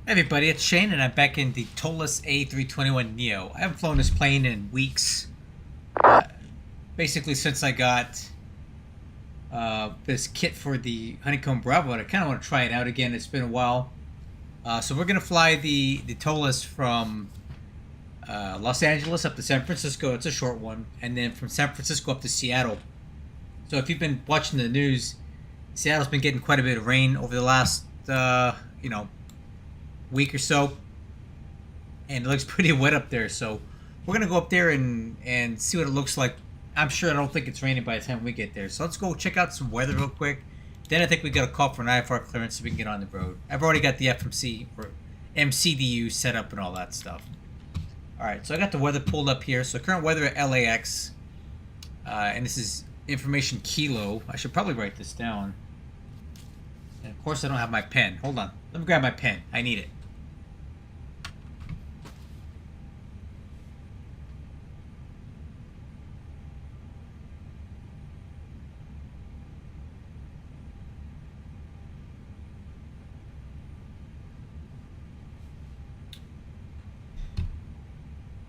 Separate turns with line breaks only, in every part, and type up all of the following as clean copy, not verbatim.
Hey everybody, it's Shane, and I'm back in the ToLiss A321 Neo. I haven't flown this plane in weeks. Basically, since I got this kit for the Honeycomb Bravo, and I kind of want to try it out again. It's been a while. So we're going to fly the ToLiss from Los Angeles up to San Francisco. It's a short one. And then from San Francisco up to Seattle. So if you've been watching the news, Seattle's been getting quite a bit of rain over the last, week or so, and it looks pretty wet up there. So we're gonna go up there and see what it looks like. I don't think it's raining by the time we get there. So let's go check out some weather real quick. Then I think we got a call for an IFR clearance so we can get on the road. I've already got the FMC or MCDU set up and all that stuff. All right, so I got the weather pulled up here. So current weather at LAX, and this is information kilo. I should probably write this down. And of course, I don't have my pen. Hold on, let me grab my pen. I need it.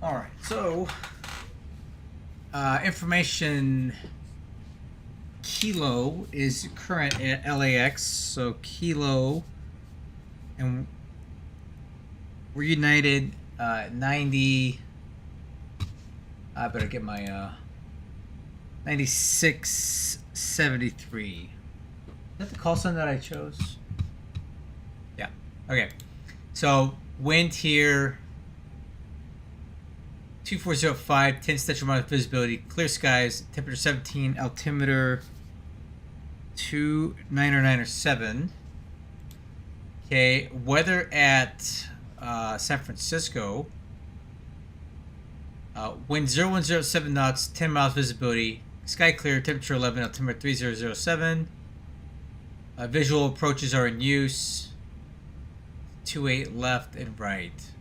Alright, so information kilo is current at LAX, so kilo, and we're United 90. I better get my 9673. Is that the call sign that I chose? Yeah. Okay. So wind here 2405, 10 statute miles visibility, clear skies, temperature 17, altimeter 2997. Okay, weather at San Francisco. Wind 0107 knots, 10 miles visibility, sky clear, temperature 11, altimeter 3007. Visual approaches are in use. 28 left and right.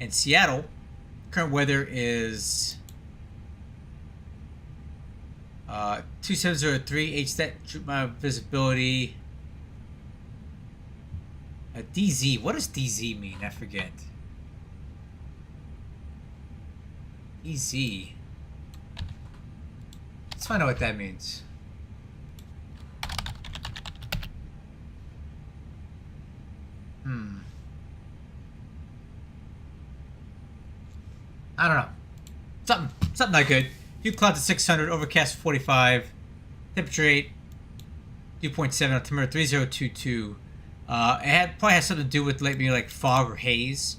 In Seattle, current weather is 2703, H-stat visibility. DZ, what does DZ mean? I forget. DZ. Let's find out what that means. I don't know. Something not good. Few clouds at 600, overcast 45, temperature 8, dew point 7, altimeter 3022. Probably has something to do with maybe like fog or haze,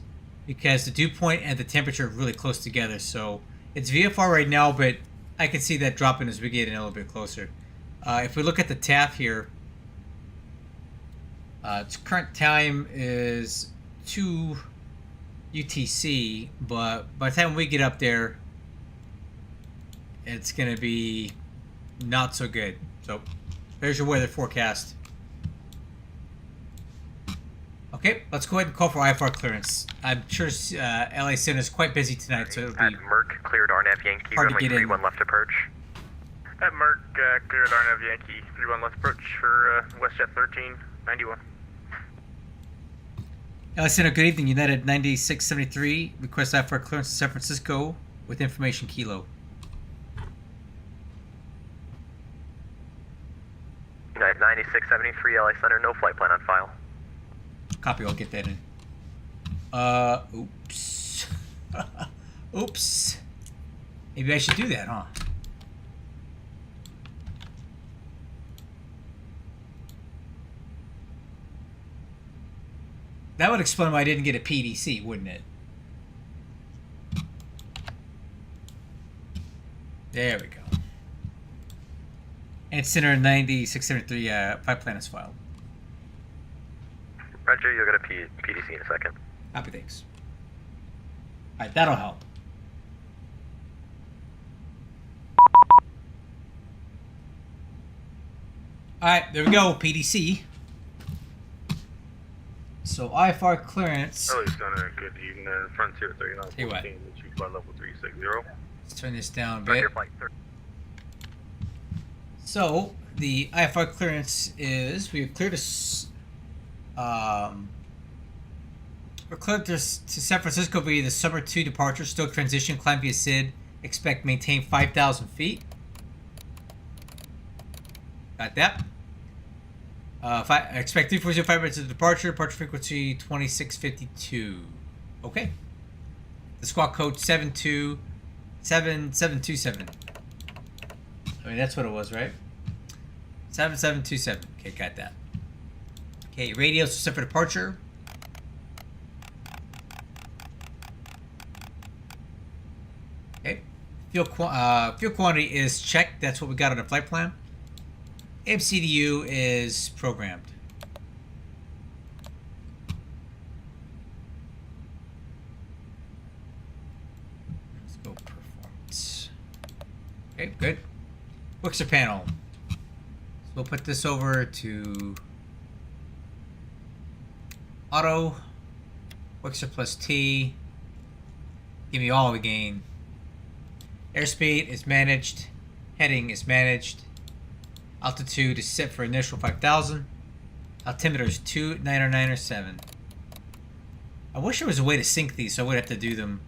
because the dew point and the temperature are really close together. So it's VFR right now, but I can see that dropping as we get in a little bit closer. If we look at the TAF here, its current time is 2 UTC, but by the time we get up there, it's gonna be not so good. So there's your weather forecast. Okay, let's go ahead and call for IFR clearance. I'm sure LA Center is quite busy tonight, so it'll be
Merck cleared RNAV Yankee,
hard to
runway
get in.
31 left approach.
At Merck, cleared RNAV Yankee, 31 left approach for WestJet 1391.
LA Center, good evening. United 9673, request IFR clearance to San Francisco with information kilo.
United 9673, LA Center, no flight plan on file.
Copy, I'll get that in. Oops. Oops. Maybe I should do that, huh? That would explain why I didn't get a PDC, wouldn't it? There we go. And Center 9673, flight plan is filed.
Roger, you'll get a PDC in a second.
Copy, thanks. Alright, that'll help. Alright, there we go, PDC. So IFR clearance.
LA Center, good evening. Frontier 3914,
what.
which you flight level 360.
Let's turn this down a bit.
Frontier flight 30.
So the IFR clearance is we've cleared a We're clear to San Francisco via the summer 2 departure. Still transition. Climb via SID. Expect maintain 5,000 feet. Got that. Expect 3.05 minutes of departure. Departure frequency 2652. Okay. The squawk code 72727. I mean, that's what it was, right? 7727. Okay, got that. Okay, radios are set for departure. Okay. Fuel quantity is checked. That's what we got on the flight plan. MCDU is programmed. Let's go performance. Okay, good. Wixer panel. So we'll put this over to auto. Wixer plus T. Give me all the gain. Airspeed is managed. Heading is managed. Altitude is set for initial 5,000. Altimeter is 2997. I wish there was a way to sync these so I would have to do them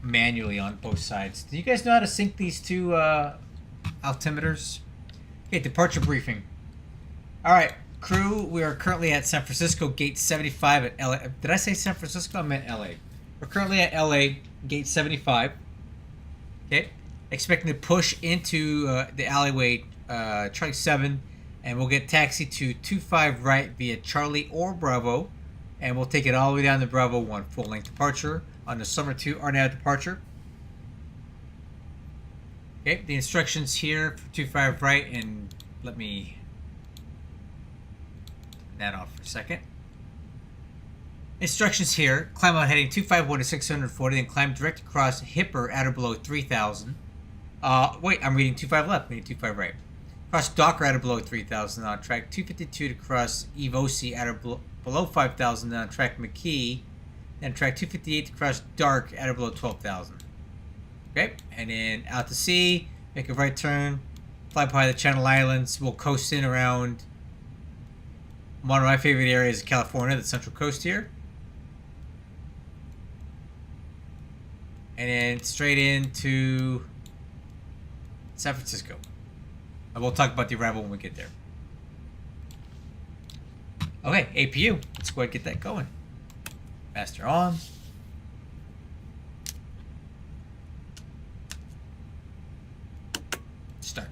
manually on both sides. Do you guys know how to sync these two altimeters? Okay, departure briefing. Alright, crew, we are currently at San Francisco, gate 75 at LA. Did I say San Francisco? I meant LA. We're currently at LA, gate 75. Okay. Expecting to push into the alleyway, Charlie 7, and we'll get taxi to 25 right via Charlie or Bravo, and we'll take it all the way down to Bravo 1, full-length departure on the Summer 2 RNAV departure. Okay, the instructions here for 25 right, and let me turn that off for a second. Instructions here: climb out heading 251 to 640, then climb direct across Hipper at or below 3,000. Wait, I'm reading 25 left, meaning 25 right. Cross Docker at or below 3,000 on track 252 to cross Evosi at or below 5,000 on track McKee. Then track 258 to cross Dark at or below 12,000. Okay, and then out to sea, make a right turn, fly by the Channel Islands. We'll coast in around one of my favorite areas of California, the Central Coast here. And then straight into San Francisco. And we'll talk about the arrival when we get there. Okay, APU. Let's go ahead and get that going. Master on. Start.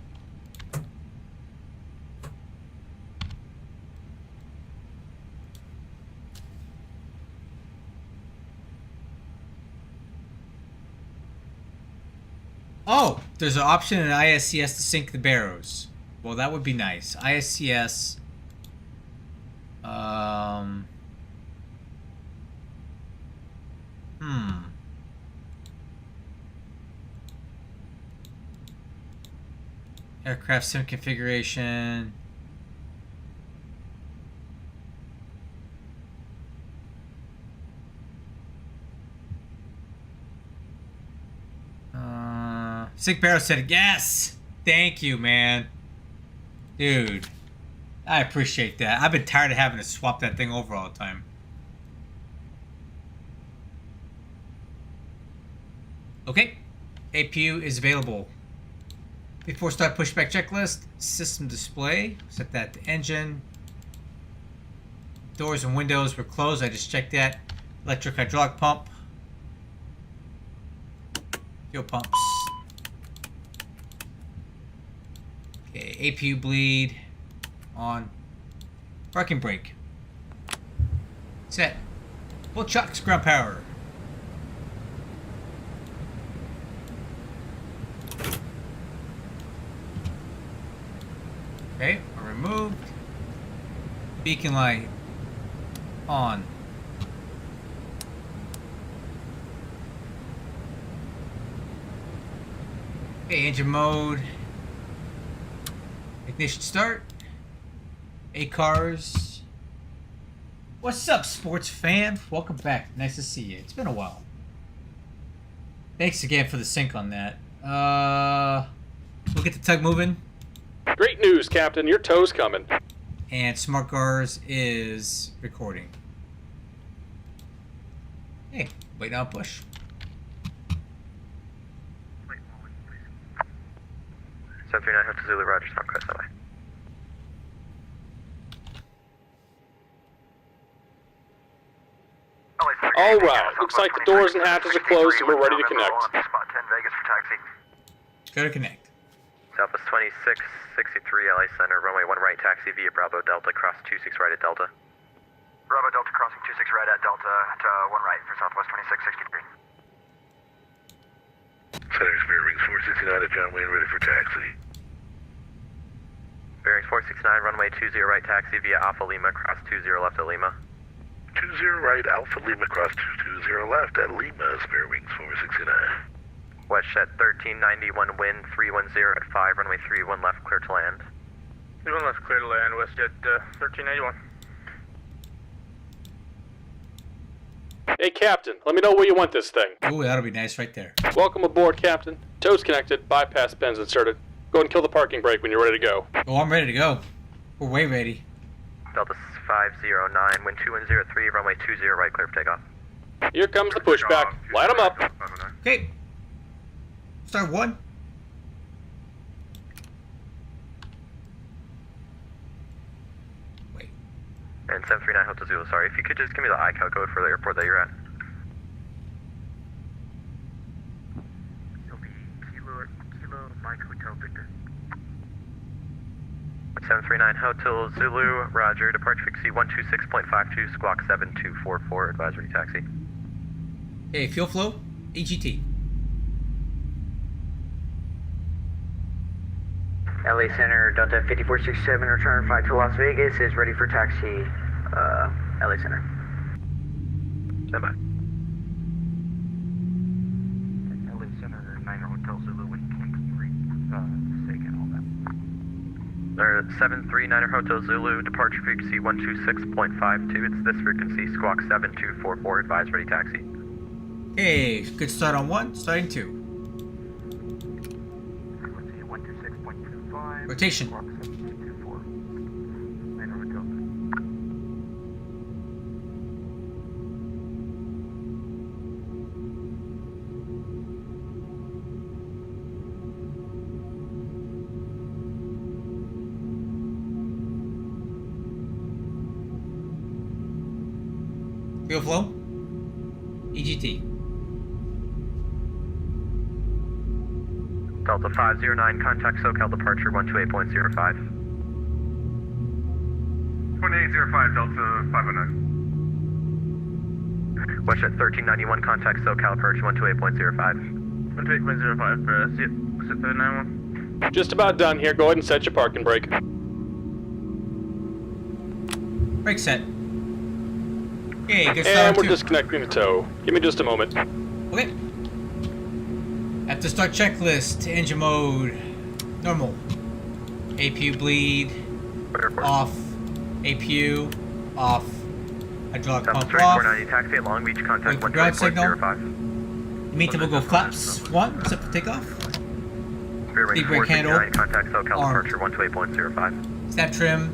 Oh, there's an option in ISCS to sync the barrows. Well, that would be nice. ISCS. Aircraft sim configuration. Sync barrow setting. Yes! Thank you, man. Dude. I appreciate that. I've been tired of having to swap that thing over all the time. Okay. APU is available. Before start pushback checklist, system display. Set that to engine. Doors and windows were closed. I just checked that. Electric hydraulic pump. Fuel pumps. Okay, APU bleed. On. Parking brake. Set. Full chocks, ground power. Okay, are removed. Beacon light. On. Okay, engine mode. Ignition start. A-Cars. What's up, sports fan? Welcome back. Nice to see you. It's been a while. Thanks again for the sync on that. We'll get the tug moving.
Great news, Captain. Your tow's coming.
And Smart Cars is recording. Hey, wait now, push.
739 Hotel Zulu, Roger, Smart Cars that way.
All right, looks like the doors and hatches are closed and we're ready to connect.
Spot 10 Vegas for taxi.
Go to connect.
Southwest 2663 LA Center, runway 1 right taxi via Bravo Delta, cross 26 right at Delta. Bravo Delta crossing 26 right at Delta to 1 right for Southwest 2663.
Center bearings 469 at John Wayne, ready for taxi.
Bearings 469, runway 20 right taxi via Alpha Lima, cross 20 left at Lima.
20 right, Alpha Lima, cross 220 left at Lima, spare wings 469.
WestJet 1391, wind 310 at 5, runway 31 left, clear to land.
31 left, clear to land, WestJet 1391.
Hey, Captain, let me know where you want this thing.
Ooh, that'll be nice right there.
Welcome aboard, Captain. Toes connected, bypass pins inserted. Go ahead and kill the parking brake when you're ready to go.
Oh, I'm ready to go. We're way ready.
Delta 509, wind 2103, runway 20 right, clear for takeoff.
Here comes the pushback. Light them up.
Okay. Start 1. Wait.
And 739 Hotel Zulu, sorry, if you could just give me the ICAO code for the airport that you're at.
It'll be Kilo Mike Hotel Victor.
739 Hotel Zulu, roger, departure frequency 126.52, squawk 7244, advisory taxi.
Hey, fuel flow, EGT.
LA Center, Delta 5467, return flight to Las Vegas is ready for taxi, LA Center.
Stand by.
LA Center, 9 Hotel Zulu with Kingston, Sagan, all that.
739 Hotel Zulu, departure frequency 126.52, it's this frequency, squawk 7244, advisory taxi.
Hey, good start on 1, starting 2.
Frequency 126.25.
Rotation.
Squawk 7224. 9 Hotel.
Fuel flow, EGT.
Delta 509, contact SoCal departure 128.05.
2805 Delta 509.
WestJet 1391, contact SoCal departure 128.05.
128.05, see it. Sit 391.
Just about done here. Go ahead and set your parking brake.
Brake set. Okay, good start
And
on
we're
2.
disconnecting the tow. Give me just a moment.
Okay. After start checklist, engine mode, normal. APU bleed, off. APU, off. Hydraulic
Delta
pump off.
3490, taxi at Long Beach, contact
Wait for ground signal.
128.05.
Meet will go flaps 1, set for takeoff.
Rear wing
Big brake handle.
469, contact SoCal
Armed.
departure 128.05.
Snap trim,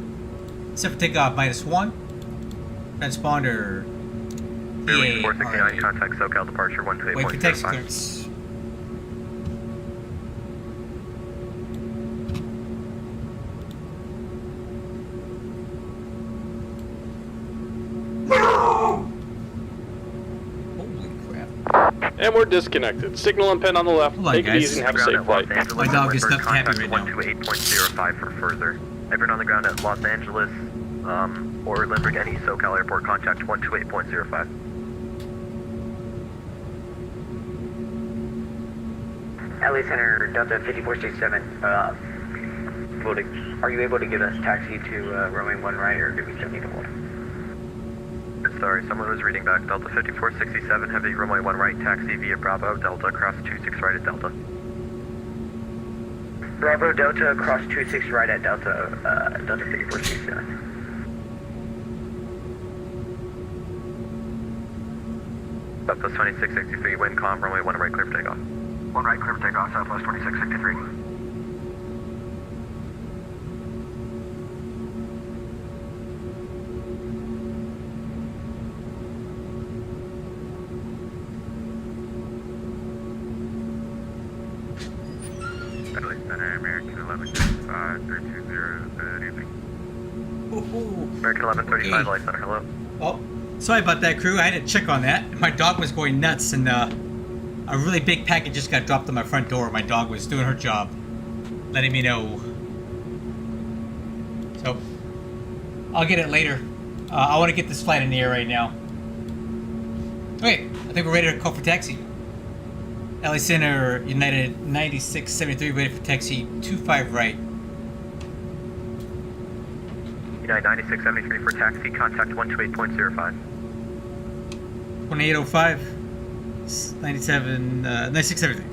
set for takeoff -1. Transponder.
Rear wing
PA,
469,
alright.
contact SoCal departure
Wait for taxi
128.05.
clearance. Holy crap.
And we're disconnected. Signal and pin on the left.
Hold on,
Take it
guys.
easy and have a
Ground
safe
at Los
flight.
Angeles,
My dog is
Lindbergh,
not happy
contact
right now.
128.05 for further. Everyone on the ground at Los Angeles or Lindbergh, any SoCal airport, contact 128.05.
LA Center, Delta 5467, are you able to give us taxi to runway 1 right, or do we still need to hold?
Sorry, someone was reading back. Delta 5467, heavy runway 1 right, taxi via Bravo, Delta, cross 26 right at Delta.
Bravo Delta, cross 26 right at Delta, Delta 5467.
Southwest 2663, wind calm, runway 1 right, clear for takeoff.
1 right, clear for takeoff, Southwest 2663.
LA Center, American 1135, 320, good evening. American 1135, LA Center, hello.
Oh, sorry about that, crew. I had to check on that. My dog was going nuts, and a really big package just got dropped on my front door. My dog was doing her job, letting me know. So, I'll get it later. I want to get this flight in the air right now. Okay, I think we're ready to call for taxi. LA Center, United 9673, ready for taxi 25 right.
United 9673 for taxi, contact 128.05.
2805, 9673.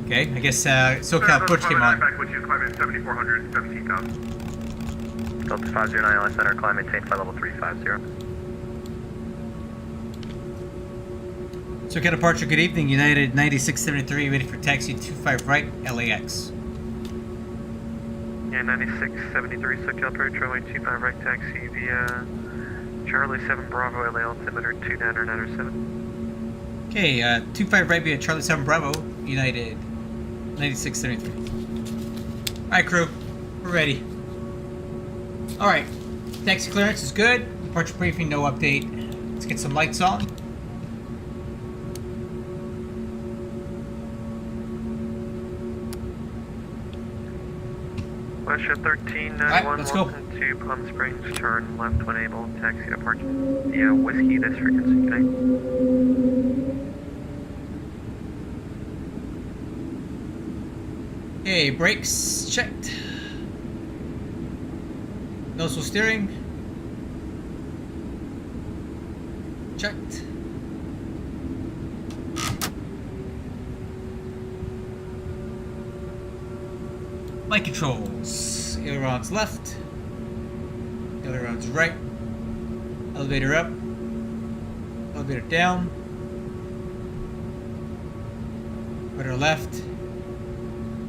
Okay, I guess SoCal Approach came on.
Back with you, climate 7400, 17,000.
Delta 509, LA Center, climb maintain flight level 350.
SoCal Departure, good evening. United 9673, ready for taxi 25 right, LAX.
Yeah, 9673, SoCal Approach, runway 25 right, taxi via Charlie 7 Bravo, LA altimeter 2997.
Okay, 25 right via Charlie 7 Bravo, United 9673. Alright, crew, we're ready. Alright, taxi clearance is good. Departure briefing, no update. Let's get some lights on.
Westjet 1391,
Alright, let's go.
welcome to Palm Springs, turn left when able, taxi departure via Whiskey District and Good night.
Okay, brakes checked. Nozzle steering checked. Light controls. Ailerons left. Ailerons right. Elevator up. Elevator down. Rudder left.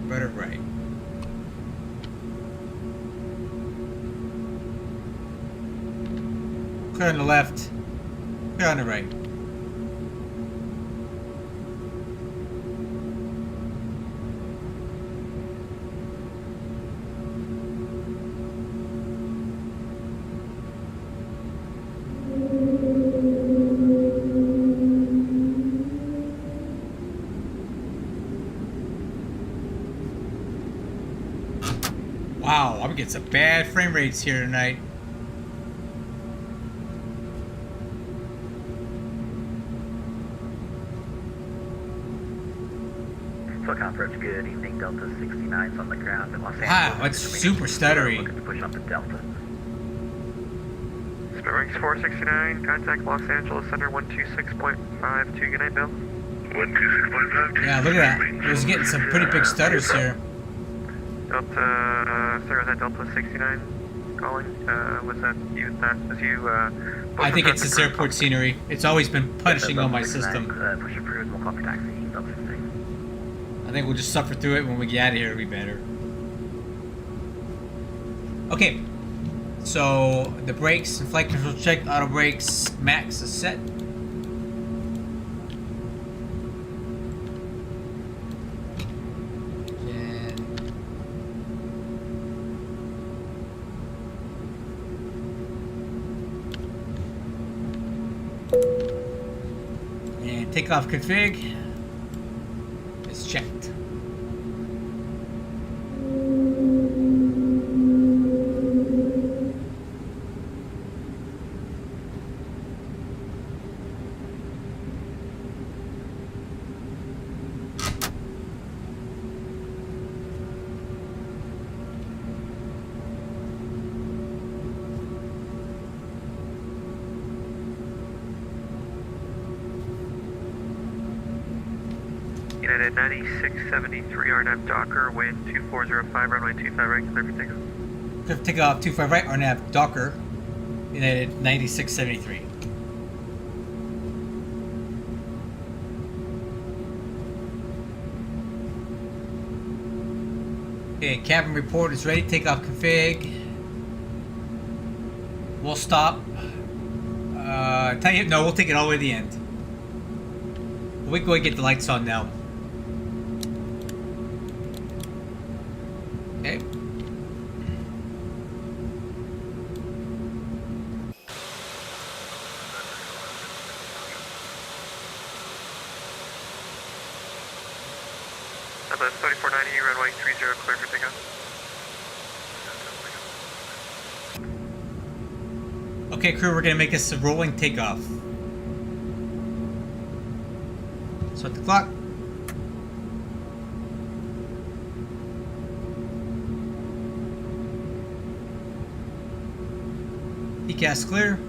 Rudder right. Clear on the left. Clear on the right. Wow, I'm getting some bad frame rates here tonight.
SoCal Approach, good evening. Delta 69's on the ground in Los Angeles.
Wow, it's super stuttery.
Looking to push up to Delta.
Spitwings 469, contact Los Angeles Center 126.52, good night, Bill.
126.5.
Yeah, look at that. It was getting some pretty big stutters here.
Delta, sir, is that Delta 69 calling? Was that you? That was you?
I think it's this airport scenery. It's always been punishing on my system.
Push approved, we'll call for taxi. Delta 66.
I think we'll just suffer through it. When we get out of here, it'll be better. Okay. So, the brakes and flight control checked. Auto brakes, max is set. And takeoff config is checked.
United 9673, RNAV Docker, wind 2405, runway 25 right, clear for takeoff.
Clear for takeoff 25 right, RNAV Docker, United 9673. Okay, cabin report is ready. Takeoff config. We'll stop. No, we'll take it all the way to the end. We can go and get the lights on now.
Southwest 3490, runway 30, clear for takeoff.
Okay, crew, we're gonna make us a rolling takeoff. Start the clock. PCAS clear.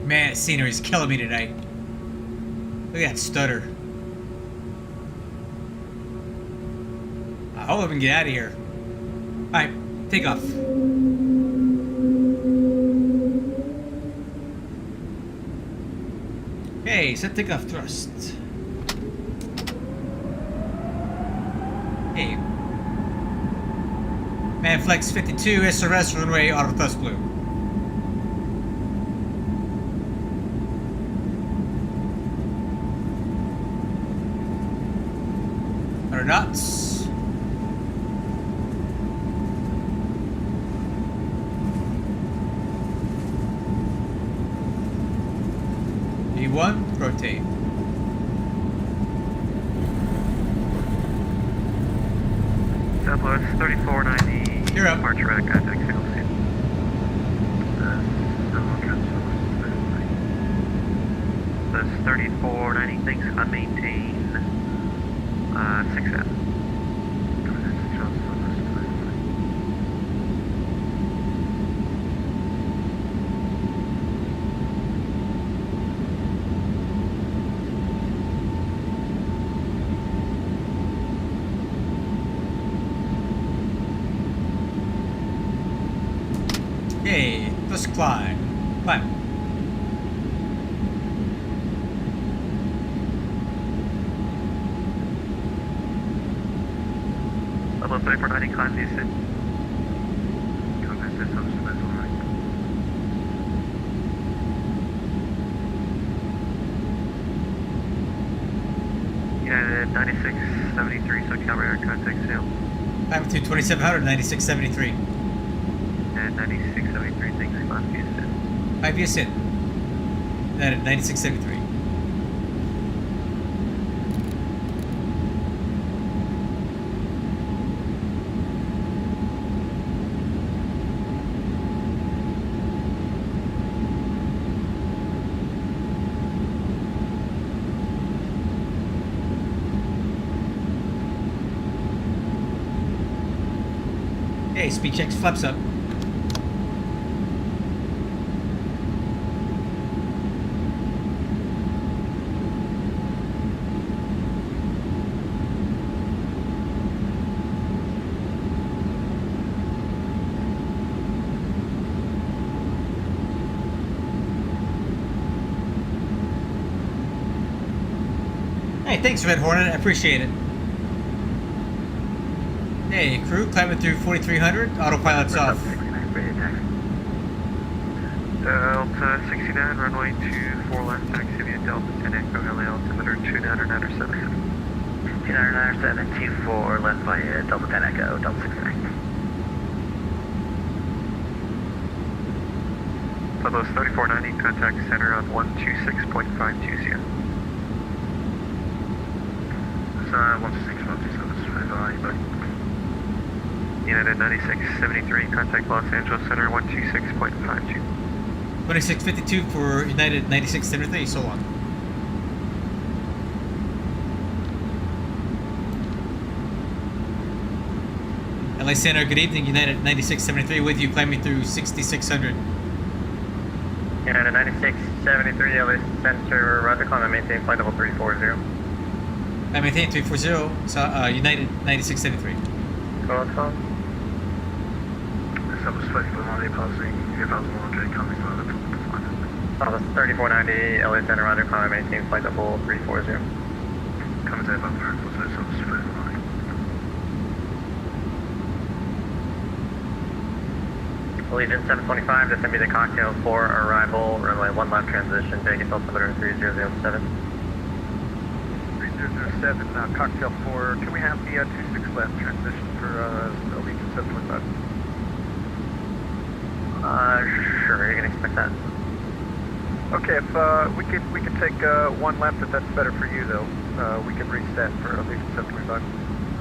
Man, scenery's killing me tonight. Look at that stutter. I hope I can get out of here. Alright, take off. Okay, set takeoff thrust. Hey. Manflex 52, SRS runway auto thrust blue. Knots. E1, rotate.
Southwest 3490.
You're up.
Departure radar contact signal state. That's 3490, thanks, unmaintained. 6 out.
Okay, let's climb. Climb.
Level 3490, climb decent. Contact this subspace, alright. United 9673, so Calgary contact sail.
Climb to 2700, 9673.
And 9673, thanks, climb Kingston.
5 years in. That at 9673. Okay, speed checks, flaps up. Hey, thanks, Red Hornet. I appreciate it. Hey, crew, climbing through 4300. Autopilot's off.
Delta 69, runway 24 left, taxi via Delta 10 Echo, LA altimeter 2997. 2997, 24 left via Delta 10 Echo, Delta 69. Level 3490, contact center on 126.520. 126.527, bye. United 9673, contact Los Angeles Center 126.52.
2652 for United 9673, so long. LA Center, good evening, United 9673 with you, climbing through 6600.
United 9673, LA Center, roger, climb and maintain flight level 340.
I maintain 340, so, United 9673.
Call.
Southwest 3490 passing 8100 coming on the
Southwest 3490, LA Center, roger, climb and maintain flight level 340.
coming down by Southwest 3490.
Allegiant 725, just send me the cocktail for arrival, runway 1 left transition, Vegas altimeter 3007.
3007, cocktail 4. Can we have the 26 left transition for Allegiant 725?
Sure, you can expect that.
Okay, if we could take one lap, if that's better for you though. We can reset for at least 75.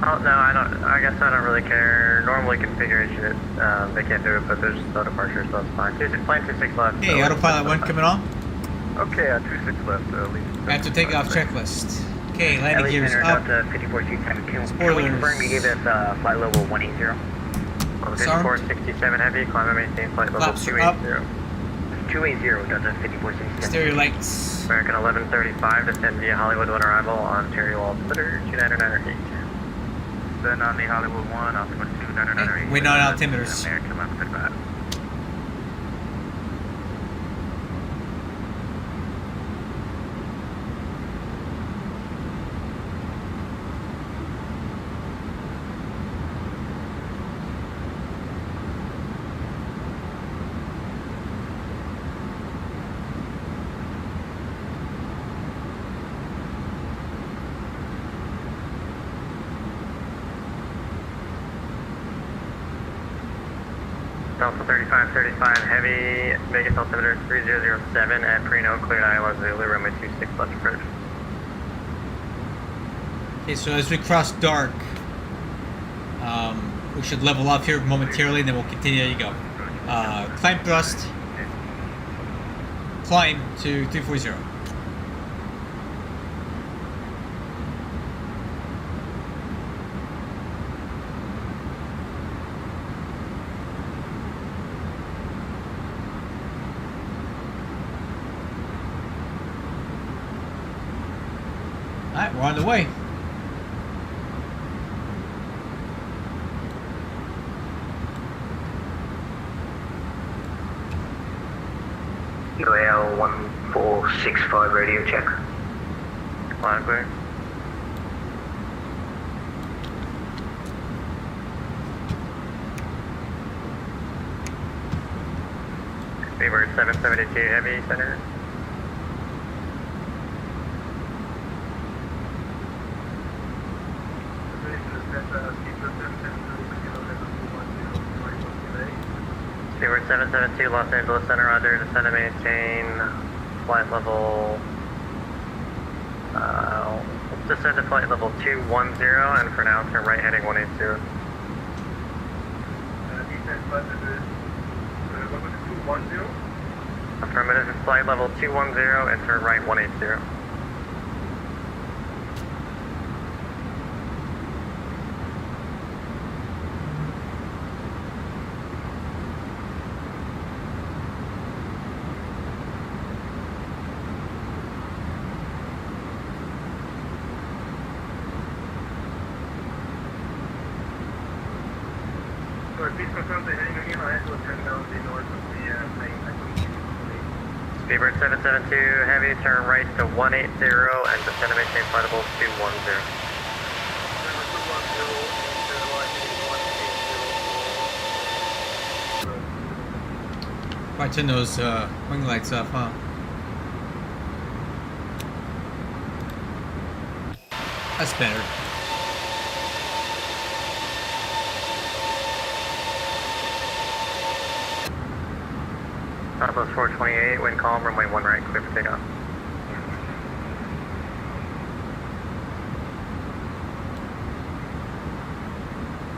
Oh, no, I guess I don't really care. Normally configuration, they can't do it, but there's no departure, so it's fine. Plan 26 left.
Hey,
so
autopilot 1 coming on.
Okay, 26 left, at least.
After takeoff checklist. Okay, landing gears up.
Delta 5427. Can we
Spoilers.
confirm you gave us flight level 180?
On
Disarmed.
5467 heavy, climb and maintain flight level
Flaps are up.
280, Delta 5467.
Stereo lights.
American 1135, descend via Hollywood on arrival, Ontario altimeter 29908. Then on the Hollywood 1, altimeter 29908.
Wait on altimeters.
American 1135. Delta 3535 heavy, Vegas altimeter 3007 at Preno, cleared Iowa Zulu, runway 26 left approach.
Okay, so as we cross dark, we should level off here momentarily, and then we'll continue. There you go. Climb thrust. Climb to 340. Alright, we're on the way.
UAL 1465 radio check.
Line clear. Beaver 772 heavy, center. Seaward 772, Los Angeles Center, roger, descend and maintain flight level, let's descend to flight level 210, and for now turn right heading 180. Affirmative, flight level 210, and turn right 180. Speedbird 772 heavy, turn right to 180 and descend and maintain flight level 210.
Probably turn those wing lights off, huh? That's better.
Southwest 428, wind calm, runway 1 right, clear for takeoff.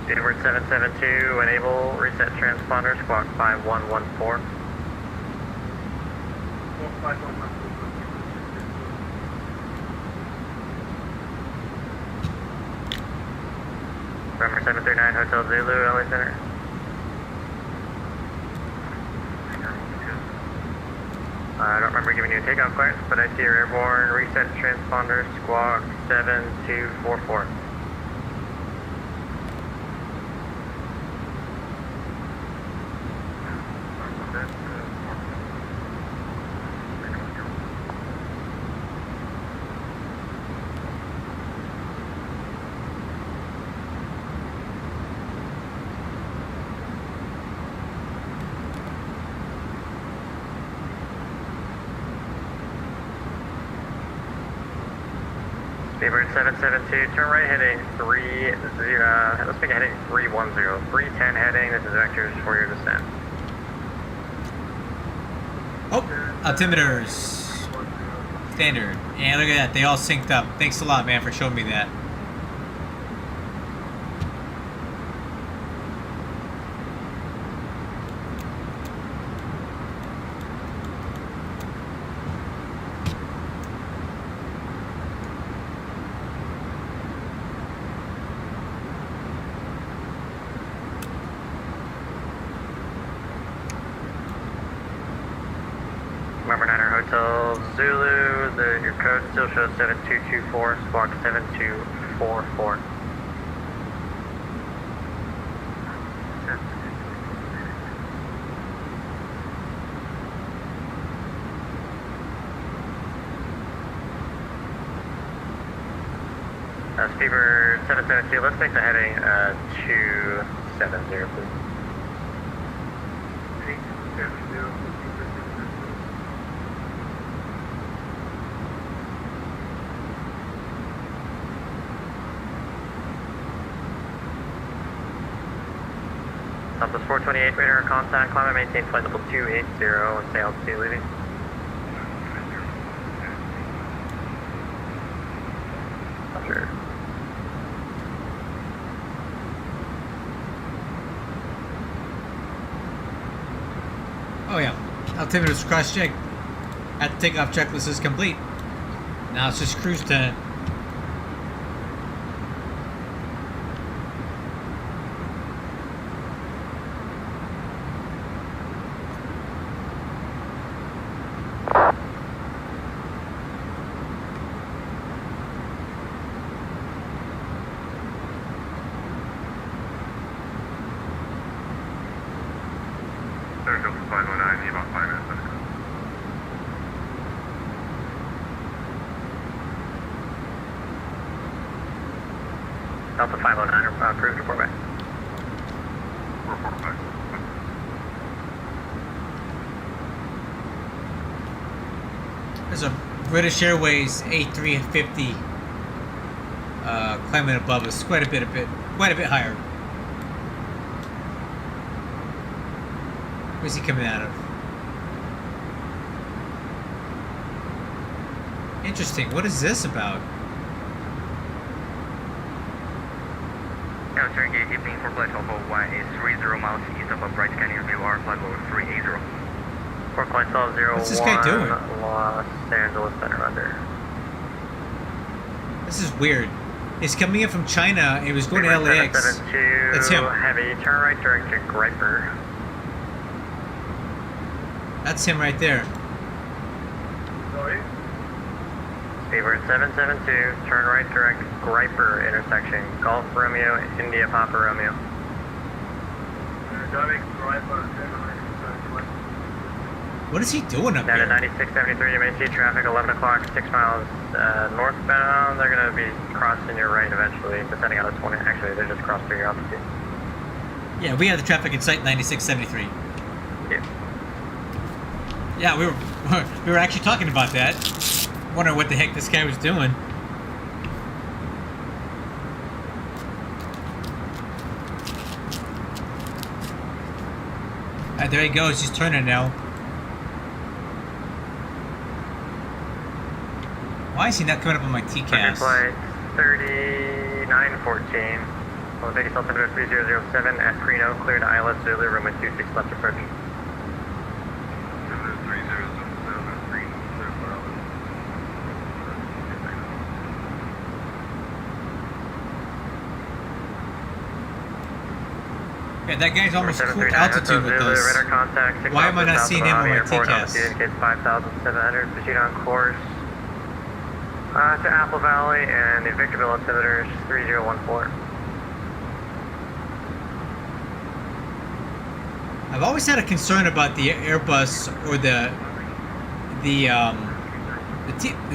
Edward 772, enable, reset transponder, squawk 5114. Number 739, Hotel Zulu, LA Center. I don't remember giving you a takeoff clearance, but I see your airborne reset transponder, squawk 7244. Seabird 772, turn right heading 30, let's make a heading 310, 310 heading, this is vectors for your descent.
Oh, altimeters. Standard. And look at that, they all synced up. Thanks a lot, man, for showing me that.
Number 9 Hotel Zulu, your code still shows 7224, squawk 7244. Speedbird 772, let's make the heading 270, please. Southwest 428, radar contact, climb and maintain flight level 280 and stay altitude leaving. Sure.
Oh yeah, altimeter's cross-check. At the takeoff checklist is complete. Now it's just cruise time.
Delta 509, approved, report back.
There's a British Airways A350 climbing above us, quite a bit higher. Where's he coming out of? Interesting. What is this about?
Turn gate evening for flight level 1 is 30 miles east of a bright scanning view R flight level 380.
For flight 1201,
What's this guy doing?
Los Angeles Center under.
This is weird. He's coming in from China. He was going to LAX. That's him.
Heavy, turn right direct to Griper.
That's him right there.
Speedbird 772, turn right direct Griper intersection, Golf Romeo, India Papa Romeo.
What is he doing up
Down to
here?
9673, you may see traffic 11 o'clock, 6 miles northbound. They're going to be crossing your right eventually, descending out of 20. Actually, they just crossed through your altitude.
Yeah, we have the traffic in sight 9673.
Yeah.
Yeah, we were actually talking about that. Wondering what the heck this guy was doing. There he goes. He's turning now. Why is he not coming up on my TCAS?
Flight 3914. Elevate altimeter 3007 at Prino, cleared ILS Zulu, runway 26 left approach.
Yeah, that guy's almost full altitude with us. Why am I not seeing him on my TCAS?
Indicates 5,700. Proceed on course to Apple Valley and the Victorville altimeter is 3014.
I've always had a concern about the Airbus or the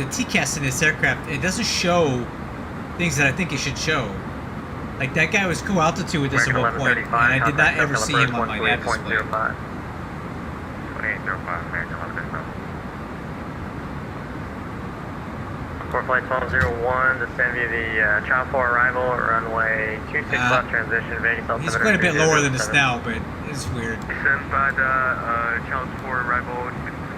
TCAS in this aircraft. It doesn't show things that I think it should show. Like that guy was cool altitude with us at one point, and I did not ever see him on my nav display.
2805, American 1135.
For flight 1201, descend via the Chow 4 arrival, runway 26 left transition, Vegas altimeter.
He's quite a bit lower than this now, but it's weird.
Descend by the Chow 4 arrival,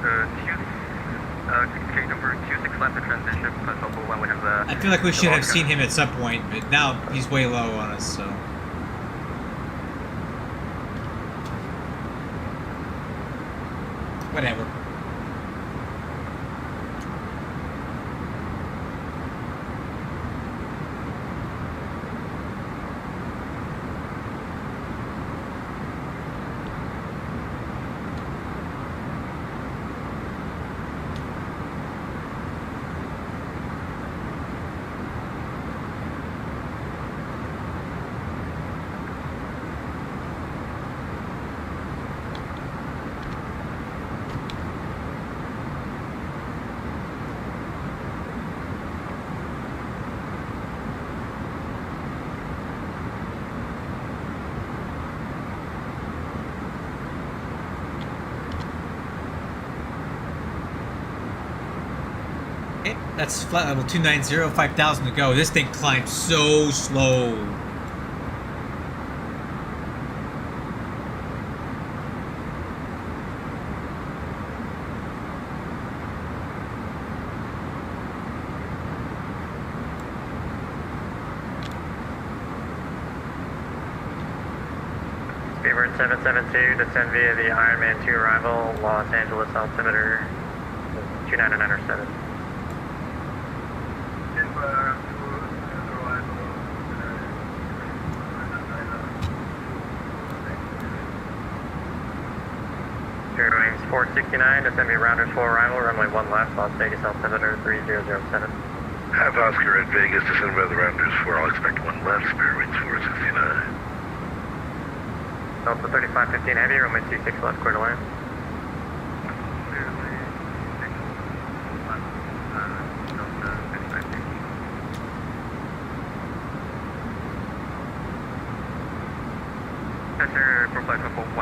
Gate number 26 left, the transition, plus also when we have the...
I feel like we should have seen him at some point, but now he's way low on us, so... Whatever. Okay, that's flight level 290, 5,000 to go. This thing climbs so slow.
Speedbird 772, descend via the Ironman 2 arrival, Los Angeles altimeter 29907. Airlines 469, descend via Rounders 4 arrival, runway 1 left, Las Vegas altimeter 3007.
Have Oscar at Vegas, descend by the Rounders 4, I'll expect 1 left, spare wings 469.
Delta 3515 heavy, runway 26 left, clear to land.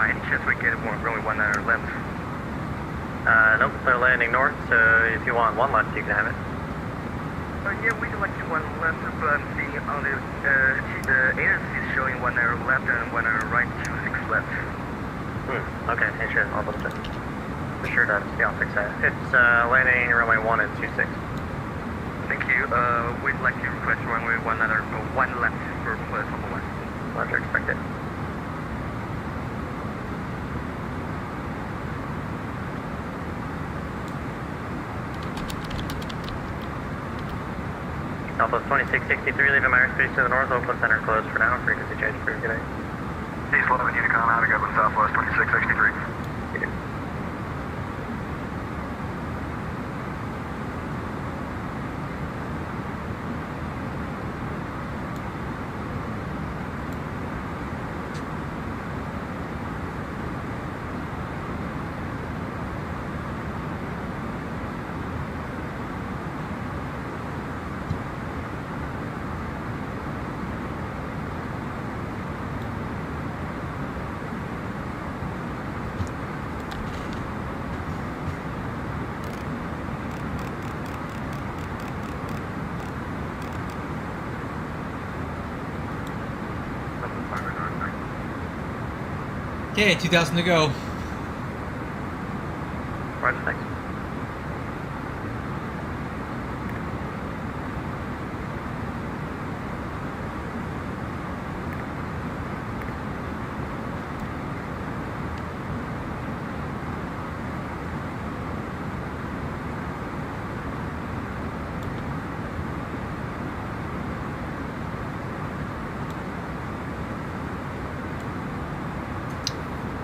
Any chance we get more runway 1 left?
Nope, they're landing north, so if you want 1 left, you can have it.
Yeah, we'd like to 1 left, but I'm seeing on the agency is showing 1 left and 1 right, 26 left.
Okay, hey, sure, I'll double check. For sure does, yeah, I'll fix that. It's landing runway 1 and 26.
Thank you. We'd like to request runway 1 left for level 1.
Roger, expected. Alpha 2663, leaving my airspace to the north, Oakland Center closed for now, frequency change for good day.
East 11 Unicom, how to go with Southwest 2663.
Okay, 2,000 to go.
Roger, thanks.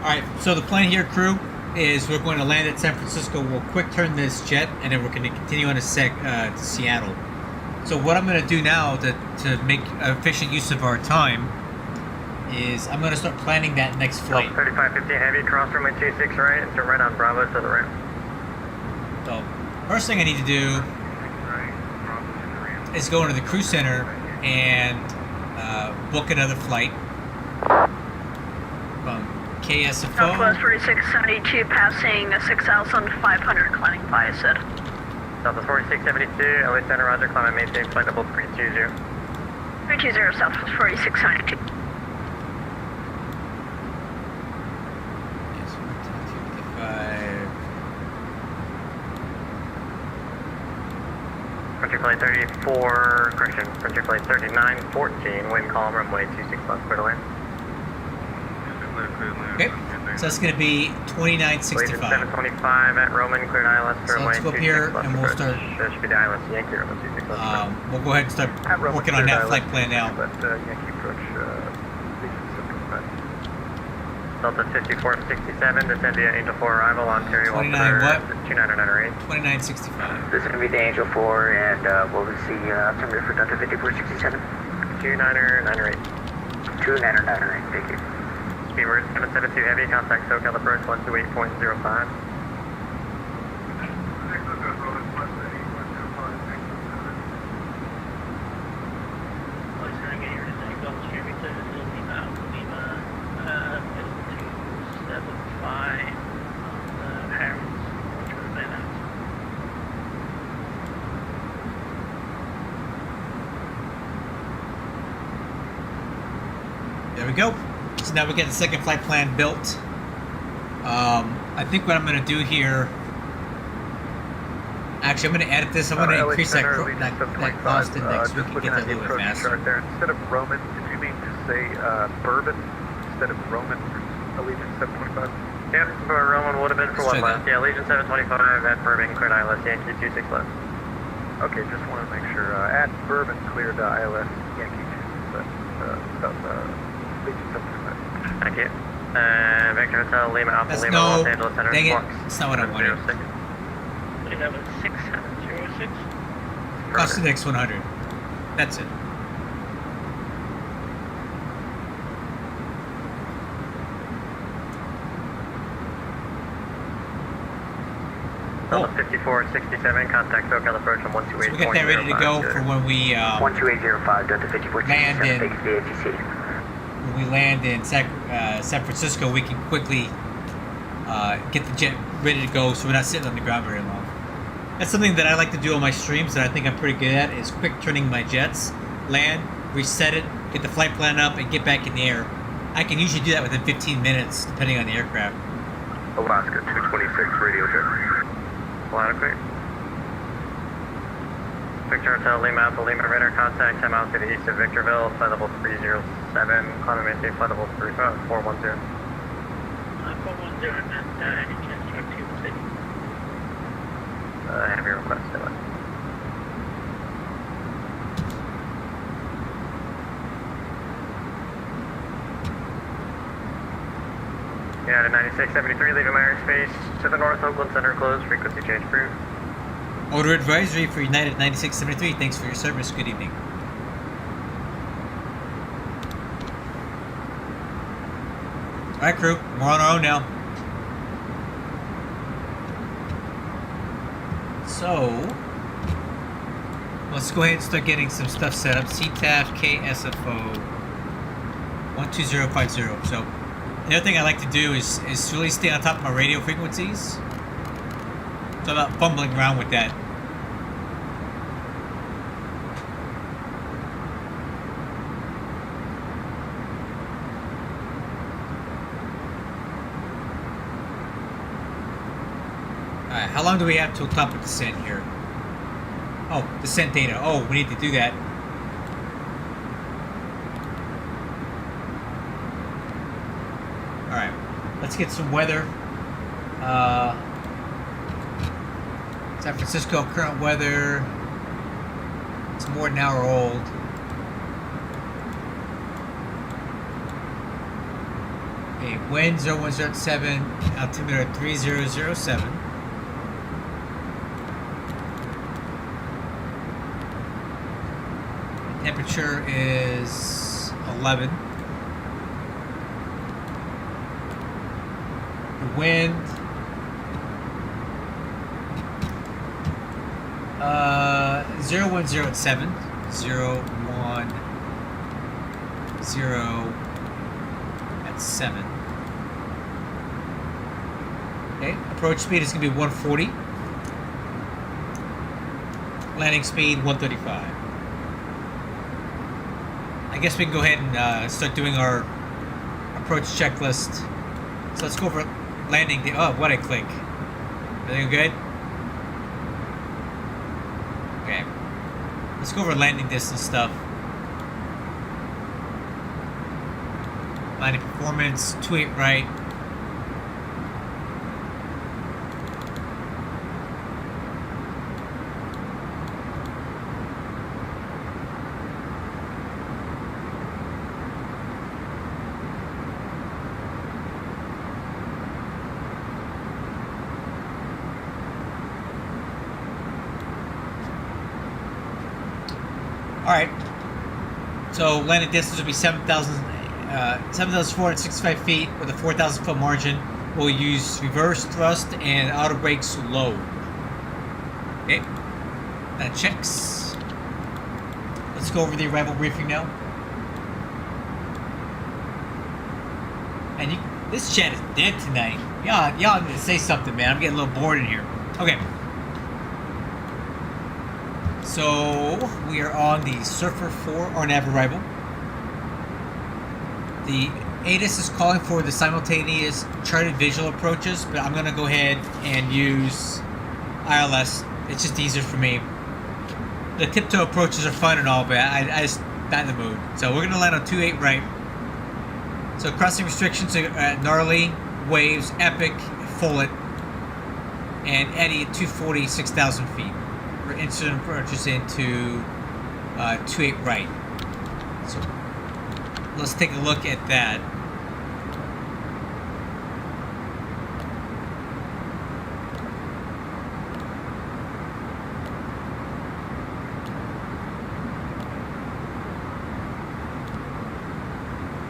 Alright, so the plan here, crew, is we're going to land at San Francisco. We'll quick turn this jet, and then we're going to continue on to Seattle. So what I'm going to do now to make efficient use of our time is I'm going to start planning that next flight.
3515 heavy, cross runway 26 right, and turn right on Bravo to the ramp.
So first thing I need to do is go into the crew center and book another flight from KSFO.
Southwest 4672 passing 6,500, climbing via SID.
Southwest 4672, LA Center, roger, climb and maintain flight level 320.
320, Southwest 4672.
Yes, 255.
flight 34, correction, Frontier flight 3914, wind calm, runway 26 left, clear to land.
Okay, so that's going to be
Legion
2965.
725 at Roman, cleared ILS,
So
runway
let's go up
26
here
left
and we'll
approach.
start-
That should be the ILS Yankee, runway 26 left approach.
We'll go ahead and start
At Roman,
working on
cleared
that
ILS,
flight plan now.
But Yankee approach, Legion 725.
Delta 5467, descend via Angel 4 arrival, Ontario,
29 what?
2998.
2965.
This is going to be the Angel 4, and what was the altimeter for Delta 5467?
2998.
2998, thank you.
Speedbird 772 heavy, contact SoCal approach 128.05.
There we go. So now we get the second flight plan built. I think what I'm going to do here. Actually, I'm going to edit this. I'm going to increase that cost index so we can get that a little bit faster.
There. Instead of Roman, did you mean to say Bourbon instead of Roman for Legion 725?
Yep, for Roman would have been for
Let's
one
try
left. Yeah, Legion 725 at Bourbon, cleared ILS, Yankee 26 left.
Okay, just want to make sure. At Bourbon, cleared ILS, Yankee 26 left, Legion 725.
Thank you. Victor Hotel, Lima Alpha,
That's
Lima,
no.
Los Angeles Center,
Dang it.
Fox.
That's not what I wanted.
06.
We have a 6706.
Cost index 100. That's it.
Delta 5467, contact SoCal approach on 128.05.
So we got that ready to go for when we
12805, Delta 5467,
land in-
thanks to the ATC.
when we land in San Francisco. We can quickly get the jet ready to go, so we're not sitting on the ground very long. That's something that I like to do on my streams that I think I'm pretty good at, is quick turning my jets, land, reset it, get the flight plan up, and get back in the air. I can usually do that within 15 minutes, depending on the aircraft.
Alaska 226, radio check.
Ladder clear. Victor Hotel, Lima Alpha, Lima Radar, contact 10 miles to the east of Victorville, flight level 307, climb and maintain flight level 410.
410, and you can check to the city.
Heavy request, stand by. United 9673, leaving my airspace to the north, Oakland Center closed, frequency change approved.
Order advisory for United 9673. Thanks for your service. Good evening. Alright, crew. We're on our own now. So, let's go ahead and start getting some stuff set up. CTAF KSFO 12050. So, the other thing I like to do is really stay on top of my radio frequencies. So I'm not fumbling around with that. Alright, how long do we have to accomplish descent here? Oh, descent data. Oh, we need to do that. Alright, let's get some weather. San Francisco current weather. It's more than an hour old. Okay, wind 0107, altimeter 3007. Temperature is 11. The wind 0107 010 at 7. Okay, approach speed is going to be 140. Landing speed 135. I guess we can go ahead and start doing our approach checklist. So let's go for landing. Oh, what I click. Everything good? Okay. Let's go over landing distance stuff. Landing performance, 2.8 right. Alright, so landing distance will be 7,465 feet with a 4,000 foot margin. We'll use reverse thrust and auto brakes low. Okay, that checks. Let's go over the arrival briefing now. And this chat is dead tonight. Y'all need to say something, man. I'm getting a little bored in here. Okay. So, we are on the Surfer 4 on nav arrival. The ATIS is calling for the simultaneous charted visual approaches, but I'm going to go ahead and use ILS. It's just easier for me. The tiptoe approaches are fun and all, but I just not in the mood. So we're going to land on 2.8 right. So crossing restrictions are gnarly, waves, epic, fullet, and Eddie at 240, 6,000 feet. Incident approaches into 2.8 right. So let's take a look at that.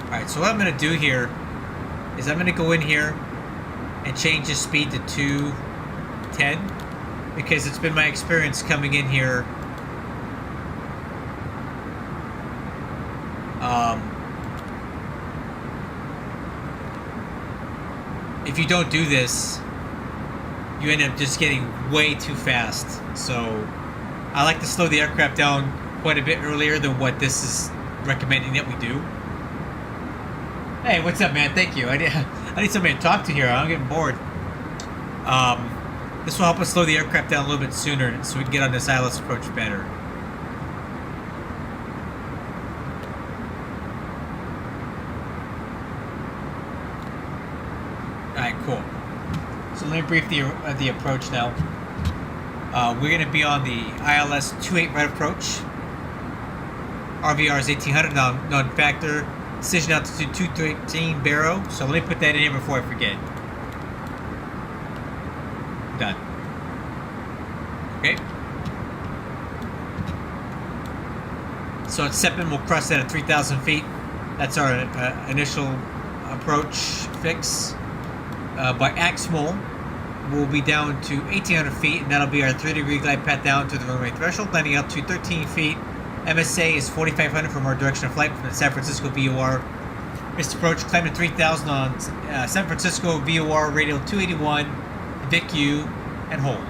Alright, so what I'm going to do here is I'm going to go in here and change the speed to 210. Because it's been my experience coming in here. If you don't do this, you end up just getting way too fast. So I like to slow the aircraft down quite a bit earlier than what this is recommending that we do. Hey, what's up, man? Thank you. I need somebody to talk to here. I'm getting bored. This will help us slow the aircraft down a little bit sooner so we can get on this ILS approach better. Alright, cool. So let me brief the approach now. We're going to be on the ILS 2.8 right approach. RVR is 1800 non-factor. Decision altitude 213 baro. So let me put that in here before I forget. Done. Okay. So at Seppin, we'll cross that at 3,000 feet. That's our initial approach fix. By Axmol, we'll be down to 1,800 feet, and that'll be our 3-degree glide path down to the runway threshold, landing out to 13 feet. MSA is 4,500 from our direction of flight from the San Francisco VOR. Missed approach, climb to 3,000 on San Francisco VOR, radial 281. VIC-U, and hold.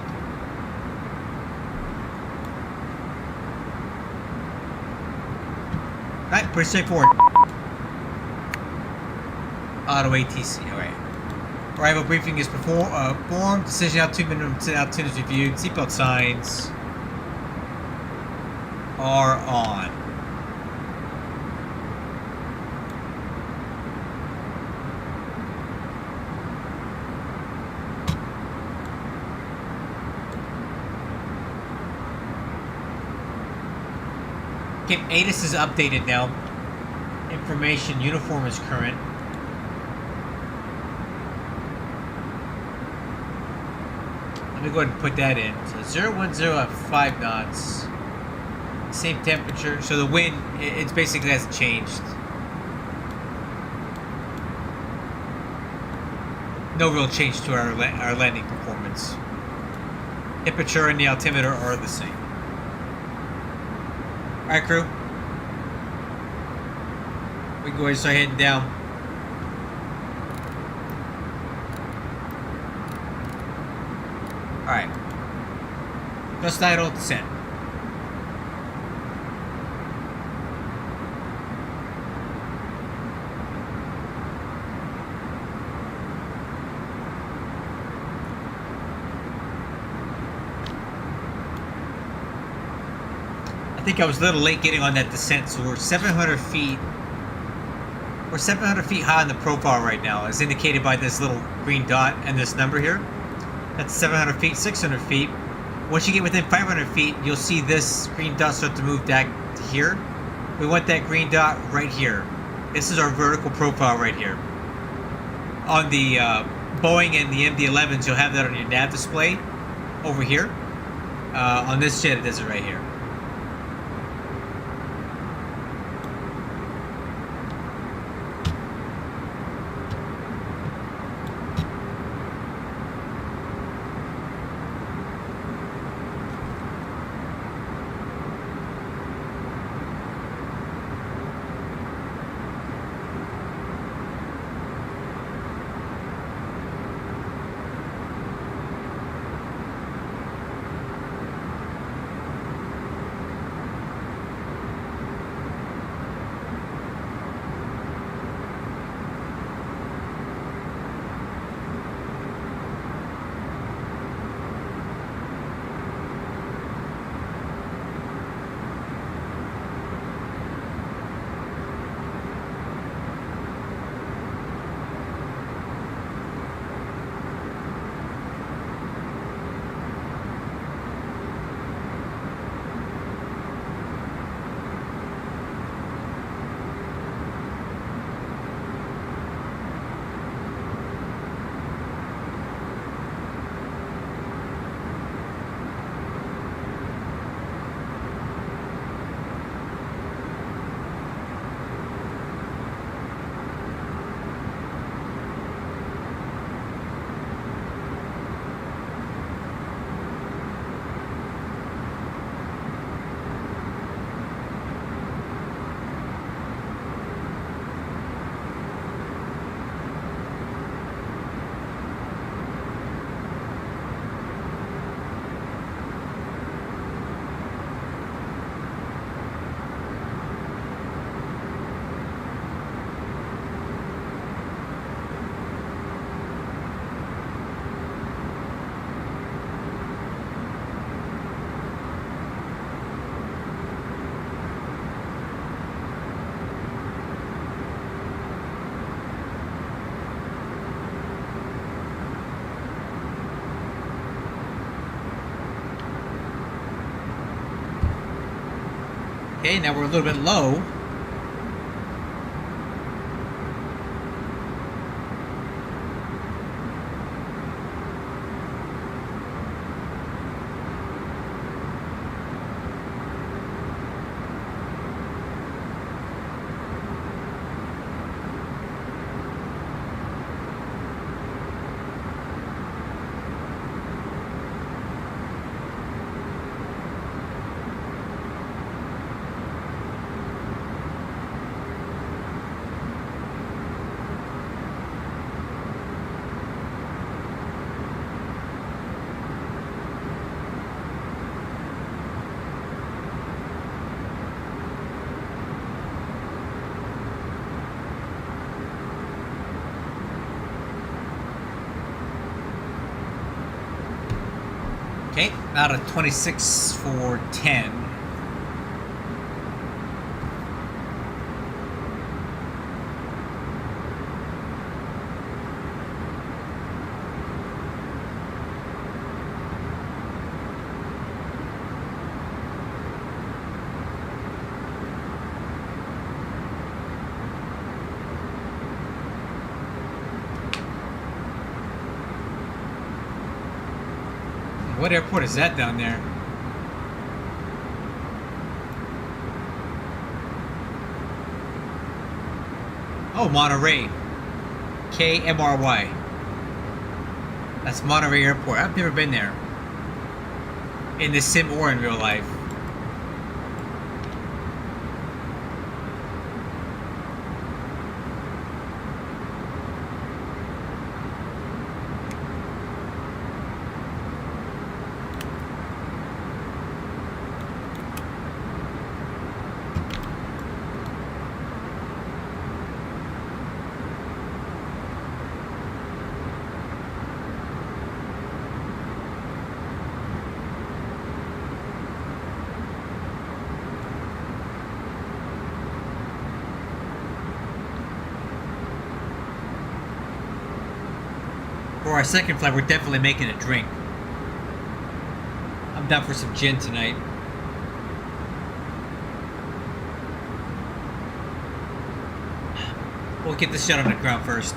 Alright, pretty straightforward. Auto ATC, alright. Arrival briefing is performed. Decision altitude, minimum altitude is reviewed. Seatbelt signs are on. Okay, ATIS is updated now. Information uniform is current. Let me go ahead and put that in. So 010 at 5 knots. Same temperature. So the wind, it basically hasn't changed. No real change to our landing performance. Temperature and the altimeter are the same. Alright, crew. We can go ahead and start heading down. Alright. Thrust idle, descent. I think I was a little late getting on that descent, so we're 700 feet. We're 700 feet high on the profile right now, as indicated by this little green dot and this number here. That's 700 feet, 600 feet. Once you get within 500 feet, you'll see this green dot start to move back to here. We want that green dot right here. This is our vertical profile right here. On the Boeing and the MD-11s, you'll have that on your nav display over here. On this jet, it does it right here. Okay, now we're a little bit low. Okay, out of 26 for 10. What airport is that down there? Oh, Monterey. KMRY. That's Monterey Airport. I've never been there. In the sim or in real life. For our second flight, we're definitely making a drink. I'm down for some gin tonight. We'll get this shot on the ground first.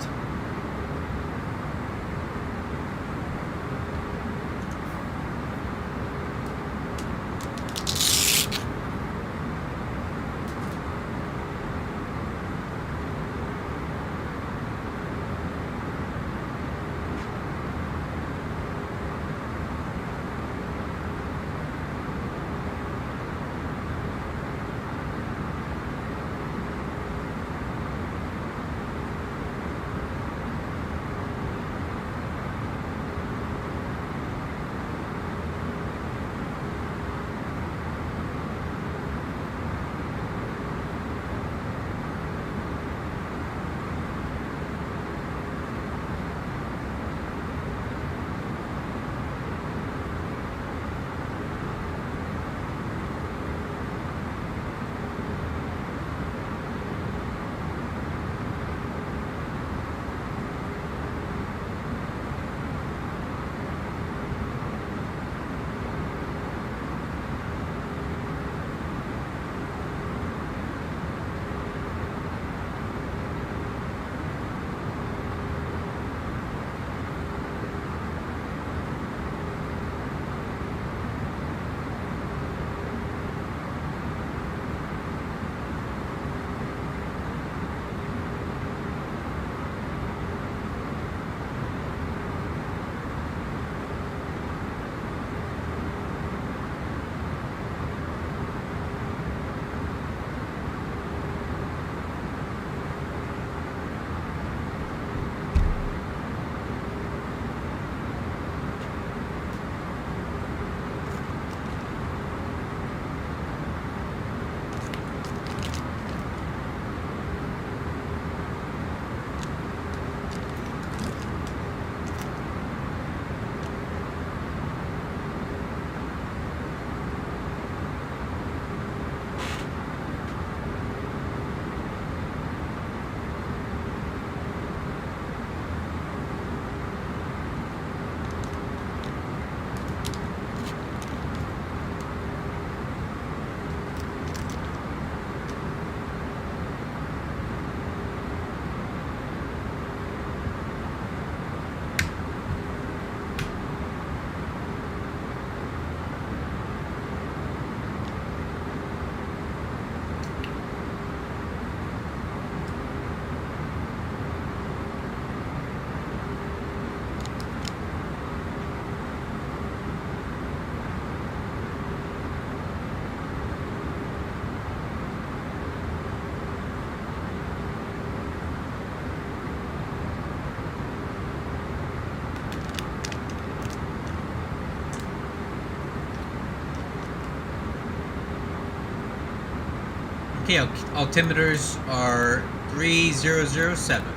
Okay, altimeters are 3007.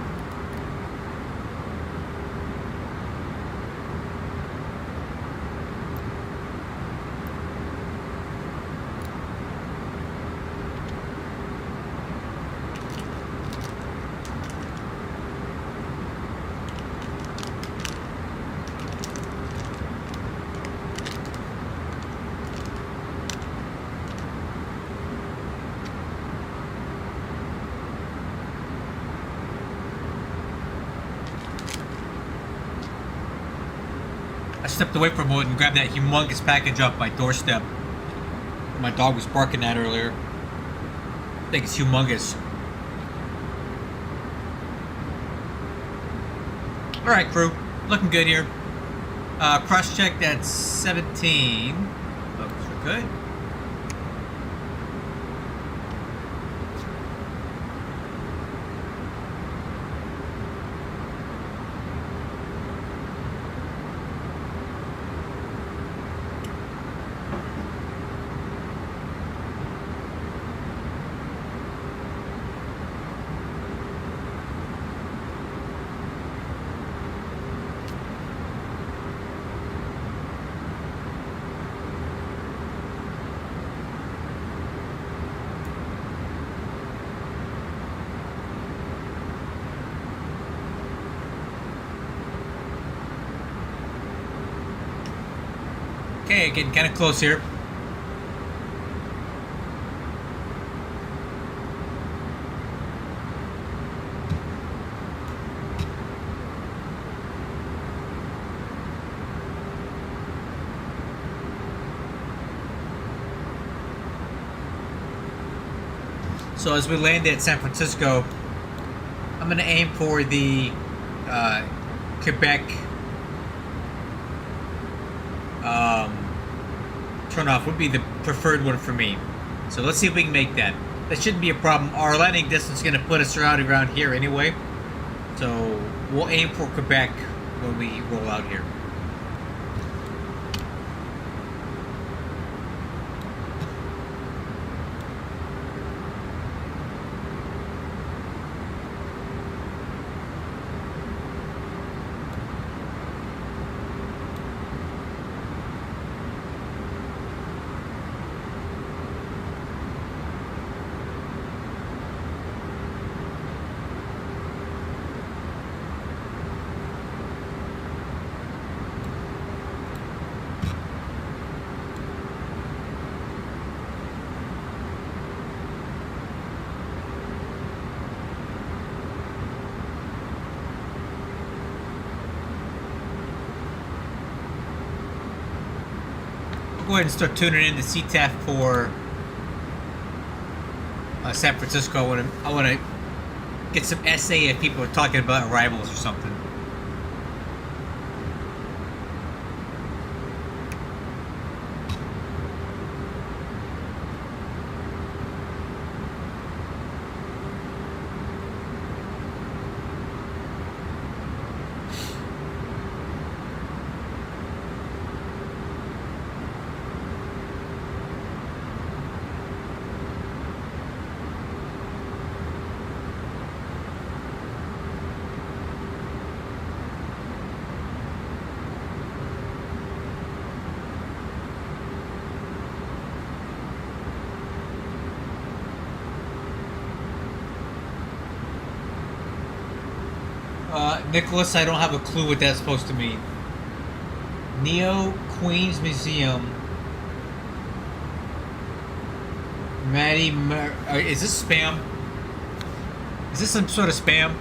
I stepped away for a moment and grabbed that humongous package off my doorstep. My dog was barking at earlier. I think it's humongous. Alright, crew. Looking good here. Cross-check, that's 17. Looks good. Okay, getting kind of close here. So as we land at San Francisco, I'm going to aim for the Quebec turnoff would be the preferred one for me. So let's see if we can make that. That shouldn't be a problem. Our landing distance is going to put us around here anyway. So we'll aim for Quebec when we roll out here. Go ahead and start tuning in to CTAF for San Francisco. I want to get some SA if people are talking about arrivals or something. Nicholas, I don't have a clue what that's supposed to mean. Neo Queens Museum. Is this spam? Is this some sort of spam?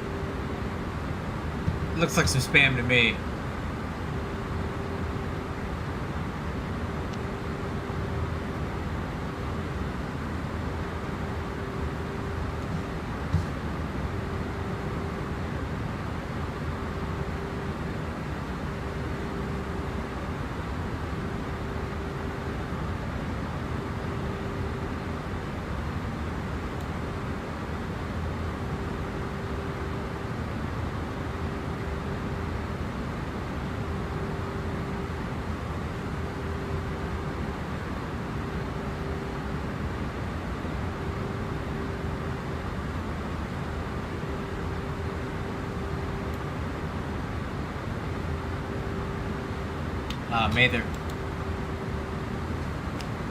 It looks like some spam to me. Mather.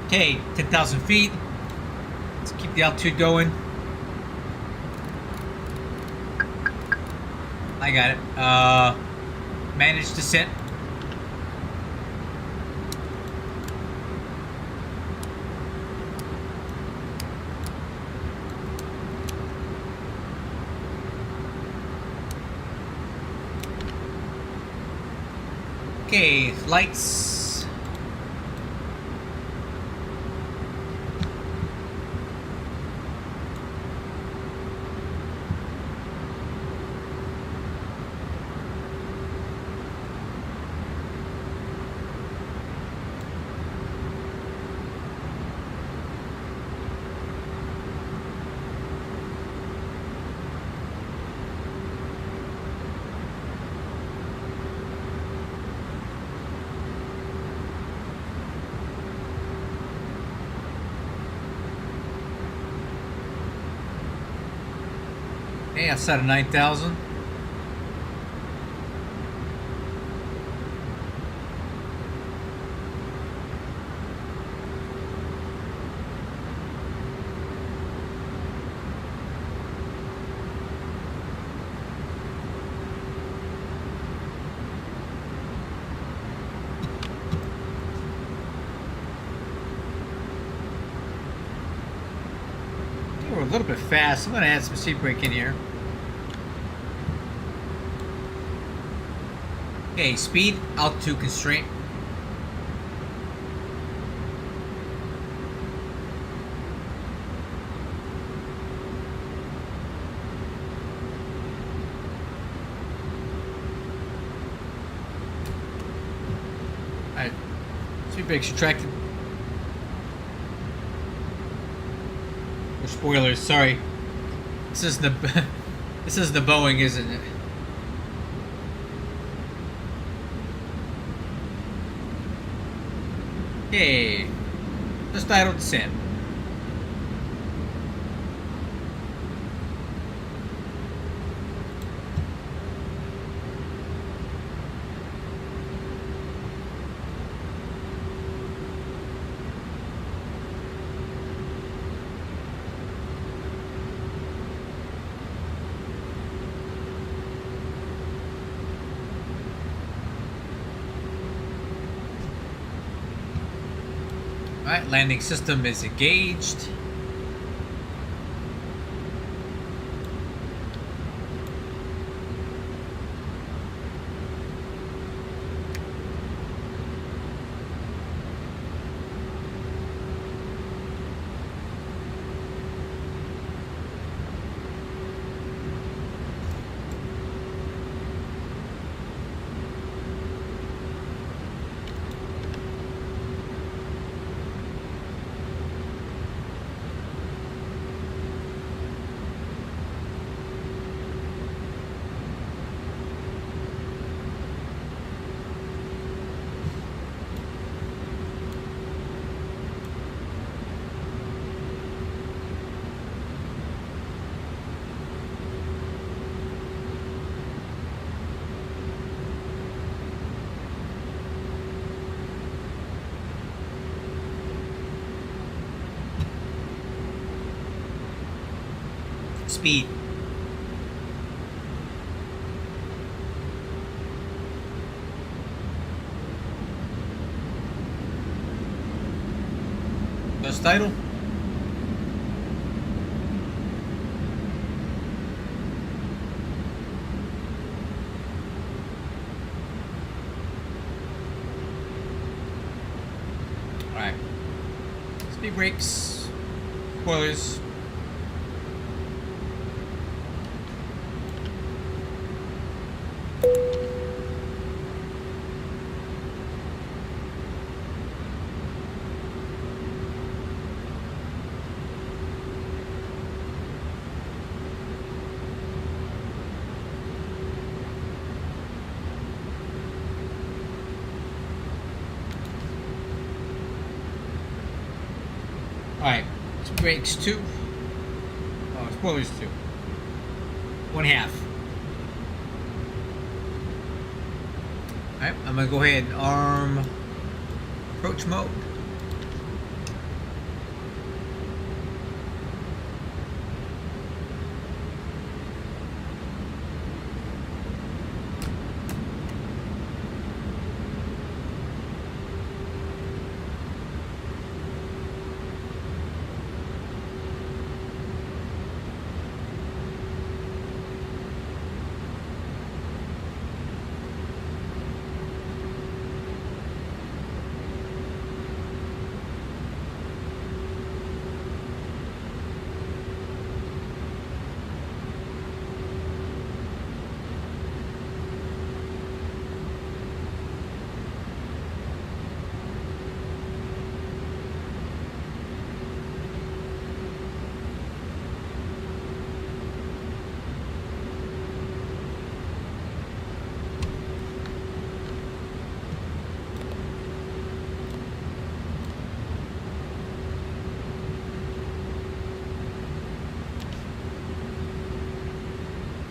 Okay, 10,000 feet. Let's keep the altitude going. I got it. Managed descent. Okay, lights. Okay, outside of 9,000. little bit fast. I'm going to add some speed brake in here. Okay, speed, altitude constraint. Alright, speed brakes retracted. Or spoilers, sorry. This is the this is the Boeing, isn't it? Okay, just idle descent. Alright, landing system is engaged. Speed. Best title. Alright. Speed brakes. Spoilers. Alright, brakes 2. Oh, spoilers 2. 1/2. Alright, I'm gonna go ahead and arm approach mode.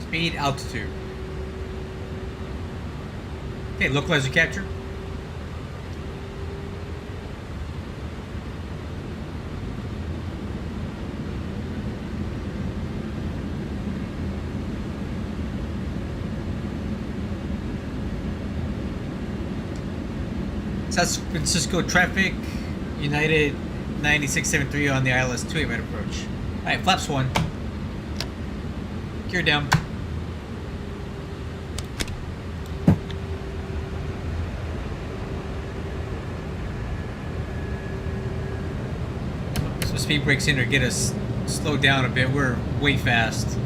Speed, altitude. Okay, localizer capture. San Francisco traffic, United 9673 on the ILS 28 approach. Alright, flaps 1. Gear down. So speed brakes in to get us slowed down a bit. We're way fast.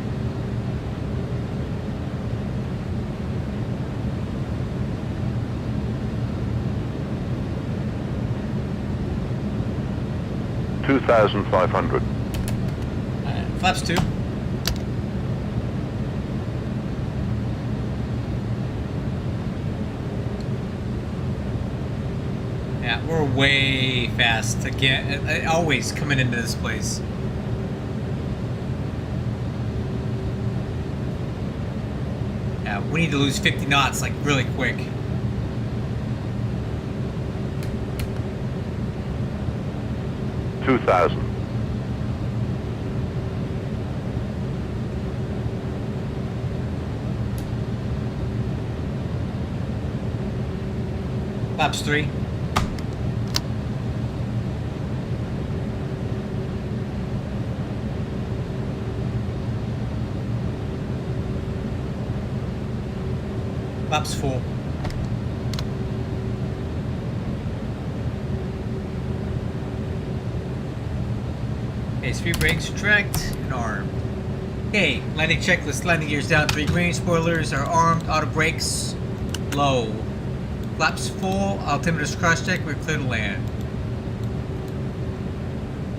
$2,500.
Flaps 2. Yeah, we're way fast again. Always coming into this place. Yeah, we need to lose 50 knots like really quick.
$2,000.
Flaps 3. Flaps 4. Okay, speed brakes, retract, and arm. Okay, landing checklist. Landing gears down 3 green. Spoilers are armed. Auto brakes low. Flaps full. Altimeter's cross check. We're clear to land.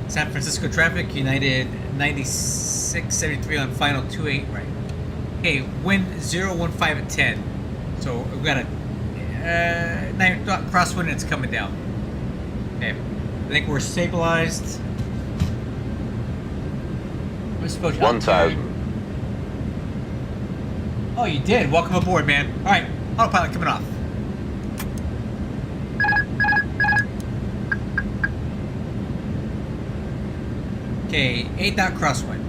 San Francisco traffic. United 9673 on final 28 right. Okay, wind 015 at 10. So we've got a 9 crosswind and it's coming down. Okay, I think we're stabilized. We're supposed to
1,000.
Oh, you did. Welcome aboard, man. All right, autopilot coming off. Okay, 8 knot crosswind.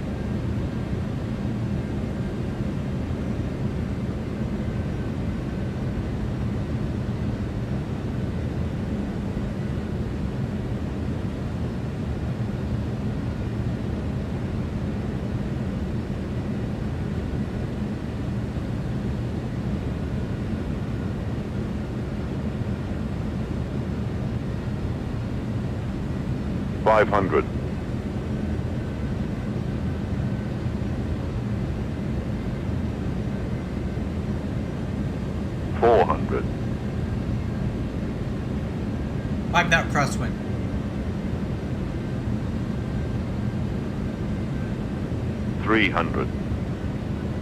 $500. $400.
5 knot crosswind.
$300.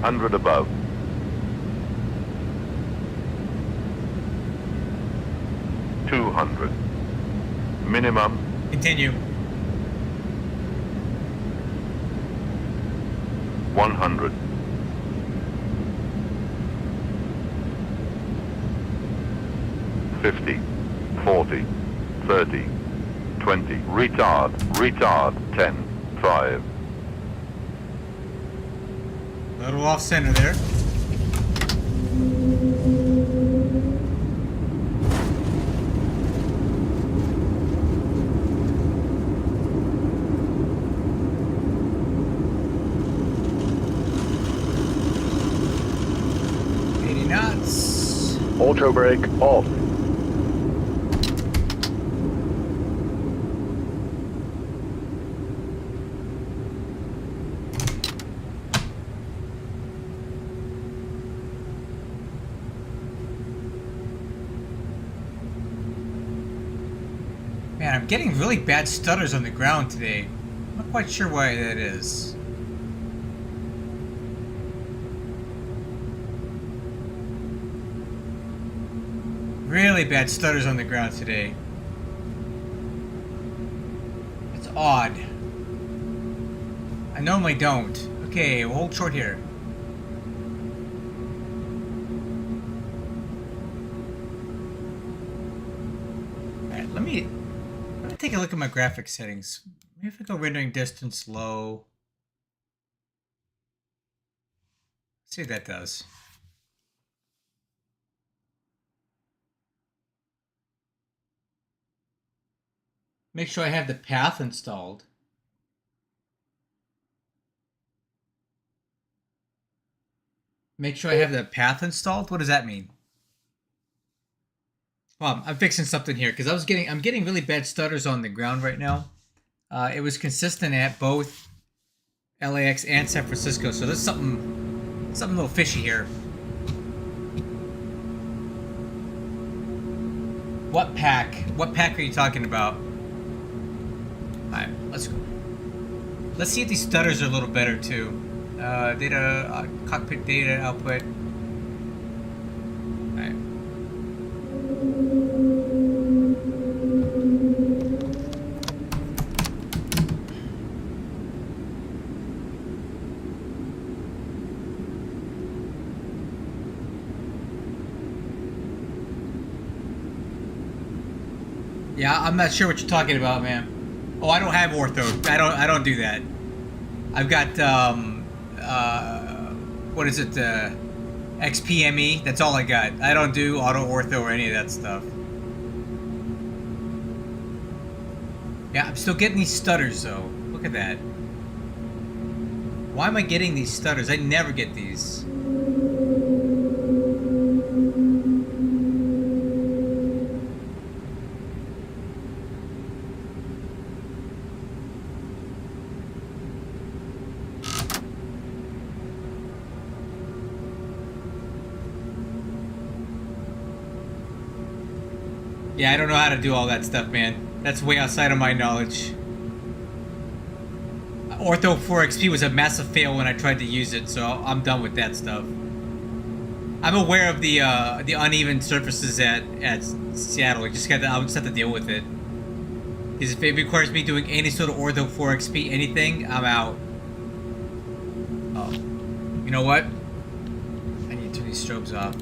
100 above. $200. Minimum.
Continue.
100. 50, 40, 30, 20. Retard. 10, 5.
A little off center there.
Auto brake off.
Man, I'm getting really bad stutters on the ground today. I'm not quite sure why that is. Really bad stutters on the ground today. It's odd. I normally don't. Okay, we'll hold short here. Alright, let me take a look at my graphics settings. Maybe if I go rendering distance low. See what that does. Make sure I have the path installed. Make sure I have the path installed. What does that mean? Well, I'm fixing something here because I'm getting really bad stutters on the ground right now. It was consistent at both LAX and San Francisco, so there's something a little fishy here. What pack? What pack are you talking about? Alright, let's go. Let's see if these stutters are a little better too. Data, cockpit data output. Alright. Yeah, I'm not sure what you're talking about, man. Oh, I don't have ortho. I don't do that. I've got what is it? XPME. That's all I got. I don't do auto ortho or any of that stuff. Yeah, I'm still getting these stutters though. Look at that. Why am I getting these stutters? I never get these. Yeah, I don't know how to do all that stuff, man. That's way outside of my knowledge. Ortho 4XP was a massive fail when I tried to use it, so I'm done with that stuff. I'm aware of the uneven surfaces at Seattle. I'll just have to deal with it. Because if it requires me doing any sort of Ortho 4XP anything, I'm out. Oh, you know what? I need to turn these strobes off.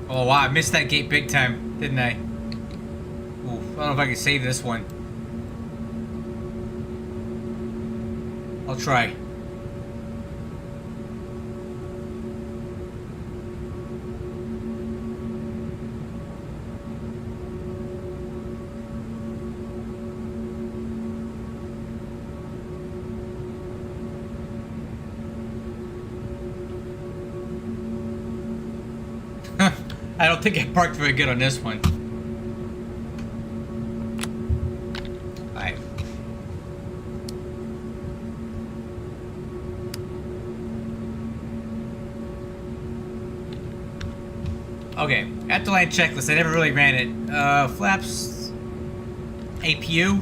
Oh wow, I missed that gate big time, didn't I? Oof, I don't know if I can save this one. I'll try. I don't think I parked very good on this one. Alright. Okay, at the line checklist, I never really ran it. Flaps, APU.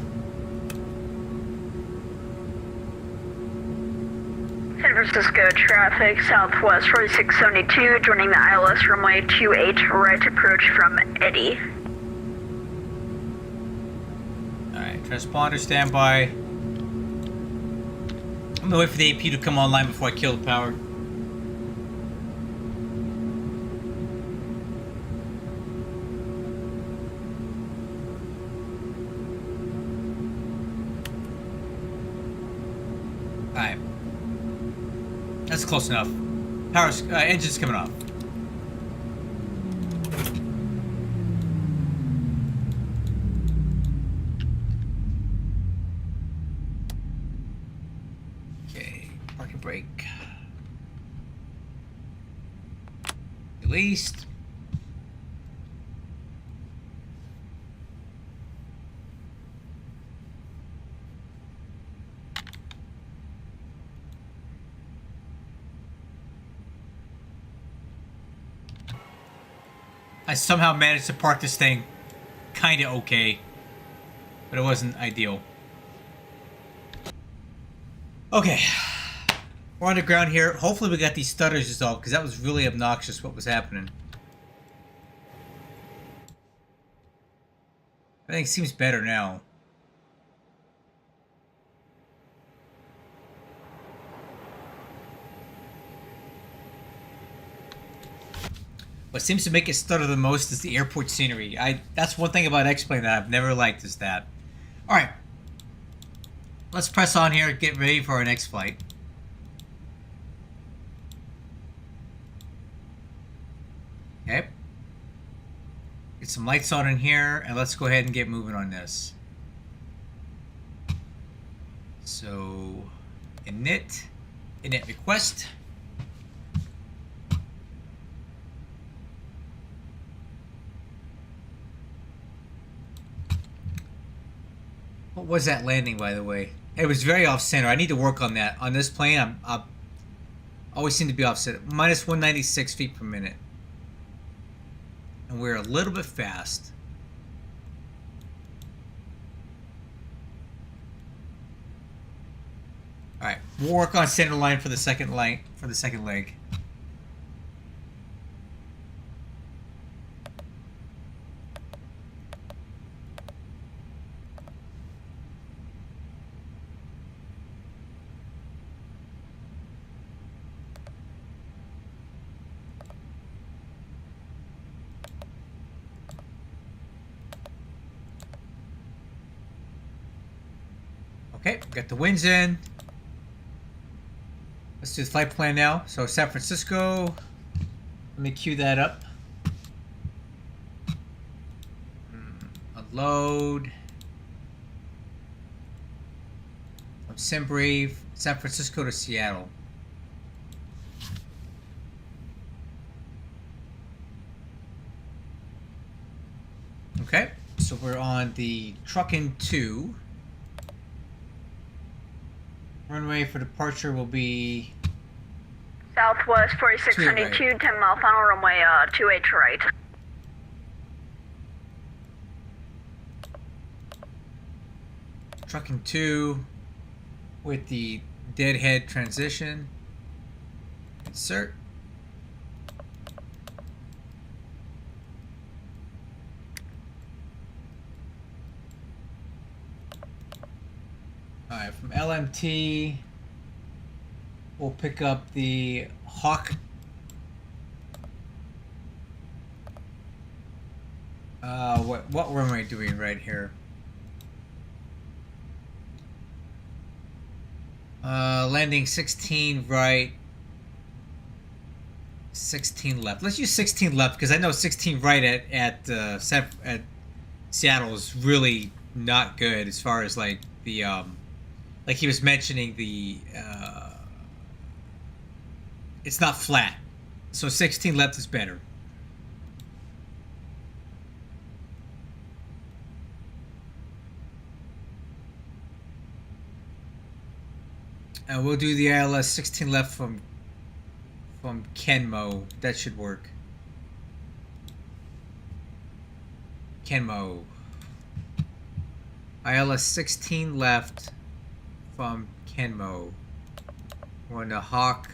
San Francisco traffic, Southwest 4672, joining the ILS runway 28, right approach from Eddy.
Alright, transponder standby. I'm gonna wait for the APU to come online before I kill the power. Alright. That's close enough. Power's engine's coming off. Okay, parking brake. Released. I somehow managed to park this thing kinda okay, but it wasn't ideal. Okay, we're on the ground here. Hopefully we got these stutters resolved, because that was really obnoxious what was happening. Everything seems better now. What seems to make it stutter the most is the airport scenery. That's one thing about X-Plane that I've never liked is that. Alright. Let's press on here and get ready for our next flight. Okay. Get some lights on in here, and let's go ahead and get moving on this. So, init request. What was that landing, by the way? It was very off-center. I need to work on that. On this plane, I always seem to be off-center. Minus 196 feet per minute. And we're a little bit fast. Alright, we'll work on center line for the second leg. Okay, got the winds in. Let's do the flight plan now. So San Francisco, let me cue that up. Unload. From Simbrave, San Francisco to Seattle. Okay, so we're on the Truckin' 2. Runway for departure will be
Southwest 4672, 10 mile final runway 28 right.
Trucking 2 with the deadhead transition. Insert. Alright, from LMT, we'll pick up the Hawk. What runway are we right here? Landing 16 right, 16 left. Let's use 16 left because I know 16 right at Seattle is really not good as far as like the like he was mentioning the it's not flat, so 16 left is better. And we'll do the ILS 16 left from Kenmo. That should work. Kenmo. ILS 16 left from Kenmo. We're on the Hawk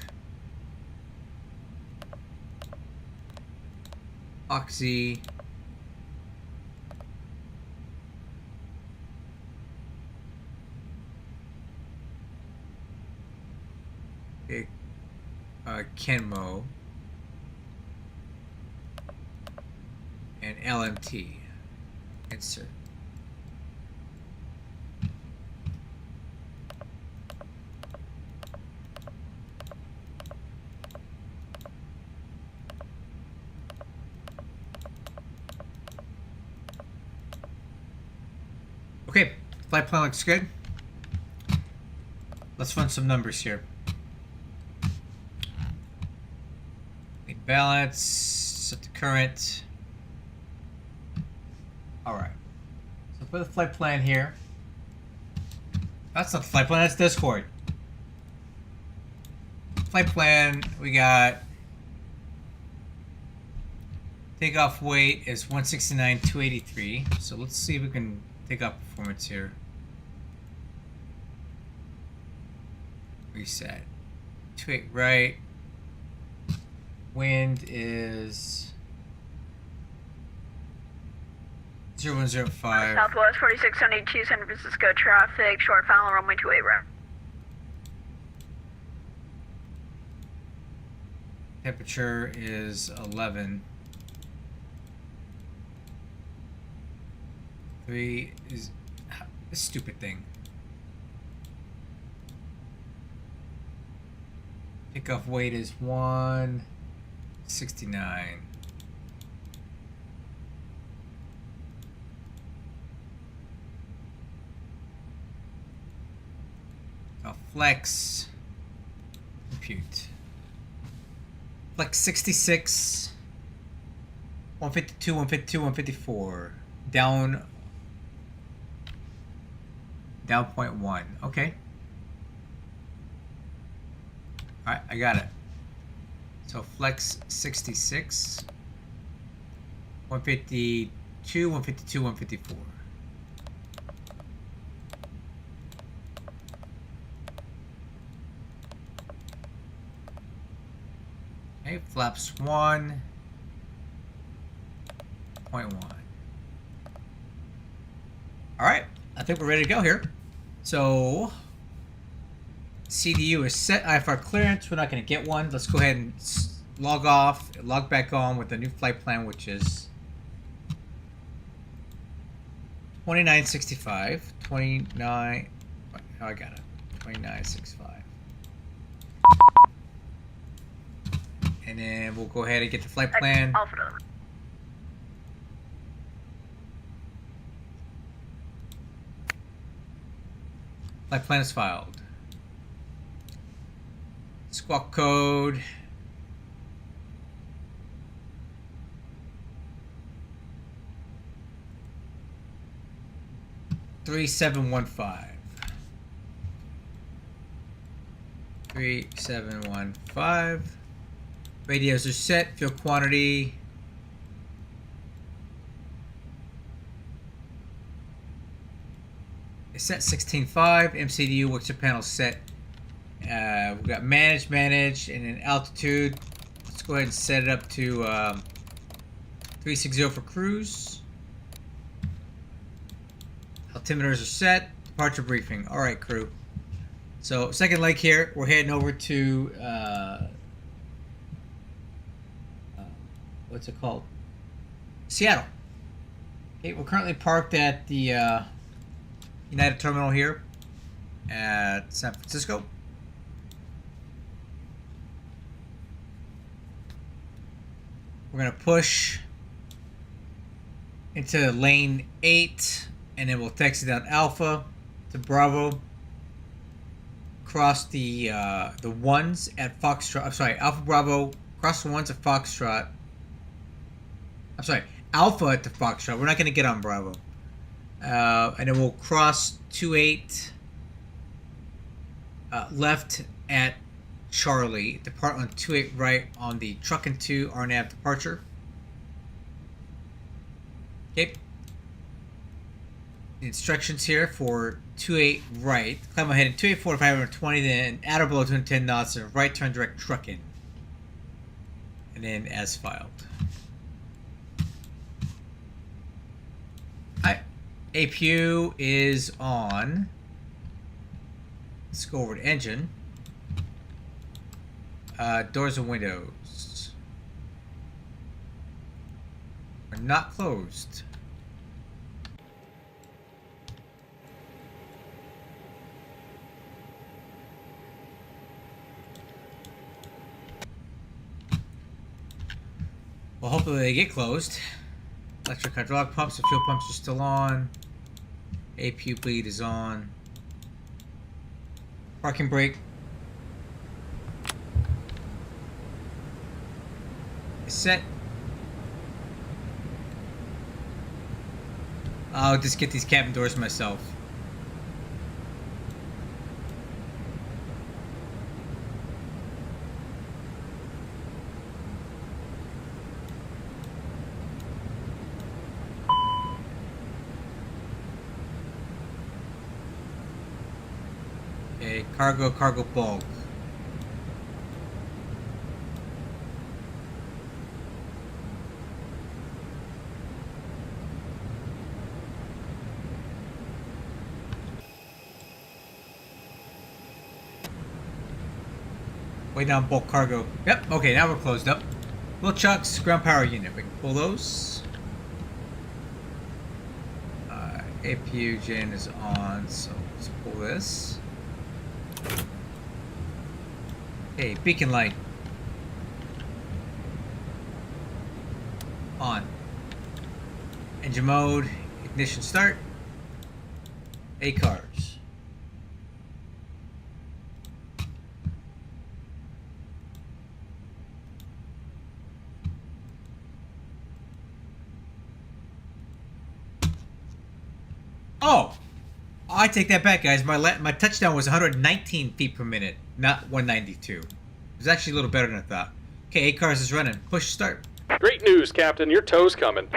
Z. Okay. Kenmo and LMT. Insert. Okay, flight plan looks good. Let's run some numbers here. Need balance, set the current. Alright. So for the flight plan here. That's not the flight plan, that's Discord. Flight plan, we got takeoff weight is 169,283. So let's see if we can take off performance here. Reset. 28 right. Wind is 0105.
Southwest 4672, San Francisco traffic, short final runway 28 right.
Temperature is 11. 3 is this stupid thing. Takeoff weight is 169. Flex compute. Flex 66, 152, 152, 154. Down 0.1. Okay. Alright, I got it. So flex 66, 152, 152, 154. Okay, flaps 1.1. Alright, I think we're ready to go here. So, CDU is set. IFR clearance. We're not going to get one. Let's go ahead and log off, log back on with the new flight plan, which is 2965. 29. Oh, I got it. 2965. And then we'll go ahead and get the flight plan. Flight plan is filed. Squawk code. $3715. 3715. Radios are set. Fuel quantity. It's set 16.5. MCDU works panel set. We've got manage, and then altitude. Let's go ahead and set it up to 360 for cruise. Altimeters are set. Departure briefing. All right, crew. So second leg here. We're heading over to what's it called? Seattle. Okay, we're currently parked at the United Terminal here at San Francisco. We're going to push into lane 8, and then we'll taxi down Alpha to Bravo. Cross the ones at Foxtrot. I'm sorry, Alpha Bravo. Cross the ones at Foxtrot. I'm sorry, Alpha at the Foxtrot. We're not going to get on Bravo. And then we'll cross 28 left at Charlie. Depart on 28 right on the truck and 2 RNAV departure. Okay. The instructions here for 28 right. Climb ahead at 28 45 520, then add or below 210 knots and right turn direct truck in. And then as filed. APU is on. Let's go over to engine. Doors and windows are not closed. Well, hopefully they get closed. Electric hydraulic pumps and fuel pumps are still on. APU bleed is on. Parking brake is set. I'll just get these cabin doors myself. Okay, cargo bulk. Way down bulk cargo. Yep, okay, now we're closed up. Little chucks, ground power unit. We can pull those. Alright. APU gen is on, so let's pull this. Hey, beacon light. On. Engine mode, ignition start. ACARS. Oh, I take that back, guys. My touchdown was 119 feet per minute, not 192. It was actually a little better than I thought. Okay, ACARS is running. Push start.
Great news, Captain. Your tow's coming.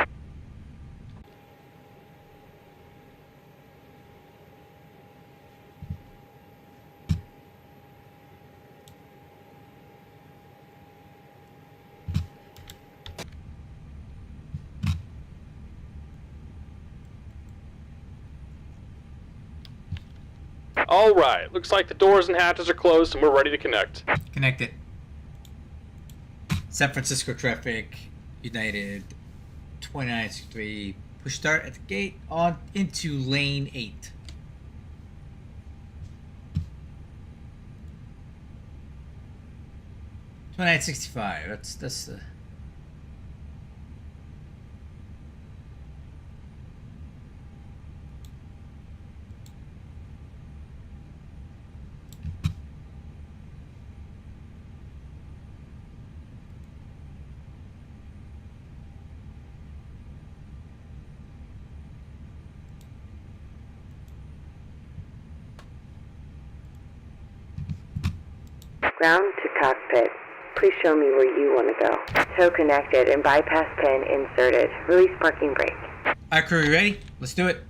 All right. Looks like the doors and hatches are closed and we're ready to connect.
Connect it. San Francisco traffic, United 2963. Push start at the gate on into lane 8. $29.65. That's the.
Ground to cockpit. Please show me where you want to go. Tow connected and bypass pin inserted. Release parking brake.
Alright, crew, you ready? Let's do it.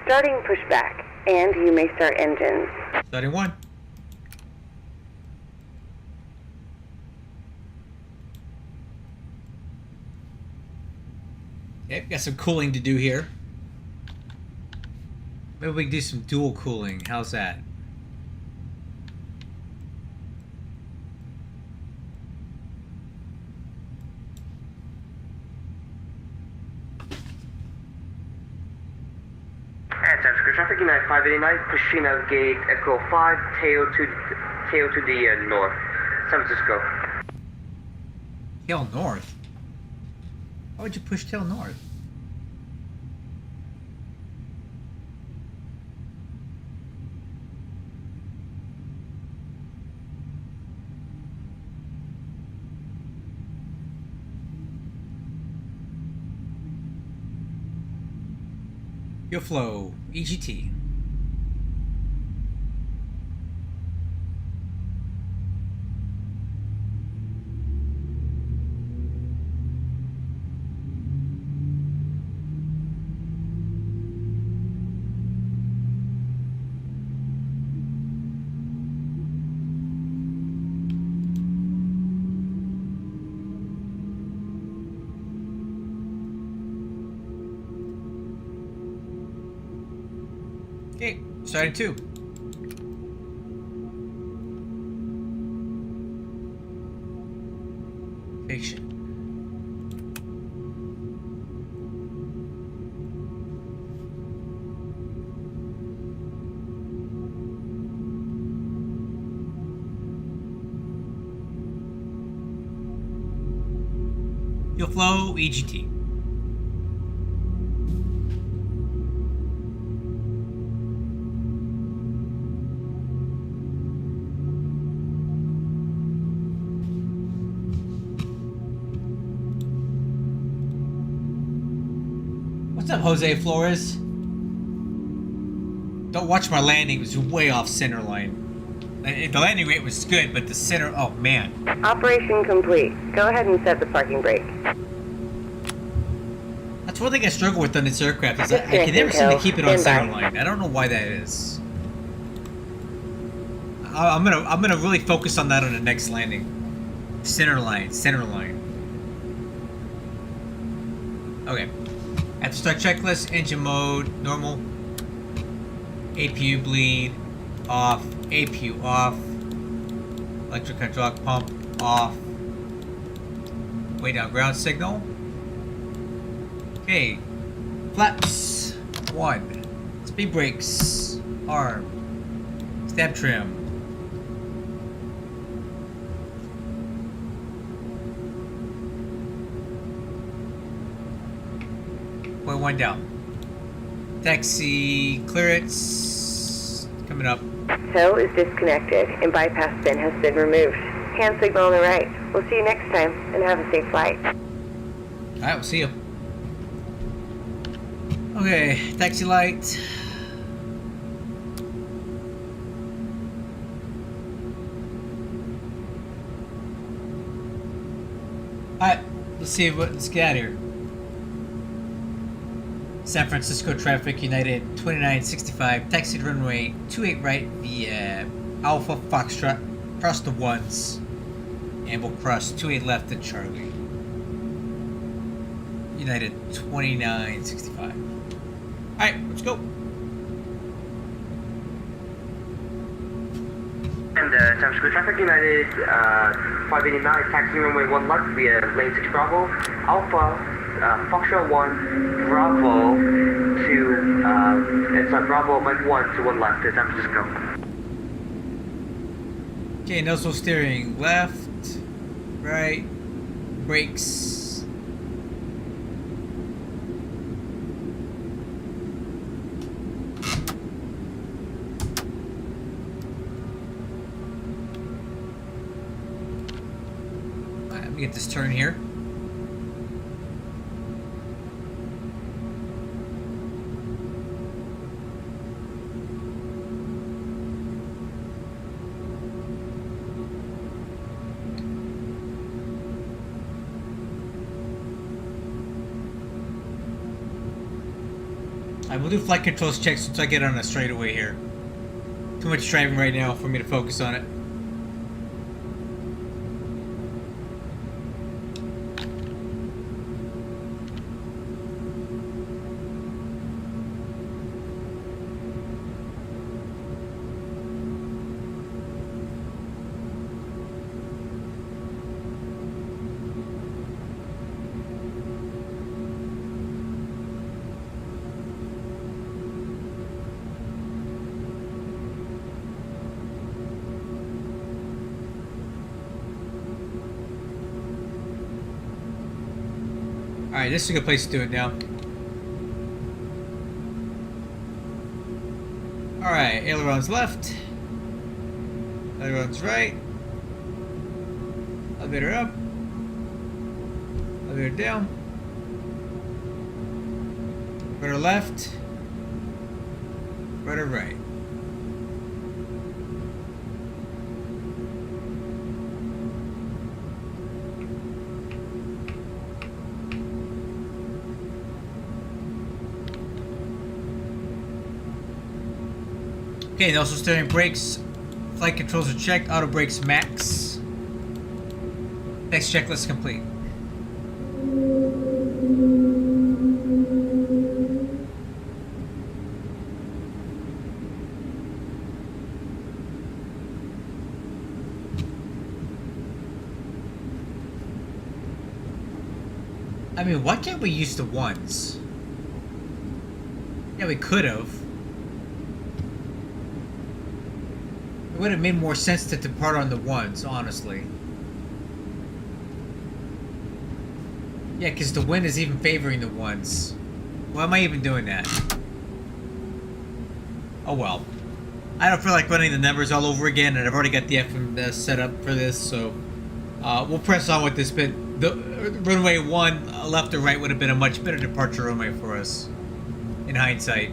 Starting pushback, and you may start engines.
Starting 1. Okay, got some cooling to do here. Maybe we can do some dual cooling. How's that?
San Francisco traffic, United 589, pushing out gate Echo 5, tail to the north. San Francisco.
Tail north? Why would you push tail north? Fuel flow, EGT. Okay, starting 2. Patient. Fuel flow, EGT. What's up, Jose Flores? Don't watch my landing. It was way off center line. The landing rate was good, but the center... Oh, man.
Operation complete. Go ahead and set the parking brake.
That's one thing I struggle with on this aircraft is I can never seem to keep it on center line. I don't know why that is. I'm gonna really focus on that on the next landing. Center line. Okay. At the start checklist, engine mode, normal. APU bleed, off. APU off. Electric hydraulic pump, off. Way down ground signal. Okay. Flaps. 1. Speed brakes. Arm. Stab trim. Point 1 down. Taxi clearance. Coming up.
Tow is disconnected and bypass pin has been removed. Hand signal on the right. We'll see you next time and have a safe flight.
Alright, we'll see you. Okay, taxi light. Alright, let's see what, let's get out of here. San Francisco traffic, United 2965, taxi to runway 28 right via Alpha Foxtrot, cross the ones, and we'll cross 28 left at Charlie. United 2965. Alright, let's go.
And San Francisco traffic, United 589, taxi runway 1 left via lane 6 Bravo, Alpha, Foxtrot 1, Bravo to, it's Bravo, Mike 1 to 1 left to San Francisco.
Okay, nozzle steering left, right, brakes. Alright, let me get this turn here. I will do flight controls checks once I get on a straightaway here. Too much driving right now for me to focus on it. Alright, this is a good place to do it now. Alright, ailerons left. Ailerons right. Elevator up. Elevator down. Rudder left. Rudder right. Okay, also steering brakes. Flight controls are checked. Auto brakes max. Next checklist complete. I mean, why can't we use the ones? Yeah, we could have. It would have made more sense to depart on the ones, honestly. Yeah, because the wind is even favoring the ones. Why am I even doing that? Oh well. I don't feel like running the numbers all over again, and I've already got the FM set up for this, so we'll press on with this bit. The runway 1, left or right, would have been a much better departure runway for us, in hindsight.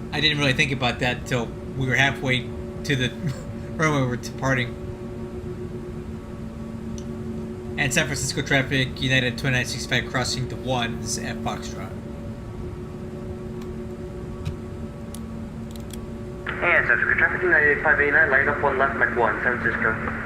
I didn't really think about that until we were halfway to the runway we were departing. And San Francisco traffic, United 2965 crossing the ones at Foxtrot.
And San Francisco traffic, United 589, line up 1 left, Mike 1, San Francisco.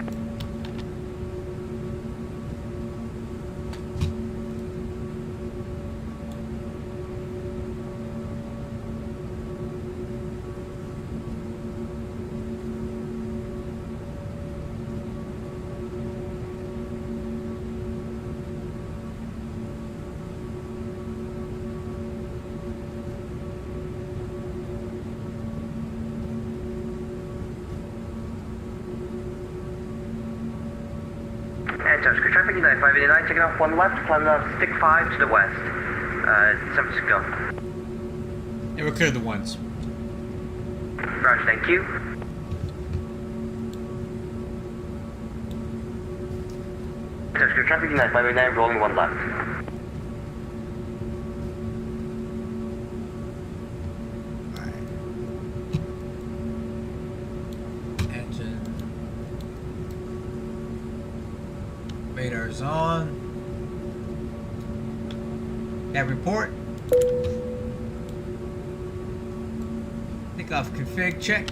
Times Square traffic, United 589, taking off 1 left, climbing up stick 5 to the west. San Francisco.
And we're clear of the ones.
Roger, thank you. Times Square traffic, United 589, rolling 1 left.
Radar's on. That report. Takeoff config check.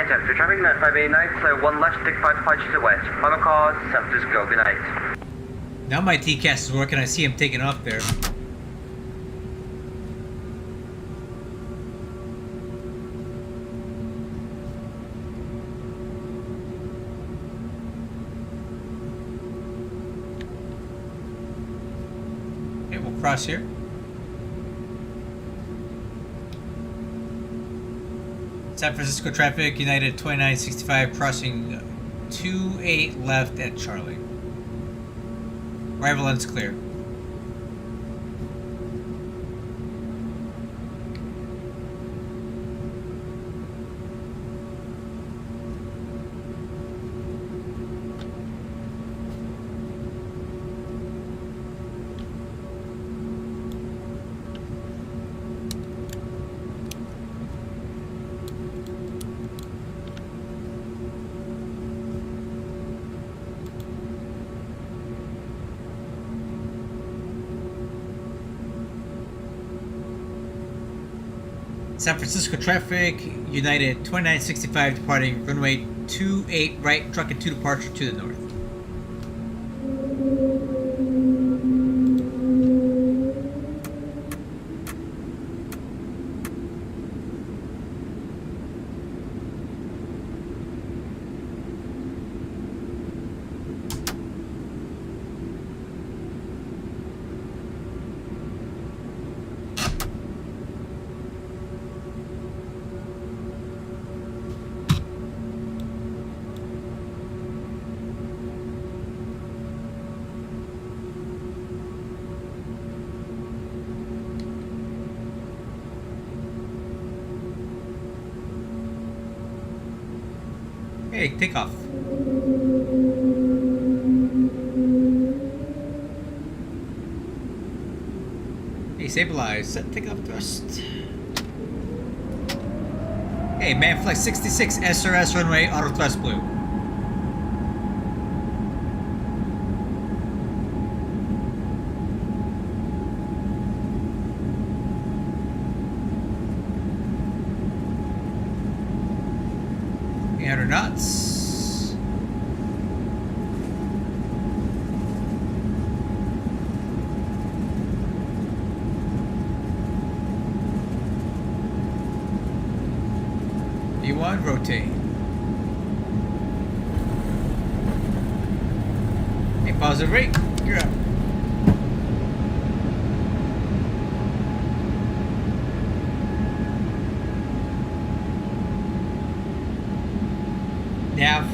Times Square traffic, United 589, clear 1 left, stick 5 to the west. Final call, San Francisco, good night.
Now my TCAS is working. I see him taking off there. Okay, we'll cross here. San Francisco traffic, United 2965, crossing 28 left at Charlie. Arrival lens clear. San Francisco traffic, United 2965 departing runway 28 right, truck and 2 departure to the north. Hey, take off. Hey, stabilize. Set takeoff thrust. Hey, Manflex 66 SRS runway auto thrust blue. Knots. V1, rotate. Hey, pause the rate. You're up. Nav.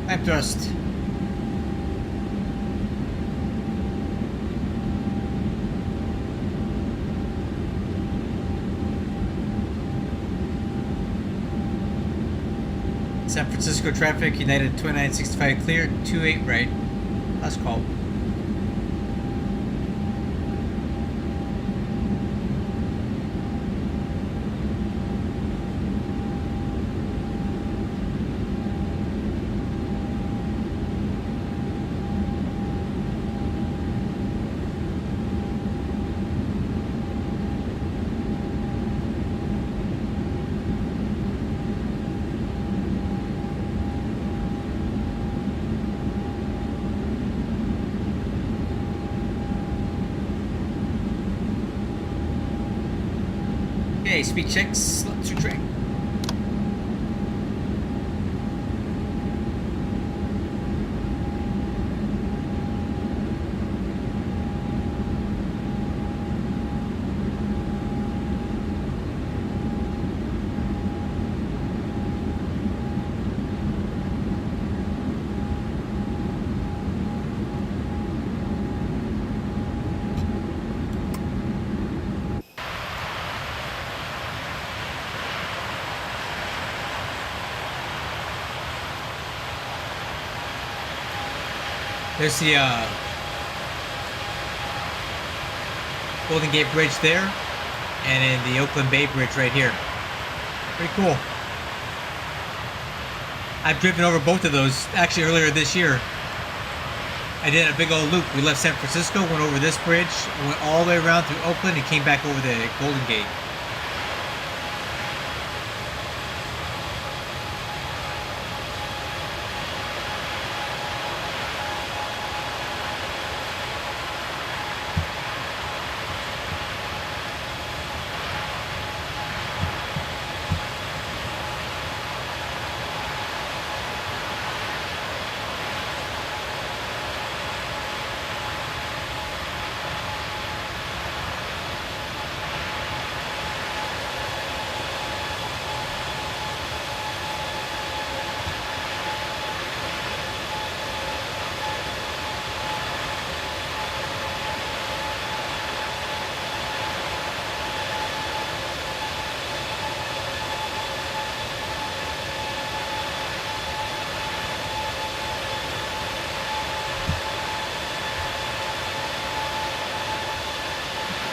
Left thrust. San Francisco traffic, United 2965 clear, 28 right. Last call. Okay, speed checks, let's track. There's the Golden Gate Bridge there, and then the Oakland Bay Bridge right here. Pretty cool. I've driven over both of those actually earlier this year. I did a big old loop. We left San Francisco, went over this bridge, went all the way around through Oakland, and came back over the Golden Gate.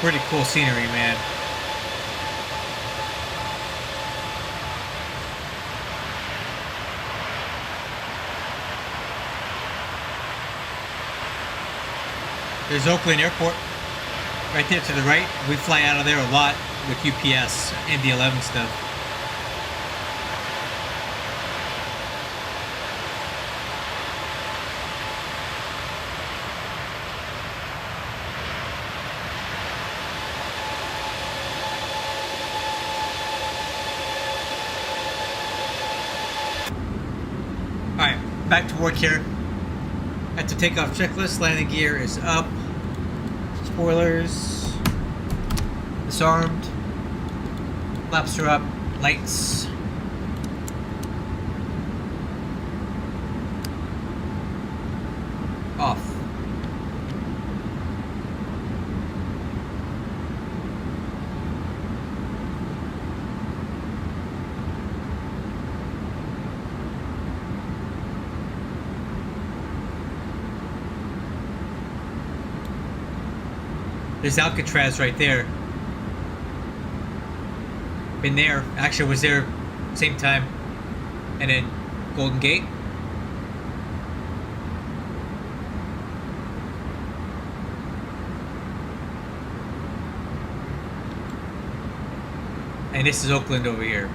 Pretty cool scenery, man. There's Oakland Airport right there to the right. We fly out of there a lot with UPS and the 11 stuff. Alright, back to work here. At the takeoff checklist, landing gear is up. Spoilers. Disarmed. Flaps are up. Lights. Off. There's Alcatraz right there. Been there. Actually, was there same time. And then Golden Gate. And this is Oakland over here.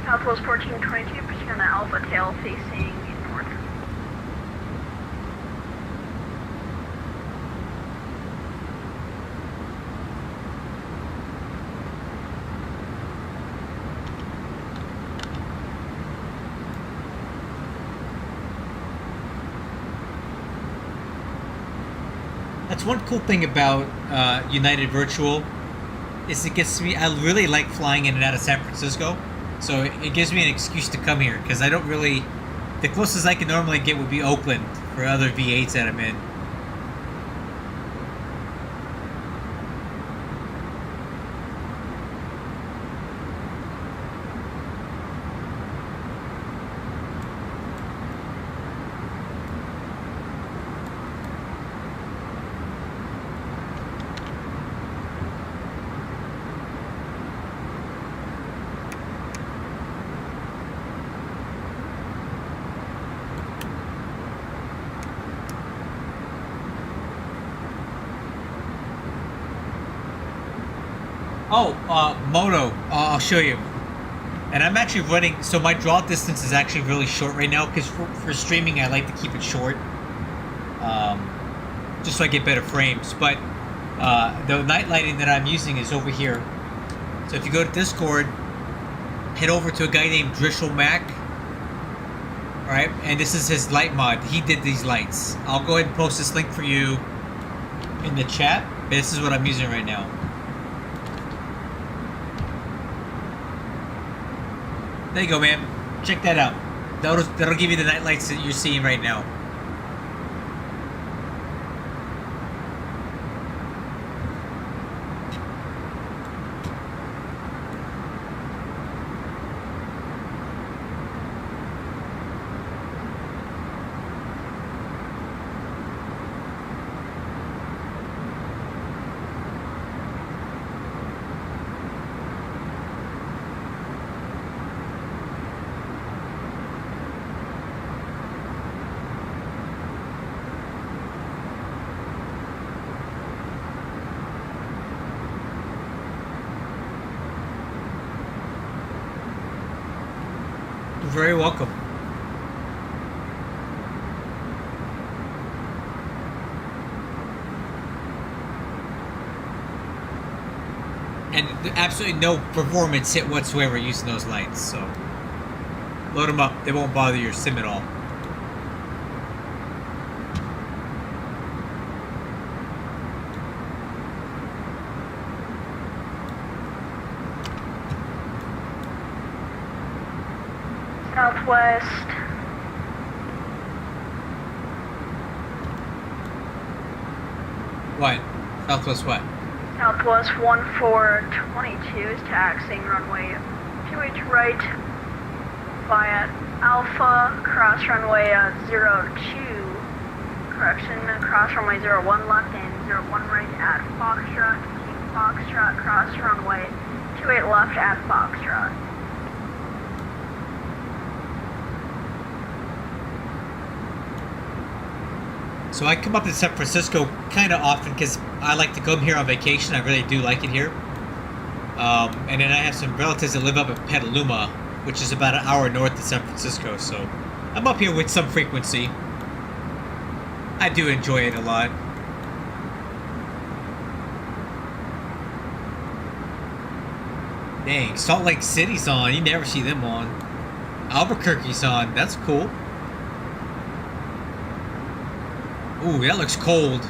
Southwest 1422, pushing on the Alpha tail facing north.
That's one cool thing about United Virtual is it gets me. I really like flying in and out of San Francisco, so it gives me an excuse to come here because I don't really. The closest I can normally get would be Oakland for other V8s that I'm in. Oh, Moto. I'll show you. And I'm actually running, so my draw distance is actually really short right now, because for streaming I like to keep it short. Just so I get better frames. But the night lighting that I'm using is over here. So if you go to Discord, head over to a guy named Drishel Mac. Alright, and this is his light mod. He did these lights. I'll go ahead and post this link for you in the chat. This is what I'm using right now. There you go, man. Check that out. That'll give you the night lights that you're seeing right now. You're very welcome. And absolutely no performance hit whatsoever using those lights, so load them up. They won't bother your sim at all.
Southwest.
What? Southwest what?
Southwest 1422 is taxiing runway 28 right via Alpha, cross runway 02, correction, cross runway 01 left and 01 right at Foxtrot, King Foxtrot, cross runway 28 left at Foxtrot.
So I come up to San Francisco kind of often because I like to come here on vacation. I really do like it here. And then I have some relatives that live up in Petaluma, which is about an hour north of San Francisco. So I'm up here with some frequency. I do enjoy it a lot. Dang, Salt Lake City's on. You never see them on. Albuquerque's on. That's cool. Ooh, that looks cold.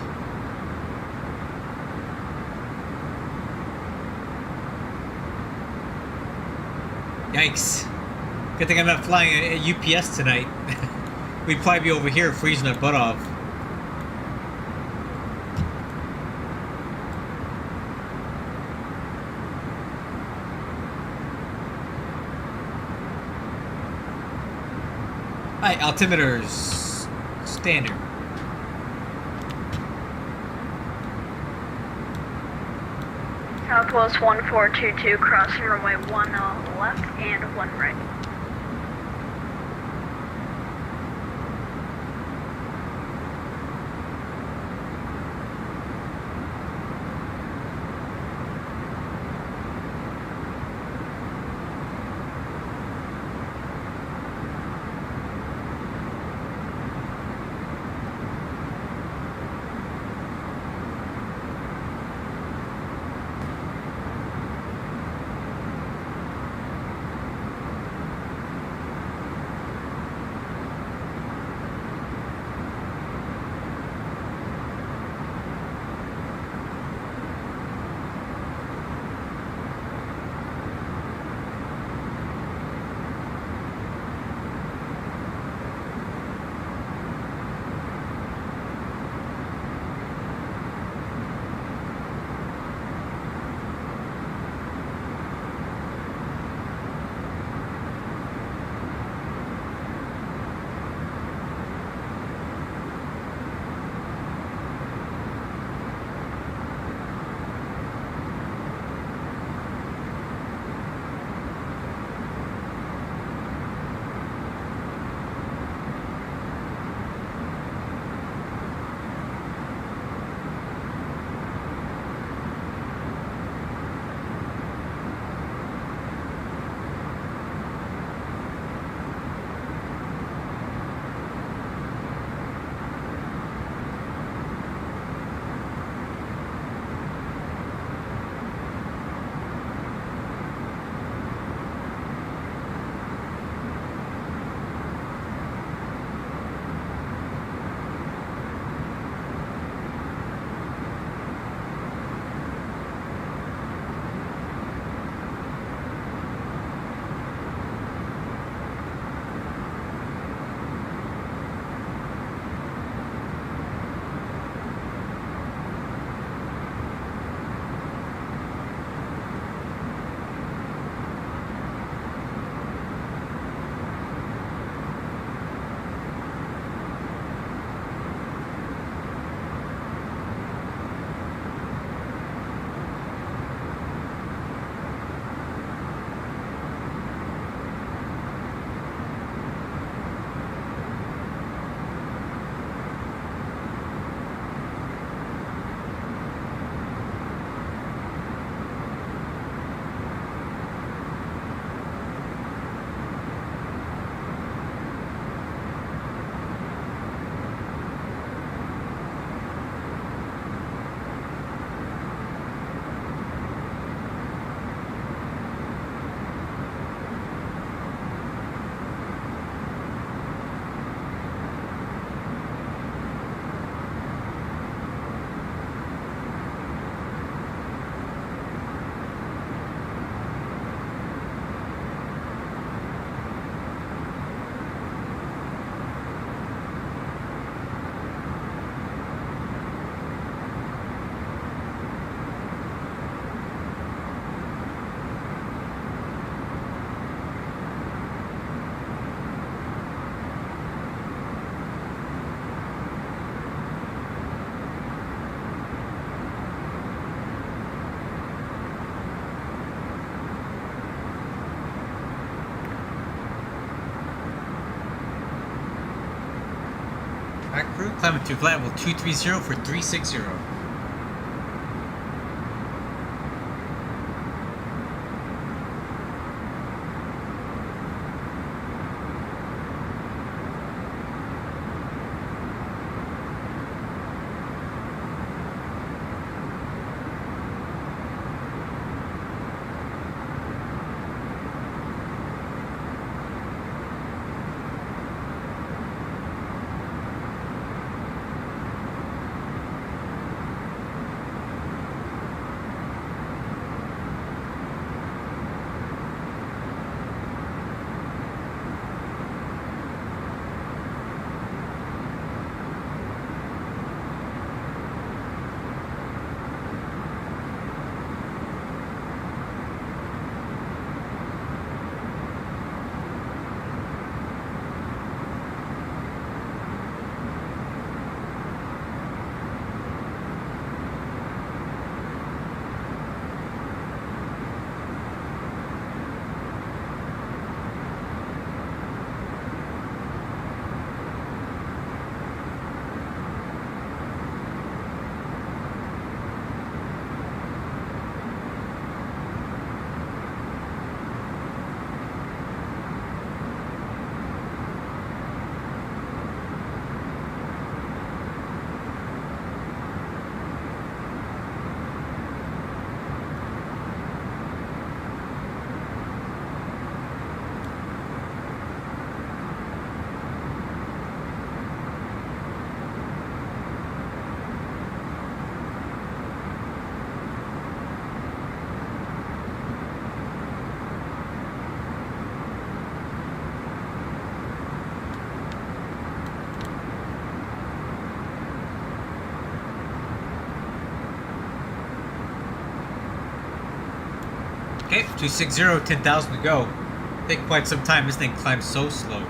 Yikes. Good thing I'm not flying a UPS tonight. We'd probably be over here freezing our butt off. Hi, altimeters. Standard.
Southwest 1422, crossing runway 1 left and 1 right.
Climbing to flight level 230 for 360. Okay, 260, 10,000 to go. Take quite some time. This thing climbs so slow.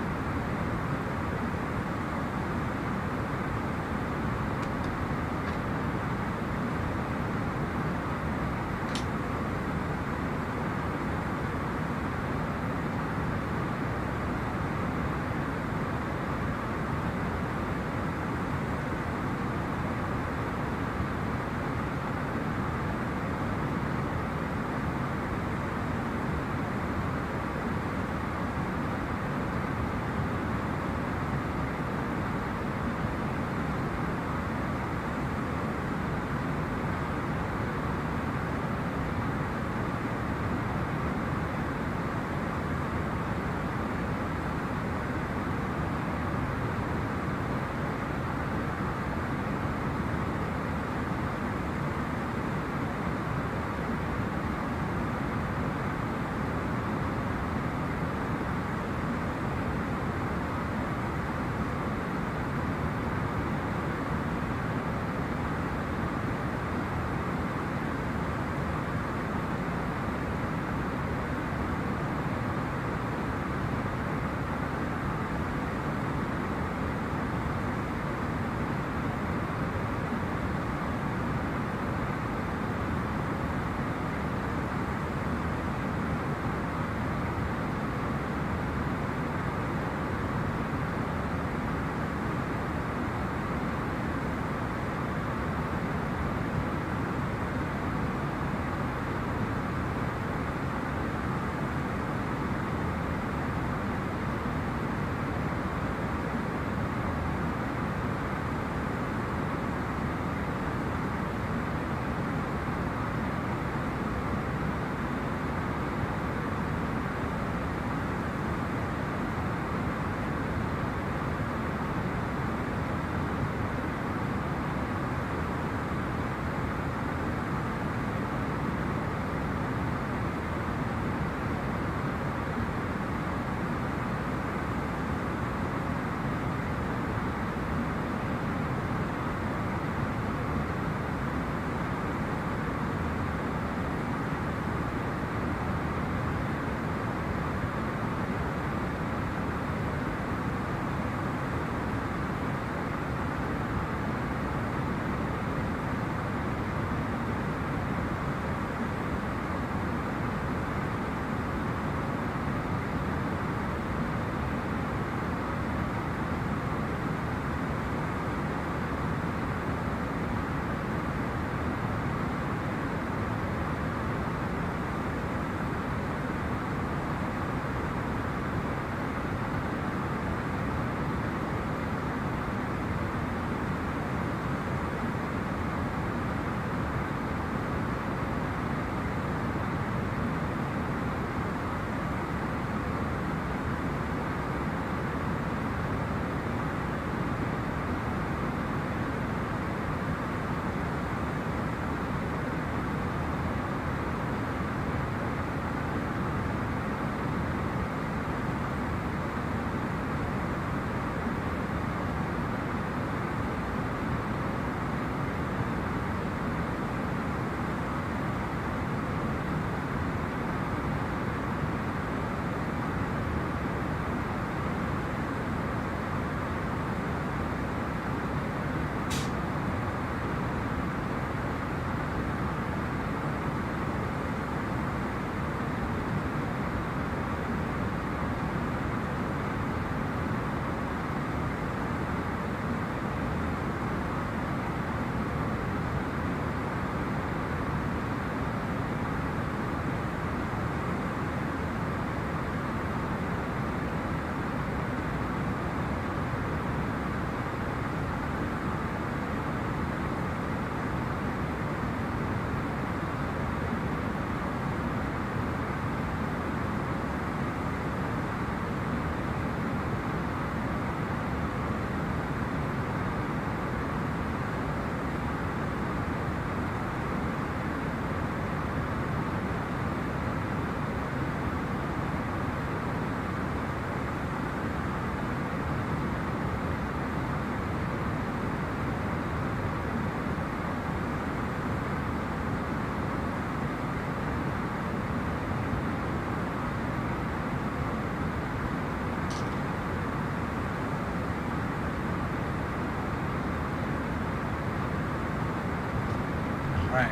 Right.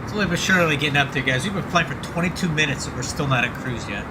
Slowly but surely getting up there, guys. We've been flying for 22 minutes and we're still not at cruise yet.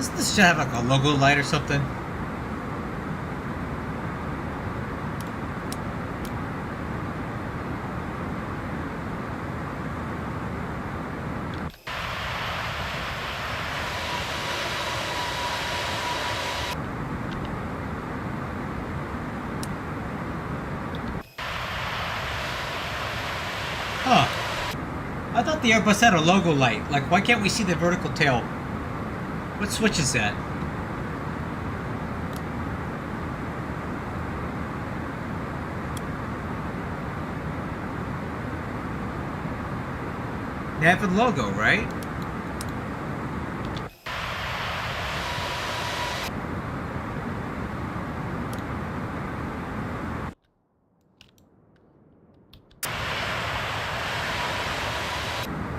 Doesn't this should have like a logo light or something? Huh. I thought the Airbus had a logo light. Like, why can't we see the vertical tail? What switch is that? Nav and logo, right?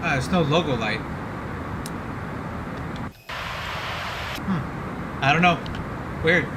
There's no logo light. I don't know. Weird.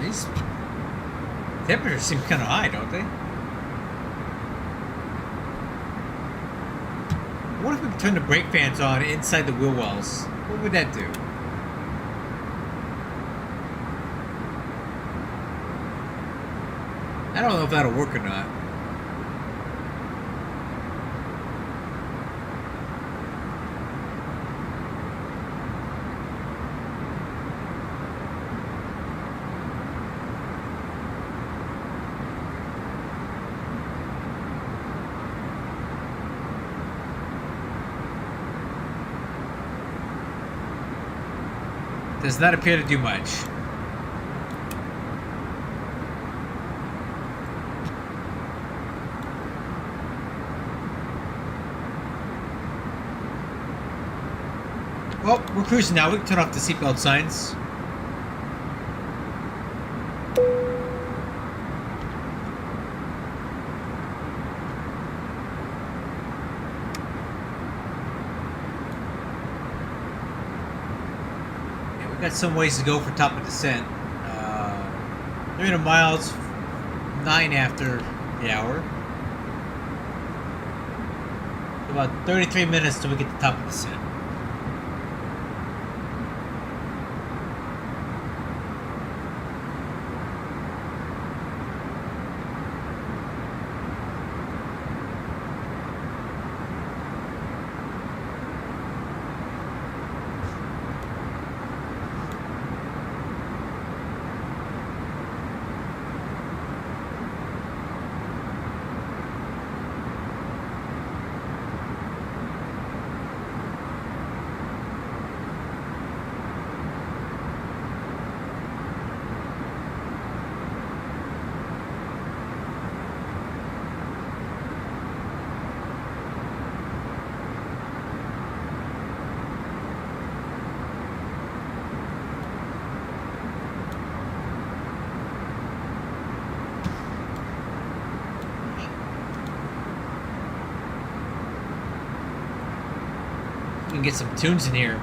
These temperatures seem kind of high, don't they? What if we turn the brake fans on inside the wheel wells? What would that do? I don't know if that'll work or not. Does not appear to do much. Well, we're cruising now. We can turn off the seatbelt signs. Yeah, we got some ways to go for top of descent. 300 miles, 9 after the hour. About 33 minutes till we get to top of descent. We can get some tunes in here.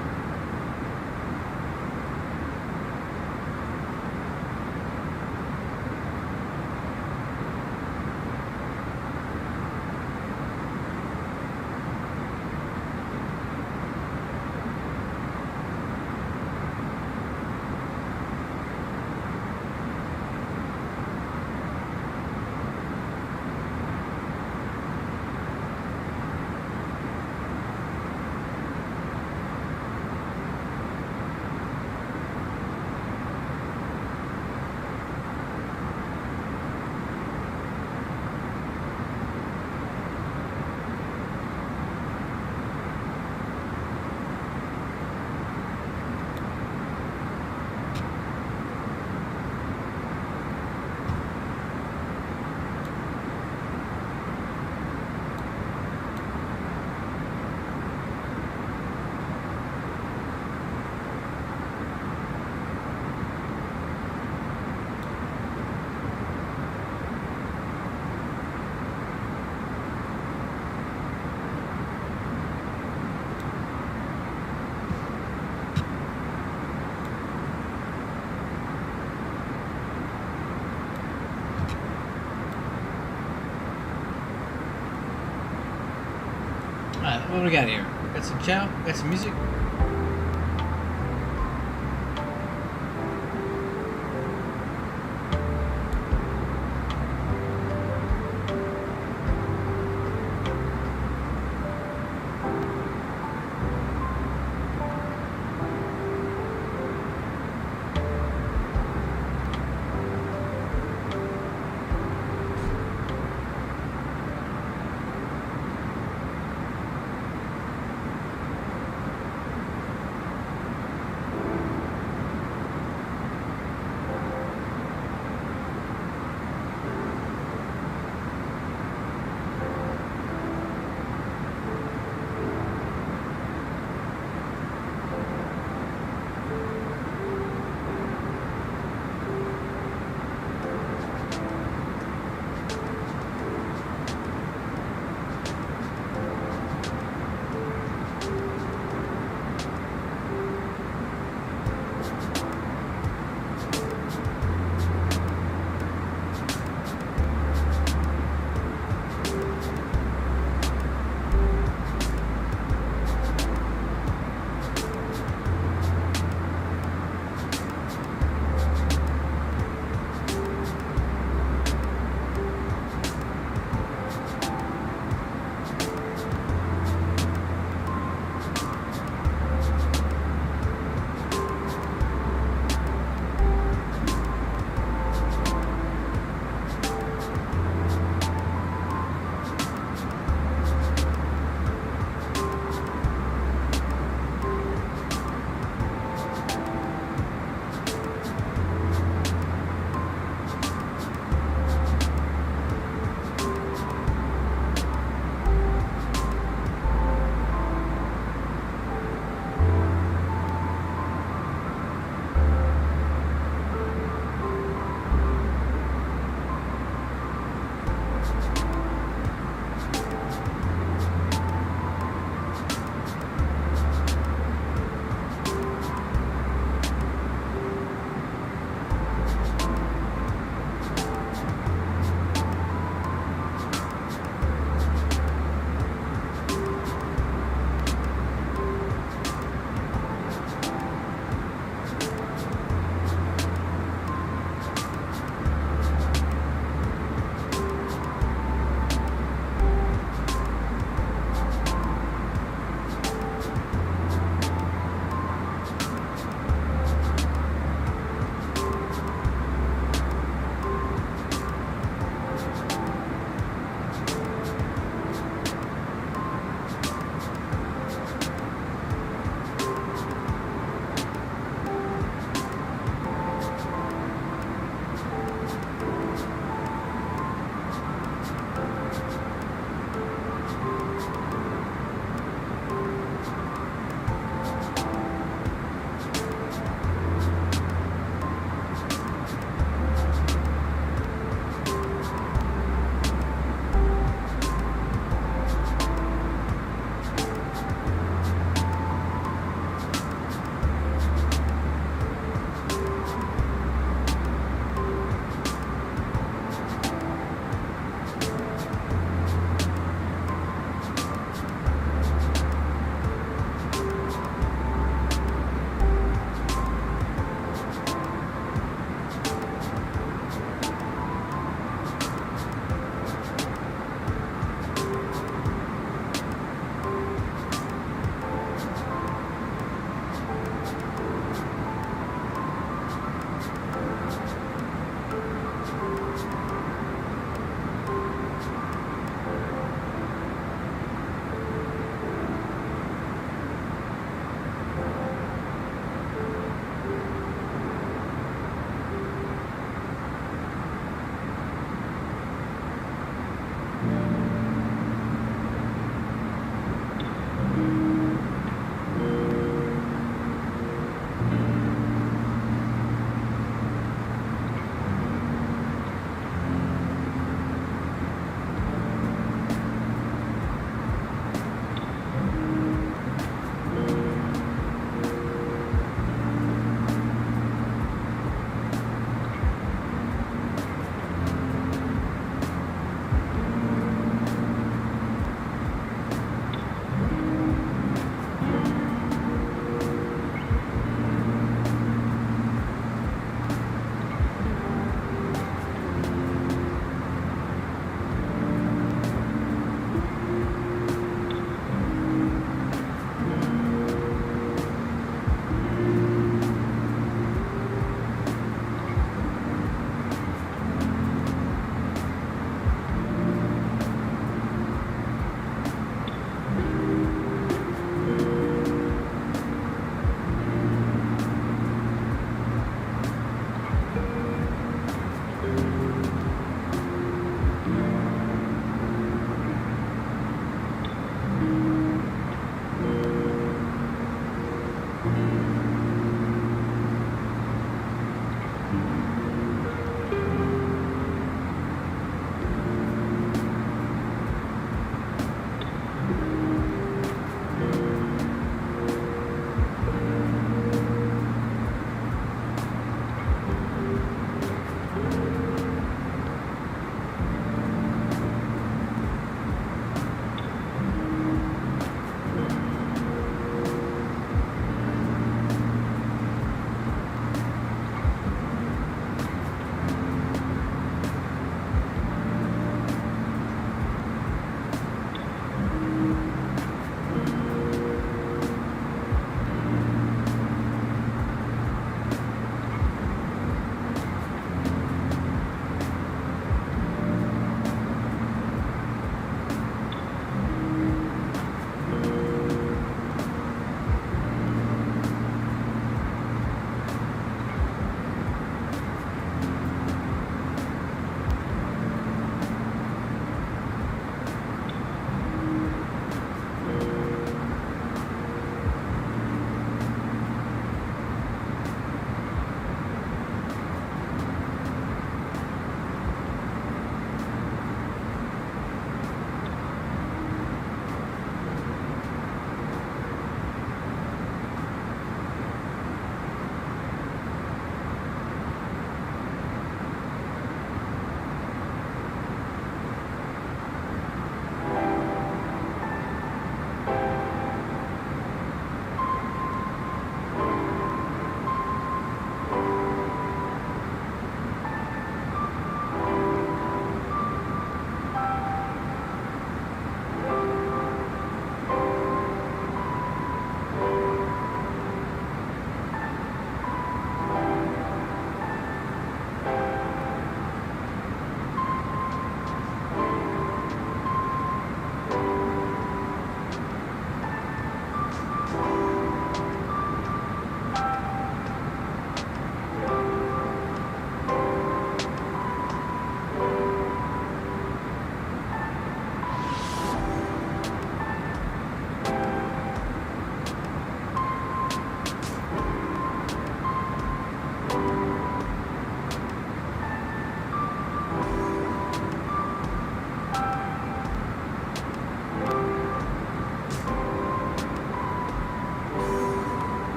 Alright, what do we got here? Got some chow? Got some music?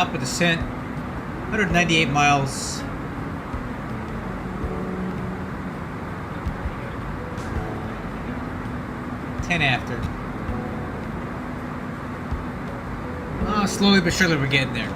top of descent. 198 miles. After. Slowly but surely we're getting there.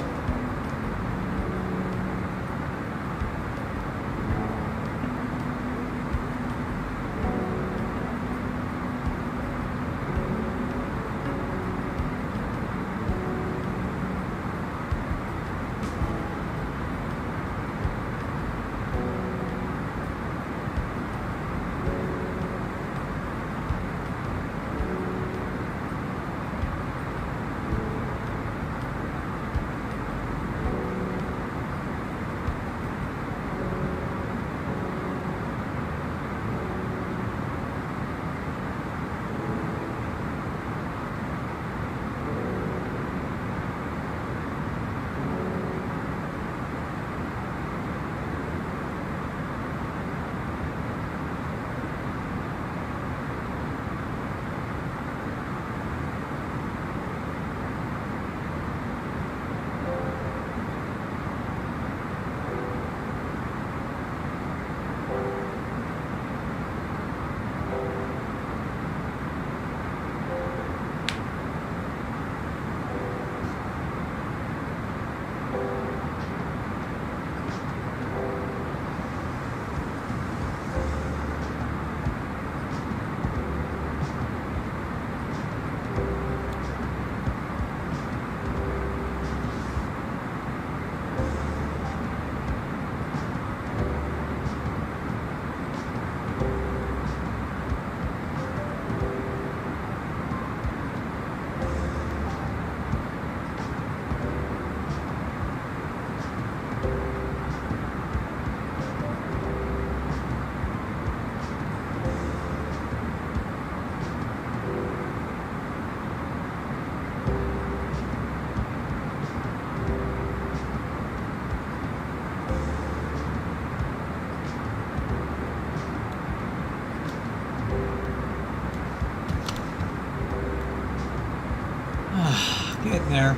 Getting there.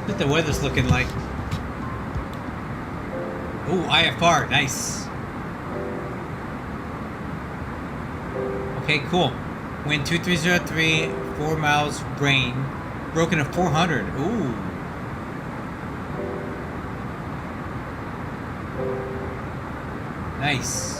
What the weather's looking like. Ooh, IFR, nice. Okay, cool. Wind 2303, 4 miles, rain. Broken at 400. Ooh. Nice.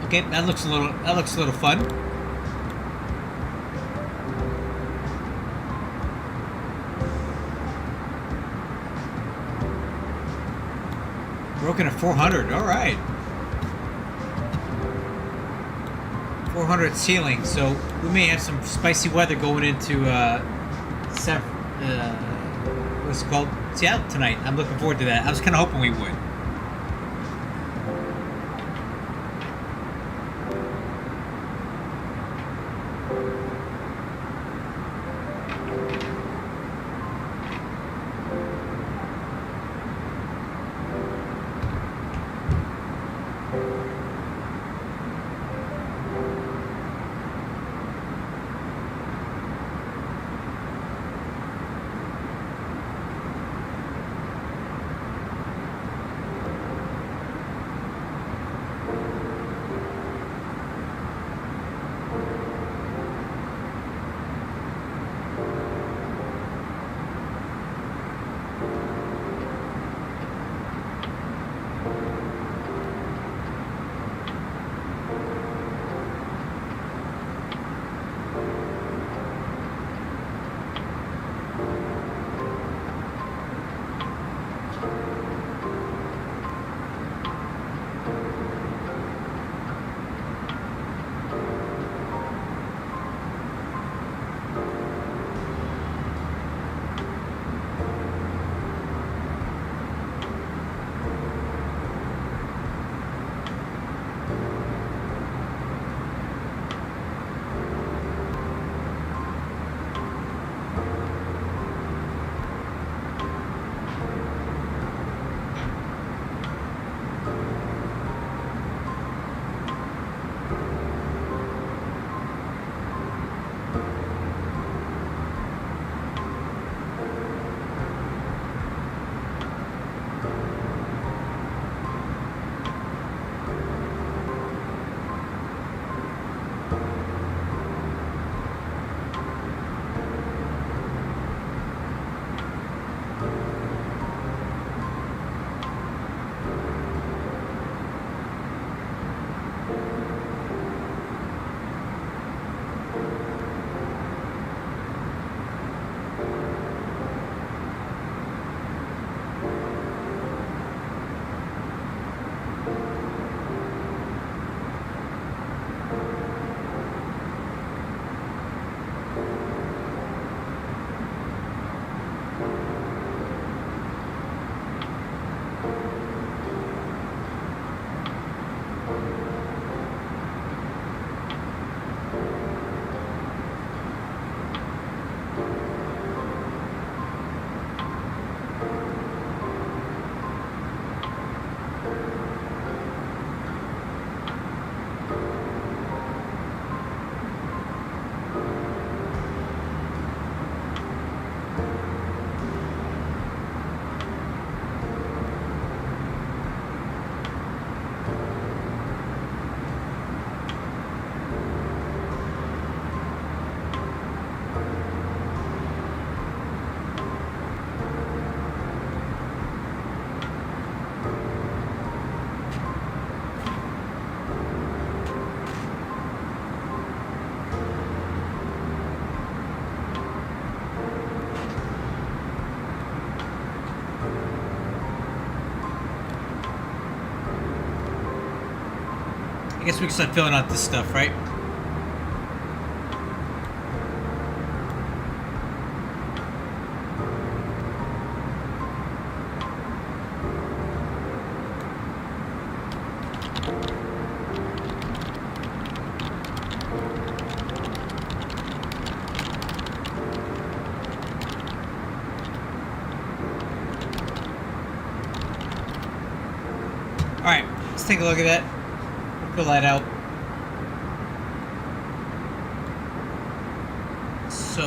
Okay, that looks a little fun. Broken at 400. All right. 400 ceiling. So we may have some spicy weather going into what's it called? Seattle tonight. I'm looking forward to that. I was kind of hoping we would. guess we can start filling out this stuff, right? Alright, let's take a look at that. We'll fill that out. So,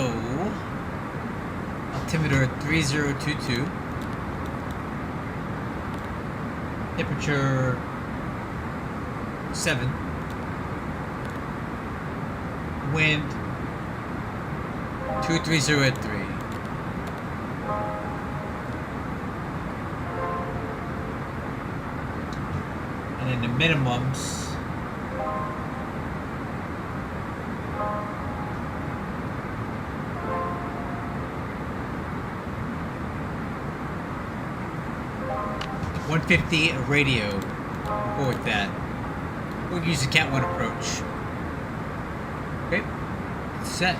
altimeter 3022. Temperature 7. Wind 230 at 3. And then the minimums. .150 radio. We'll go with that. We'll use the Cat 1 approach. Okay. Set.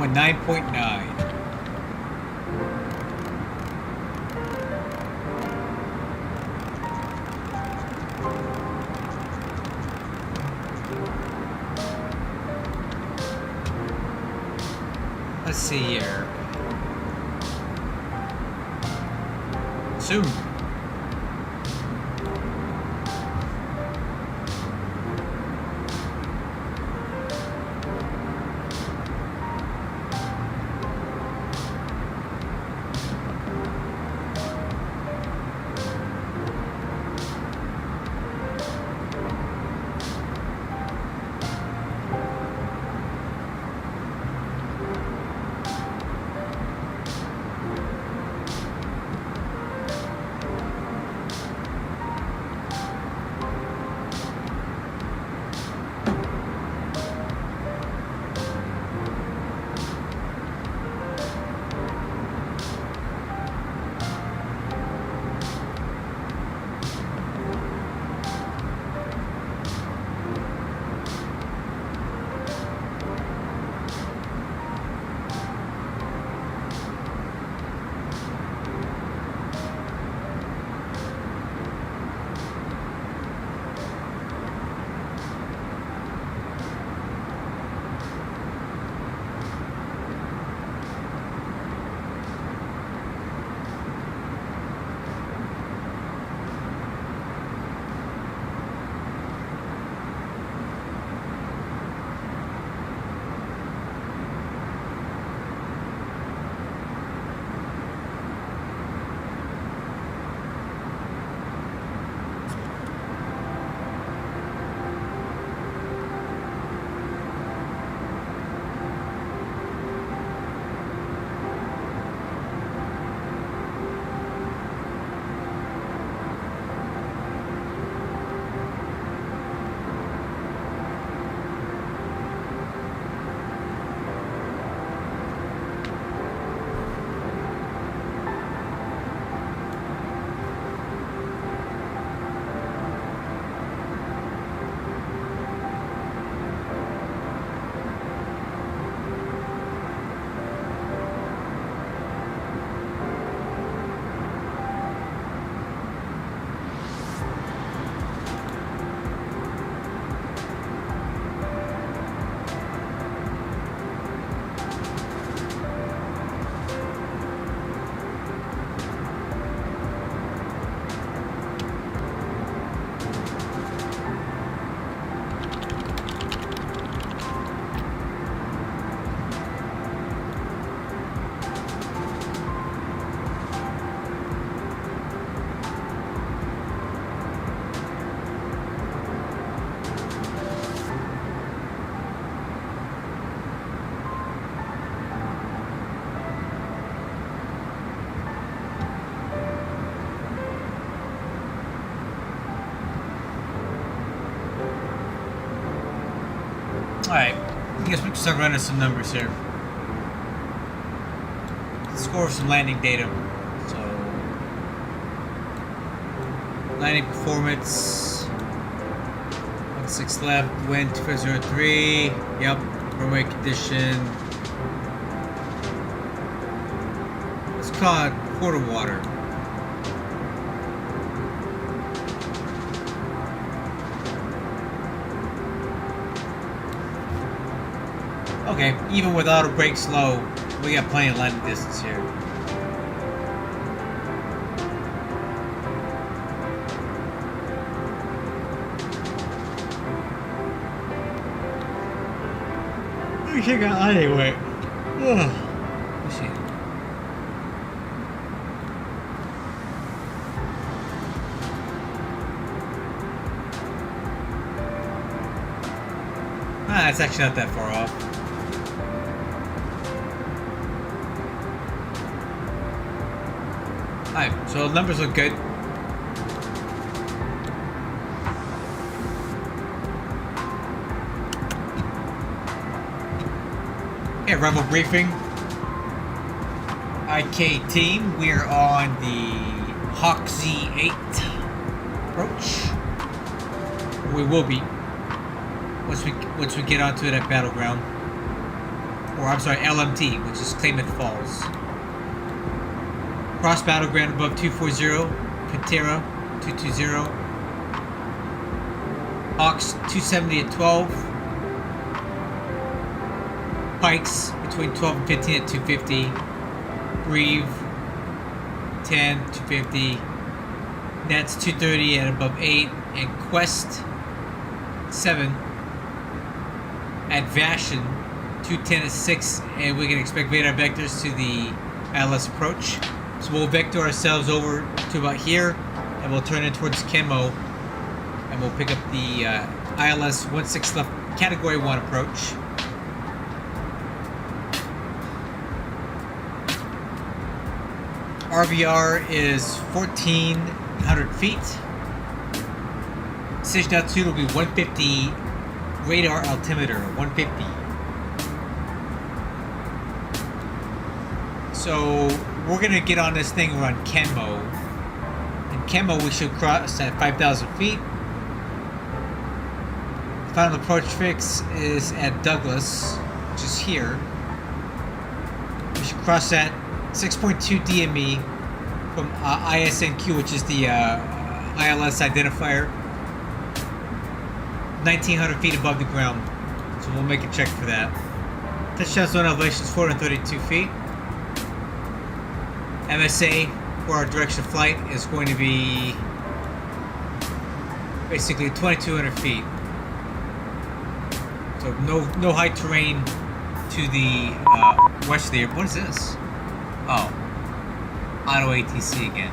Going 9.9. Let's see here. Soon. Alright, I guess we can start running some numbers here. Score some landing data. So, landing performance. 16 left, wind 203. Yep, runway condition. Let's call it quarter water. Okay, even with auto brakes low, we got plenty of landing distance here. Let me check out anyway. Let's see. It's actually not that far off. Alright, so the numbers look good. Okay, Rebel briefing. IK team, we're on the Hawk Z8 approach. We will be once we get onto it at Battleground. or I'm sorry, LMT, which is Claimant Falls. Cross Battleground above 240, Pantera 220, Hawks 270 at 12, Pikes between 12 and 15 at 250, Breve 10, 250, Nets 230 at above 8, and Quest 7 at Vashon 210 at 6, and we can expect radar vectors to the ILS approach. So we'll vector ourselves over to about here, and we'll turn in towards Kenmo, and we'll pick up the ILS 16 left Category 1 approach. RVR is 1,400 feet. Decision altitude will be 150 radar altimeter, 150. So we're gonna get on this thing around Kenmo. In Kenmo we should cross at 5,000 feet. Final approach fix is at Douglas, which is here. We should cross at 6.2 DME from ISNQ, which is the ILS identifier. 1,900 feet above the ground. So we'll make a check for that. Touchdown zone elevation is 432 feet. MSA for our direction of flight is going to be basically 2,200 feet. So no high terrain to the west of the airport. What is this? Oh, auto ATC again.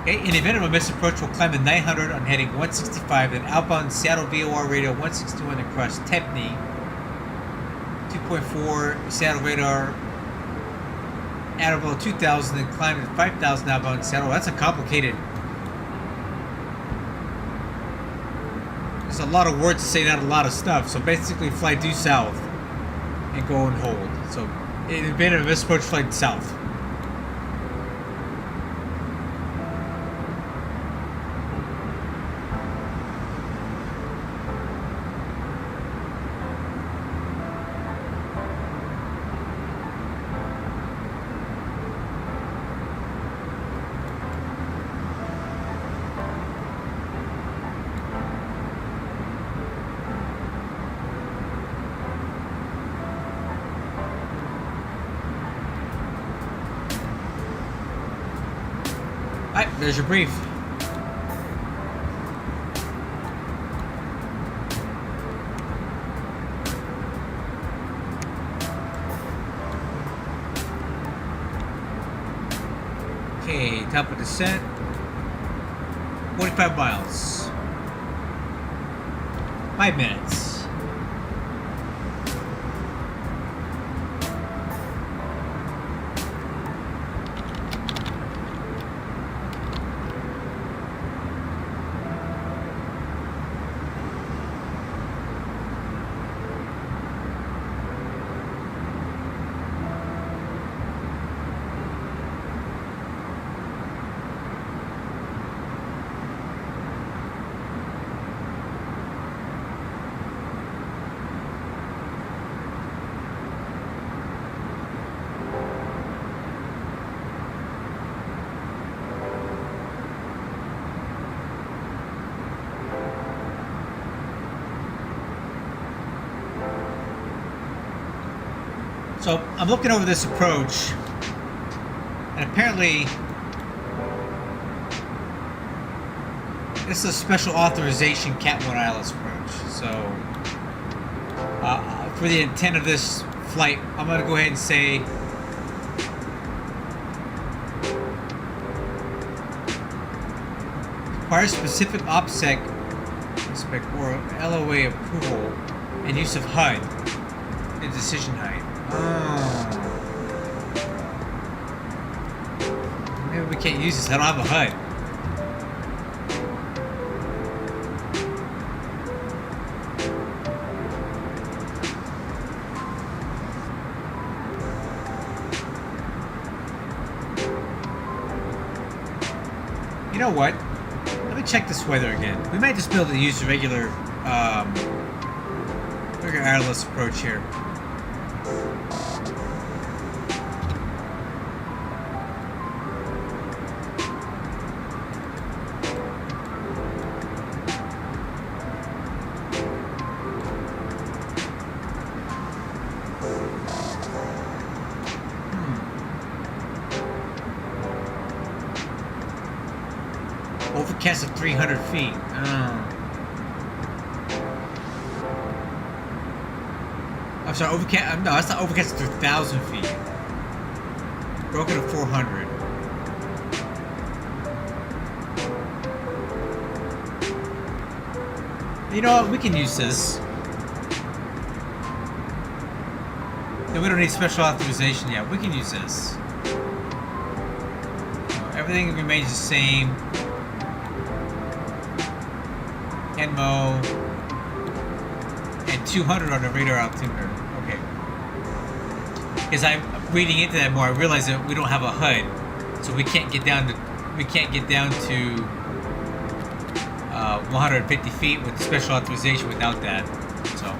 Okay, in the event of a misapproach, we'll climb to 900 on heading 165, then outbound Seattle VOR radio 161 and cross Tepney. 2.4 Seattle radar at about 2,000, then climb to 5,000 outbound Seattle. That's a complicated. There's a lot of words to say, not a lot of stuff. So basically, fly due south and go and hold. So in the event of a misapproach, flight south. Alright, there's your brief. Okay, top of descent. 45 miles. 5 minutes. So I'm looking over this approach, and apparently this is a special authorization Cat 1 ILS approach. So for the intent of this flight, I'm going to go ahead and say requires specific OPSEC or LOA approval and use of HUD in decision height. Maybe we can't use this. I don't have a HUD. You know what? Let me check this weather again. We might just be able to use the regular Figure airless approach here. Overcast at 300 feet. I'm sorry, overcast. No, that's not overcast at 3,000 feet. Broken at 400. You know what? We can use this. And we don't need special authorization yet. We can use this. Everything remains the same. Enmo and 200 on the radar altimeter. Okay. Because I'm reading into that more, I realize that we don't have a HUD, so we can't get down to 150 feet with special authorization without that. So.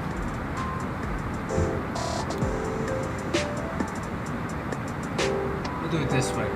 We'll do it this way.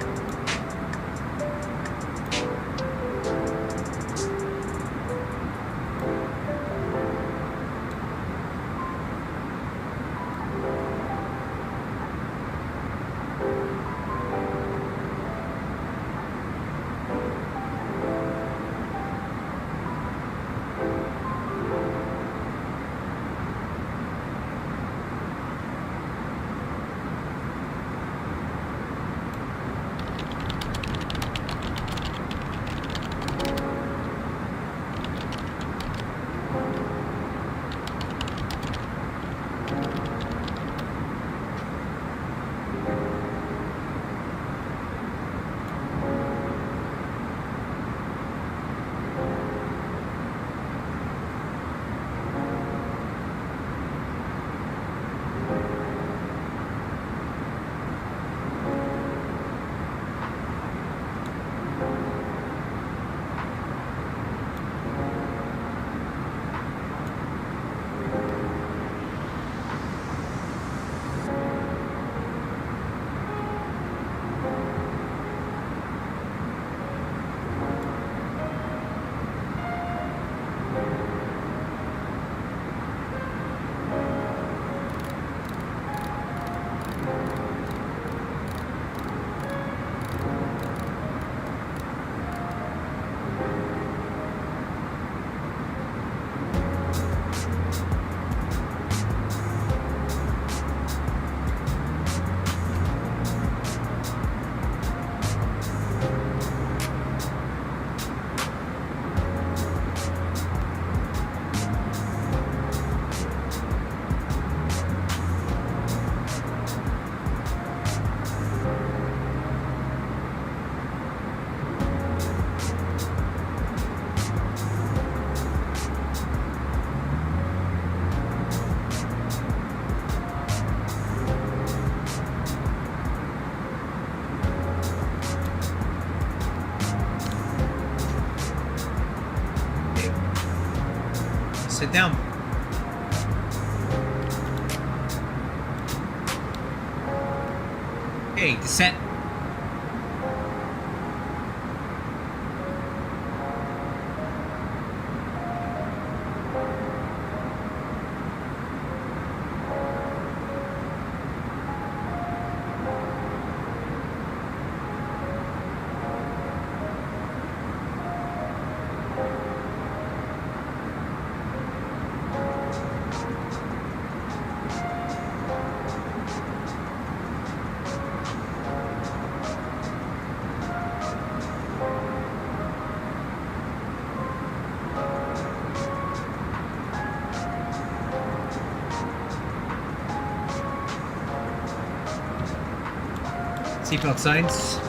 Sit down. Hey, descent. Seatbelt signs.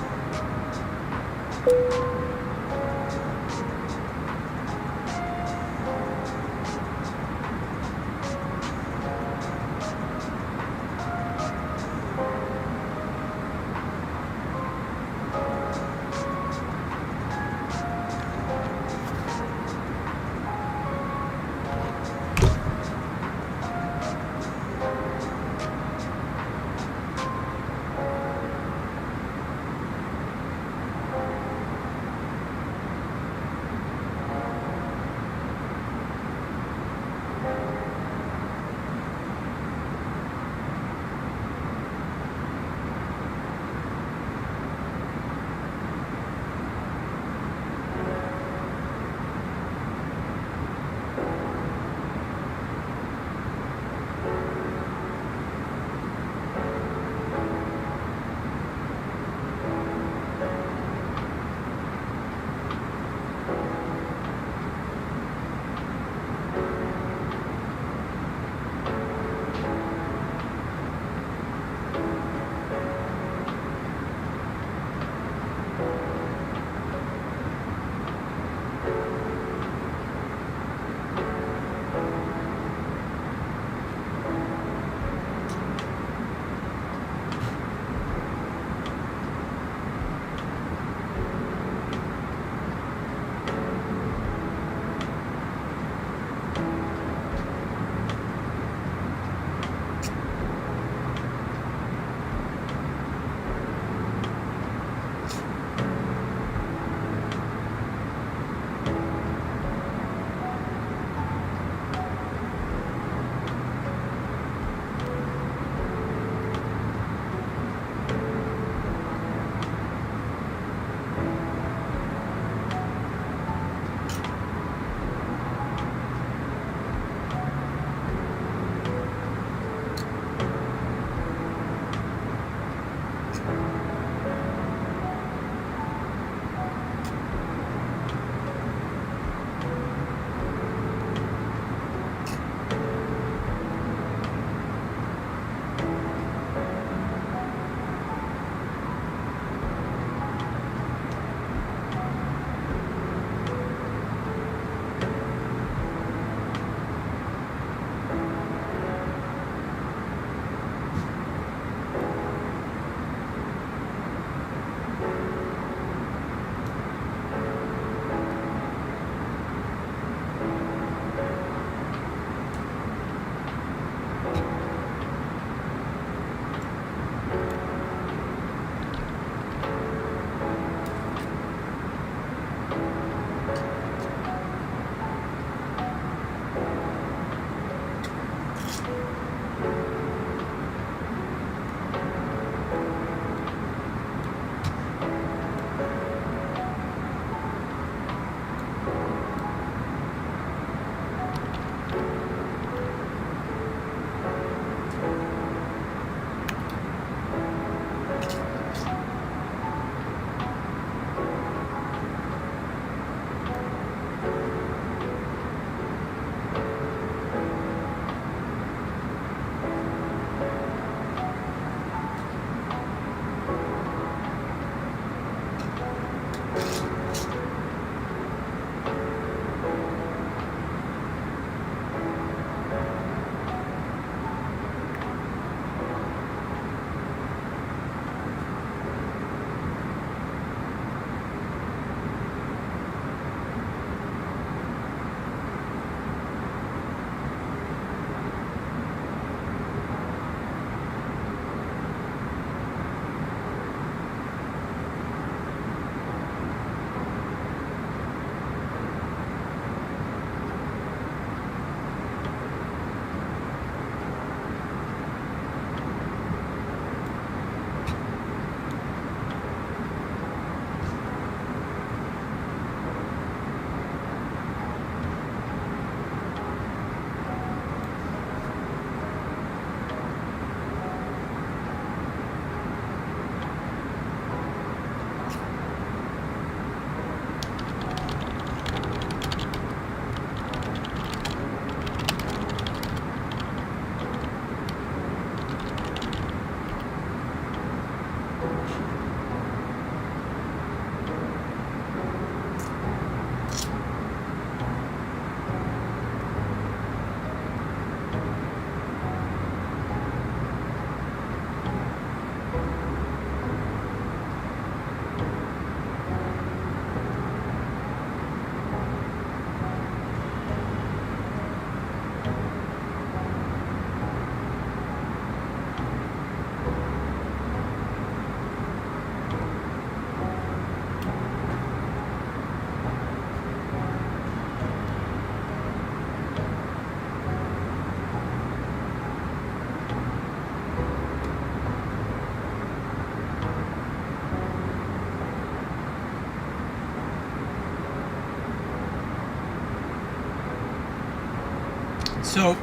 So,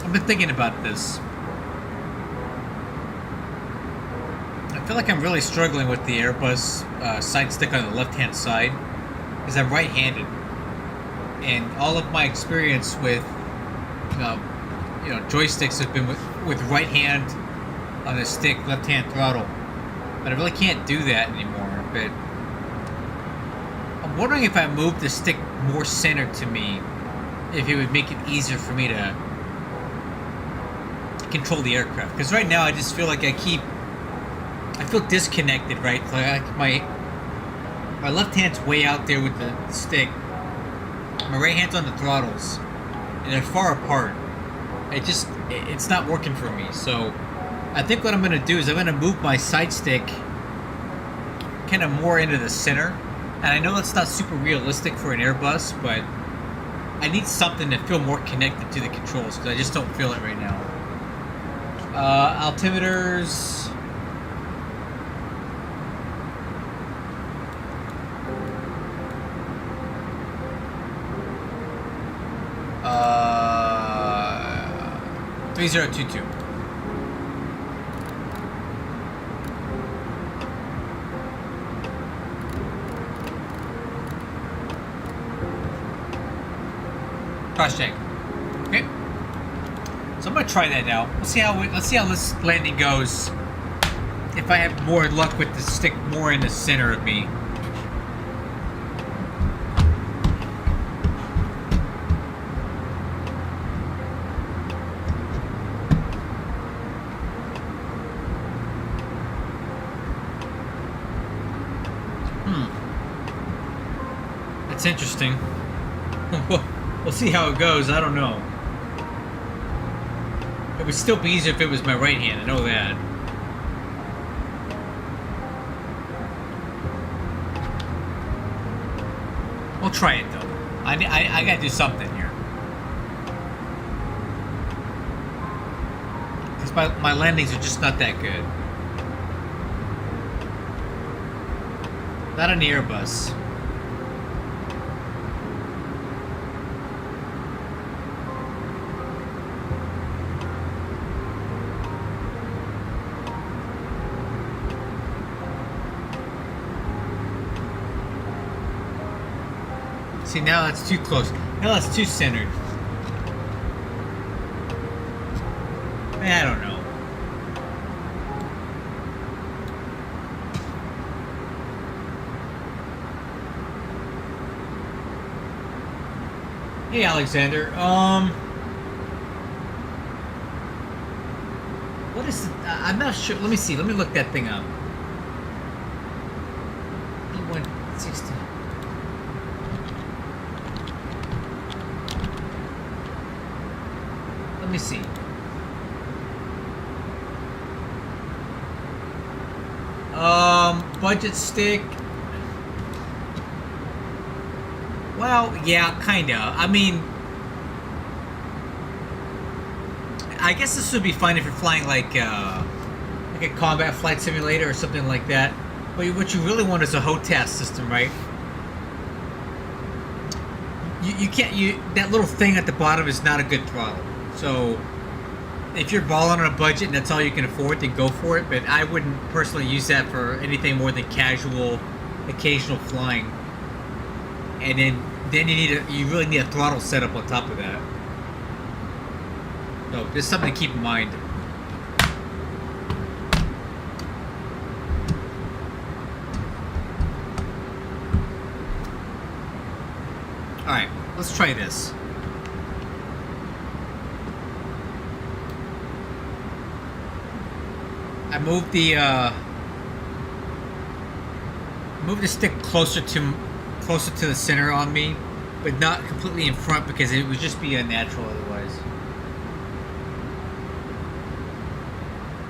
I've been thinking about this. I feel like I'm really struggling with the Airbus side stick on the left-hand side because I'm right-handed, and all of my experience with joysticks have been with right hand on the stick, left-hand throttle. But I really can't do that anymore. But I'm wondering if I moved the stick more centered to me, if it would make it easier for me to control the aircraft. Because right now I just feel like I feel disconnected, right? Like my left hand's way out there with the stick. My right hand's on the throttles, and they're far apart. It's not working for me. So I think what I'm gonna do is I'm gonna move my side stick kind of more into the center. And I know that's not super realistic for an Airbus, but I need something to feel more connected to the controls because I just don't feel it right now. Altimeters. Uh, 3022. Cross check. Okay. So I'm gonna try that now. Let's see how this landing goes. If I have more luck with the stick more in the center of me. That's interesting. We'll see how it goes. I don't know. It would still be easier if it was my right hand. I know that. We'll try it though. I gotta do something here. Because my landings are just not that good. Not on the Airbus. See, now that's too close. Now that's too centered. I don't know. Hey, Alexander. What is it? I'm not sure. Let me see. Let me look that thing up. E160. Let me see. Budget stick. Well, yeah, kinda. I mean, I guess this would be fine if you're flying like a combat flight simulator or something like that. But what you really want is a HOTAS system, right? You can't. That little thing at the bottom is not a good throttle. So if you're balling on a budget and that's all you can afford, then go for it. But I wouldn't personally use that for anything more than casual, occasional flying. And then you really need a throttle setup on top of that. So just something to keep in mind. All right, let's try this. I moved the stick closer to the center on me, but not completely in front because it would just be unnatural otherwise.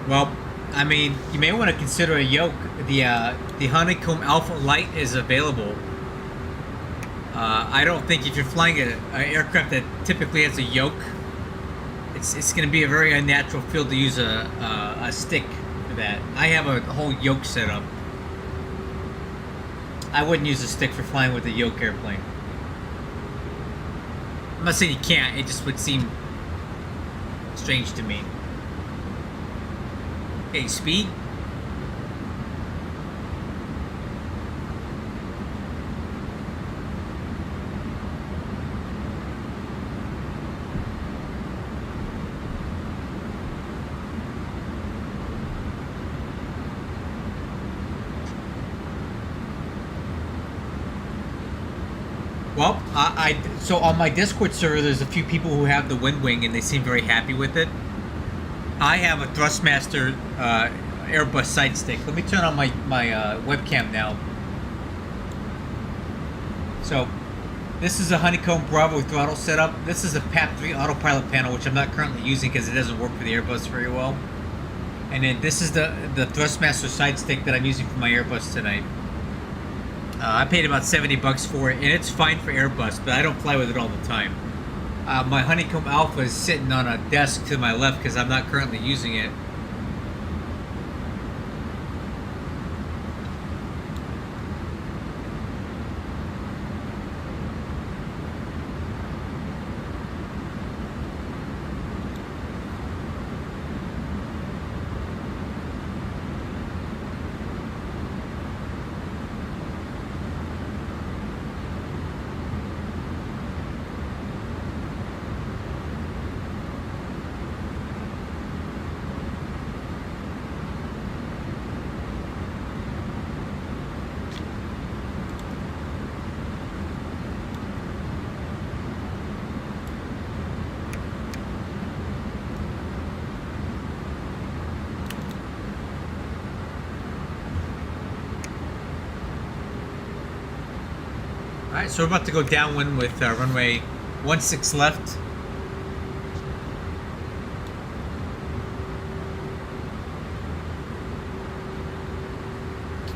Well, I mean, you may want to consider a yoke. The Honeycomb Alpha Light is available. I don't think if you're flying an aircraft that typically has a yoke, it's going to be a very unnatural feel to use a stick for that. I have a whole yoke set up. I wouldn't use a stick for flying with a yoke airplane. I'm not saying you can't, it just would seem strange to me. Okay, speed. Well, so on my Discord server, there's a few people who have the Wind Wing, and they seem very happy with it. I have a Thrustmaster Airbus side stick. Let me turn on my webcam now. So, this is a Honeycomb Bravo throttle setup. This is a PAP3 autopilot panel, which I'm not currently using because it doesn't work for the Airbus very well. And then this is the Thrustmaster side stick that I'm using for my Airbus tonight. I paid about $70 for it, and it's fine for Airbus, but I don't fly with it all the time. My Honeycomb Alpha is sitting on a desk to my left because I'm not currently using it. Alright, so we're about to go downwind with runway 16 left.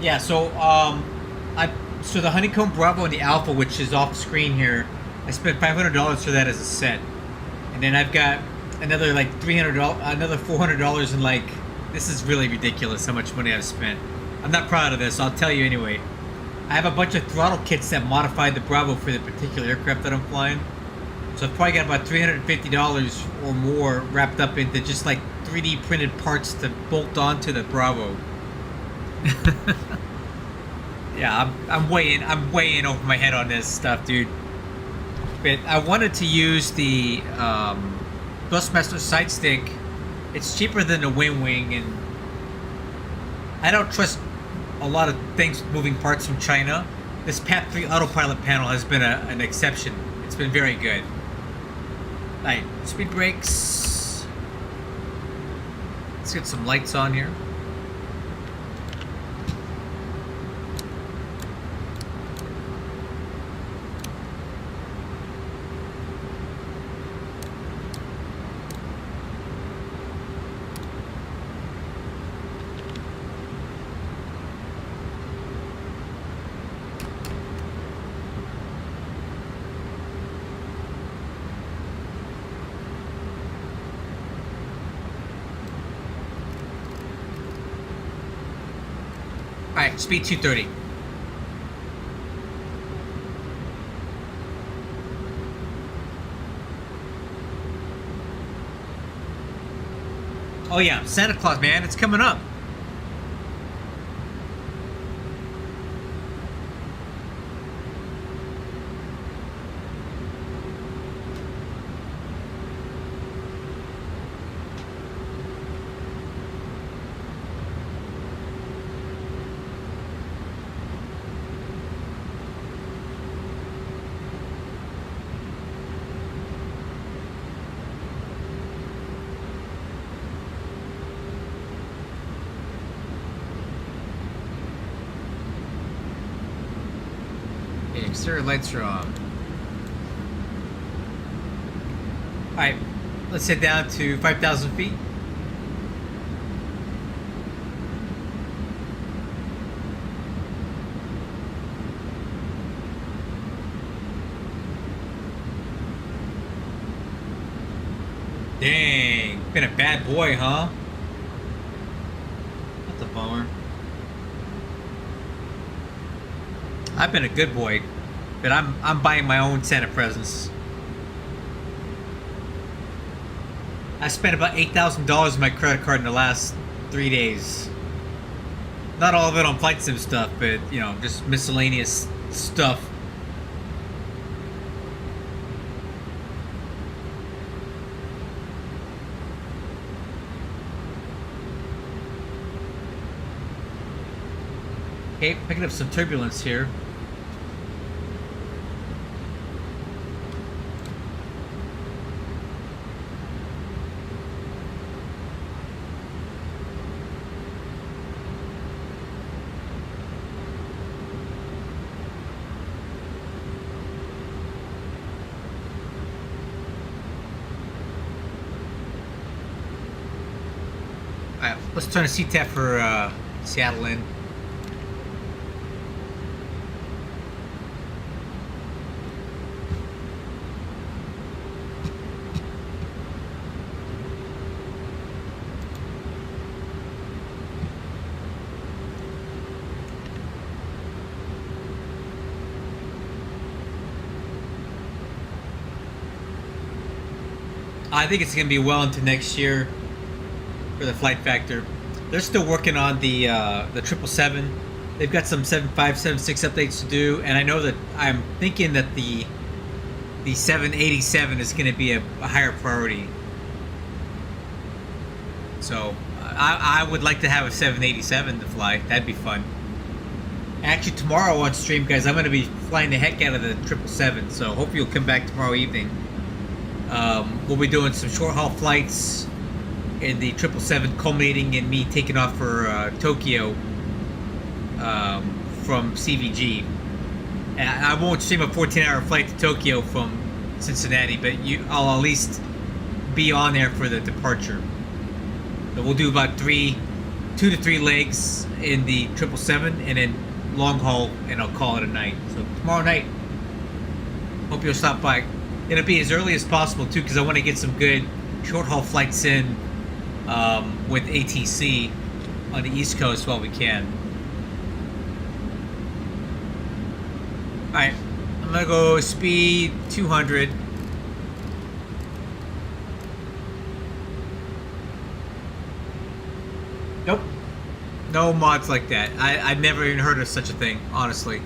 Yeah, so so the Honeycomb Bravo and the Alpha, which is off screen here, I spent $500 for that as a set, and then I've got another like another $400 in like, this is really ridiculous how much money I've spent. I'm not proud of this. I'll tell you anyway. I have a bunch of throttle kits that modified the Bravo for the particular aircraft that I'm flying. So I've probably got about $350 or more wrapped up into just like 3D printed parts to bolt onto the Bravo. Yeah, I'm way in over my head on this stuff, dude. But I wanted to use the Thrustmaster side stick. It's cheaper than the Wind Wing, and I don't trust a lot of things with moving parts from China. This PAP3 autopilot panel has been an exception. It's been very good. Alright, speed brakes. Let's get some lights on here. Alright, speed 230. Oh yeah, Santa Claus, man, it's coming up. Exterior lights are on. Alright, let's head down to 5,000 feet. Dang, been a bad boy, huh? That's a bummer. I've been a good boy, but I'm buying my own Santa presents. I spent about $8,000 on my credit card in the last 3 days. Not all of it on flight sim stuff, but you know, just miscellaneous stuff. Okay, picking up some turbulence here. Alright, let's turn a CTAP for Seattle in. I think it's going to be well into next year for the flight factor. They're still working on the 777. They've got some 75, 76 updates to do, and I know that I'm thinking that the 787 is going to be a higher priority. So I would like to have a 787 to fly. That'd be fun. Actually, tomorrow on stream, guys, I'm going to be flying the heck out of the 777. So hope you'll come back tomorrow evening. We'll be doing some short haul flights in the 777, culminating in me taking off for Tokyo from CVG. And I won't stream a 14-hour flight to Tokyo from Cincinnati, but I'll at least be on there for the departure. So we'll do about 2 to 3 legs in the 777, and then long haul, and I'll call it a night. So tomorrow night, hope you'll stop by. It'll be as early as possible too, because I want to get some good short haul flights in with ATC on the East Coast while we can. Alright, I'm gonna go speed 200. Nope. No mods like that. I've never even heard of such a thing, honestly.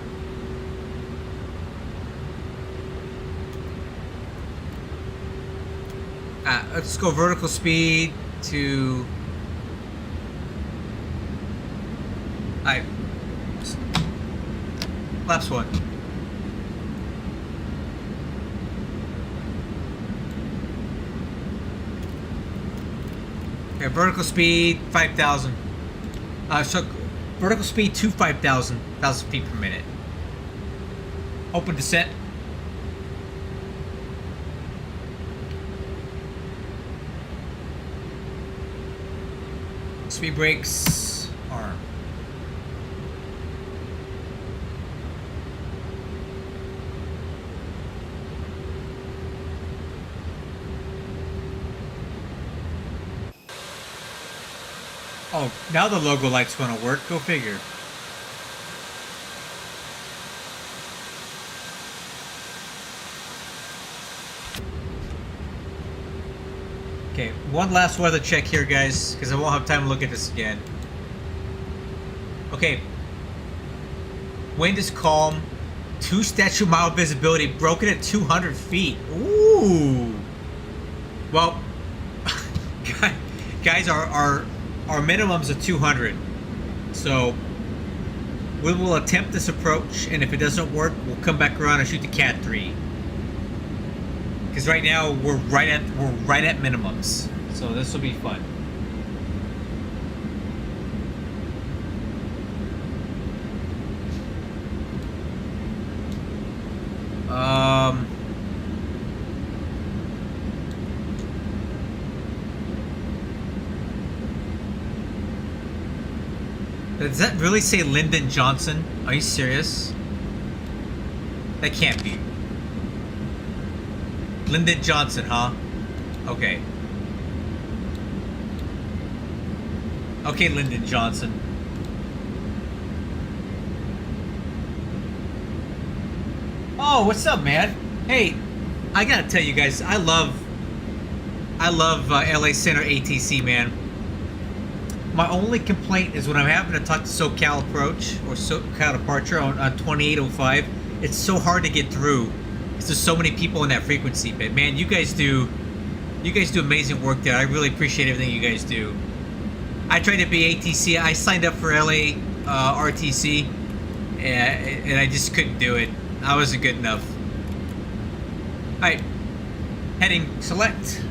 Let's go vertical speed to... Alright. Laps 1. Okay, vertical speed 5,000. So vertical speed to 5,000 feet per minute. Open descent. Speed brakes, arm. Oh, now the logo lights want to work. Go figure. Okay, one last weather check here, guys, because I won't have time to look at this again. Okay. Wind is calm. 2 statute mile visibility, broken at 200 feet. Ooh. Well, guys, our minimums are 200. So we will attempt this approach, and if it doesn't work, we'll come back around and shoot the Cat 3. Because right now we're right at minimums, so this will be fun. Does that really say Lyndon Johnson? Are you serious? That can't be. Lyndon Johnson, huh? Okay. Okay, Lyndon Johnson. Oh, what's up, man? Hey, I gotta tell you guys, I love I love LA Center ATC, man. My only complaint is when I'm having to talk to SoCal Approach or SoCal Departure on 2805. It's so hard to get through. There's so many people in that frequency. But man, you guys do amazing work there. I really appreciate everything you guys do. I tried to be ATC. I signed up for LA RTC, and I just couldn't do it. I wasn't good enough. All right, heading select.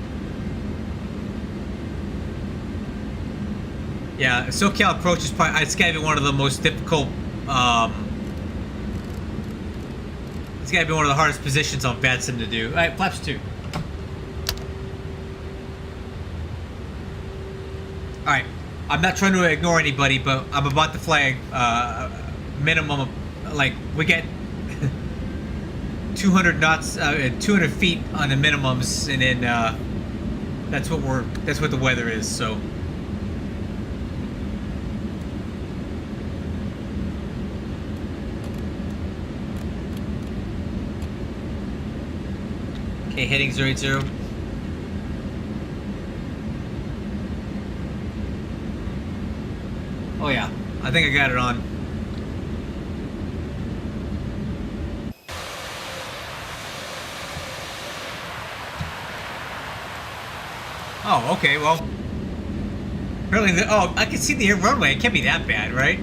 Yeah, SoCal Approach is probably, it's gotta be one of the most difficult, it's gotta be one of the hardest positions on VATSIM to do. Alright, flaps 2. Alright, I'm not trying to ignore anybody, but I'm about to fly minimum of, like, we get 200 knots, 200 feet on the minimums, and then, that's what the weather is, so. Okay, heading 080. Oh yeah, I think I got it on. Oh, okay, well. Apparently, oh, I can see the runway. It can't be that bad, right?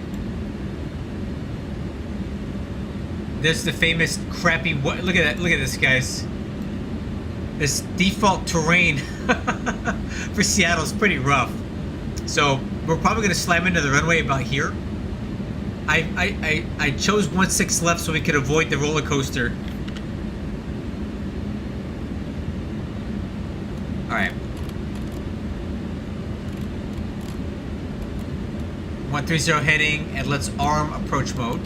There's the famous crappy. Look at that! Look at this, guys. This default terrain for Seattle is pretty rough. So we're probably gonna slam into the runway about here. I chose 1/6 left so we could avoid the roller coaster. All right. 130 heading, and let's arm approach mode.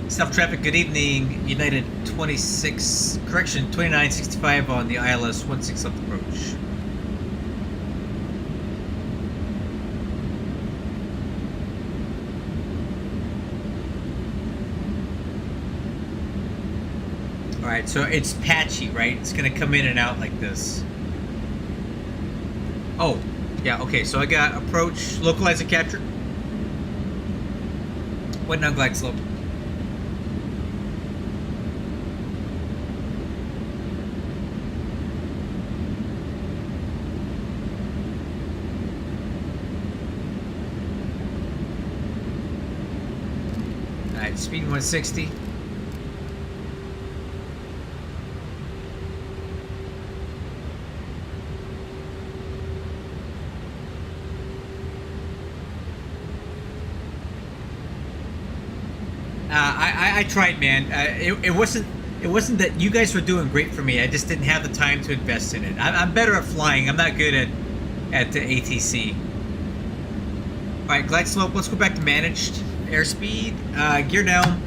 Stop traffic, good evening. United 2965 on the ILS 16 left approach. Alright, so it's patchy, right? It's gonna come in and out like this. Oh, yeah, okay, so I got approach, localizer capture. Waiting on glide slope. Alright, speed 160. I tried, man. It wasn't that you guys were doing great for me. I just didn't have the time to invest in it. I'm better at flying. I'm not good at the ATC. All right, glide slope. Let's go back to managed airspeed. Gear down.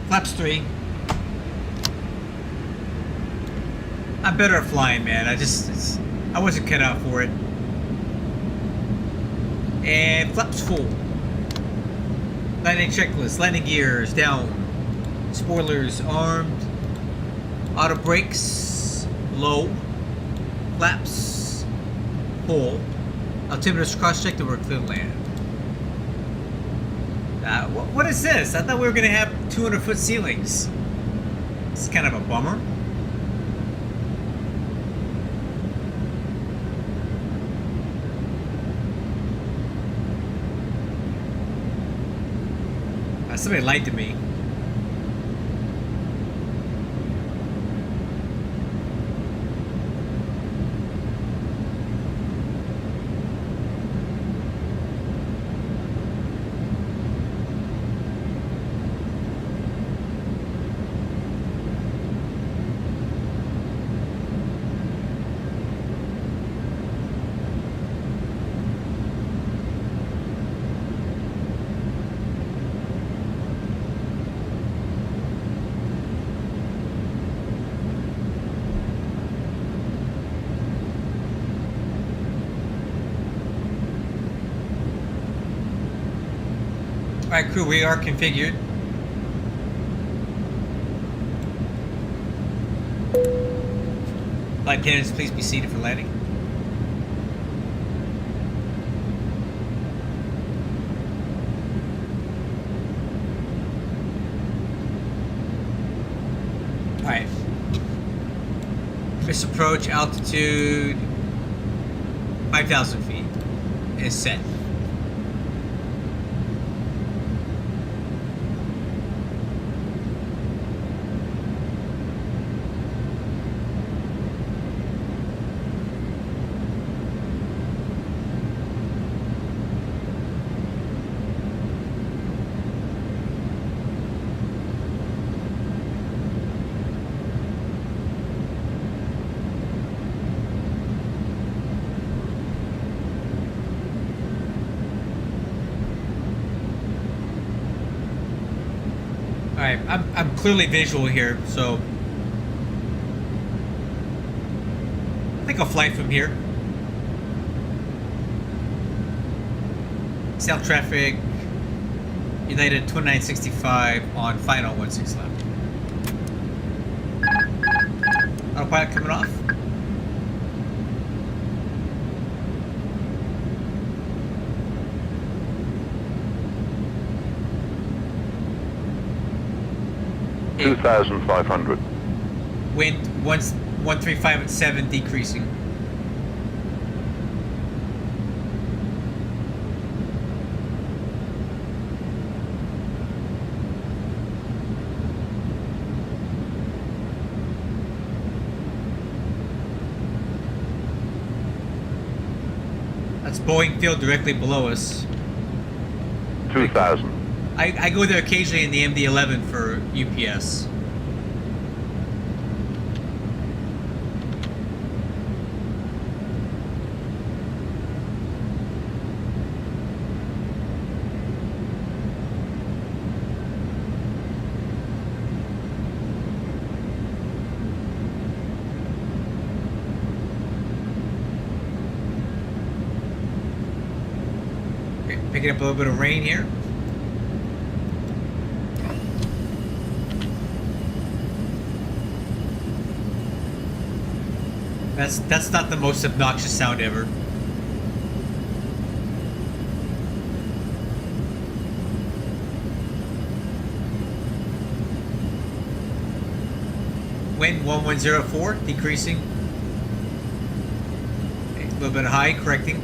Flaps 3. I'm better at flying, man. I wasn't cut out for it. And flaps 4. Landing checklist, landing gears down, spoilers armed, auto brakes low, flaps full, altimeter's cross check to work clear land. What is this? I thought we were going to have 200-foot ceilings. It's kind of a bummer. Somebody lied to me. Alright, crew, we are configured. Flight attendants, please be seated for landing. Alright. First approach altitude 5,000 feet is set. Alright, I'm clearly visual here, so I think I'll fly from here. South traffic, United 2965 on final 16 left. Autopilot coming off.
Okay. 2,500.
Wind 135 at 7 decreasing. That's Boeing Field directly below us.
2,000.
I go there occasionally in the MD-11 for UPS. Okay, picking up a little bit of rain here. That's not the most obnoxious sound ever. Wind 1104, decreasing. Okay, a little bit high, correcting.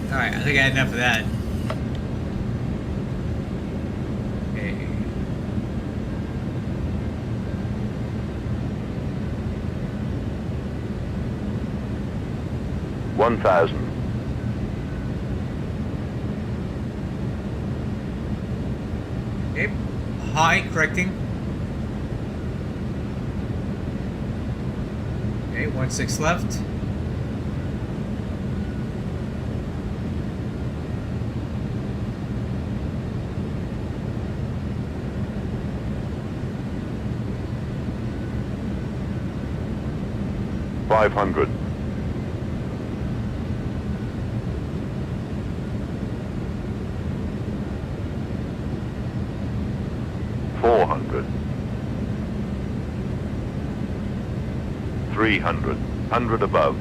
Alright, I think I had enough of that. Okay.
One thousand.
Okay. High, correcting. Okay, 16 left.
Five hundred. Four hundred. 300. 100 above.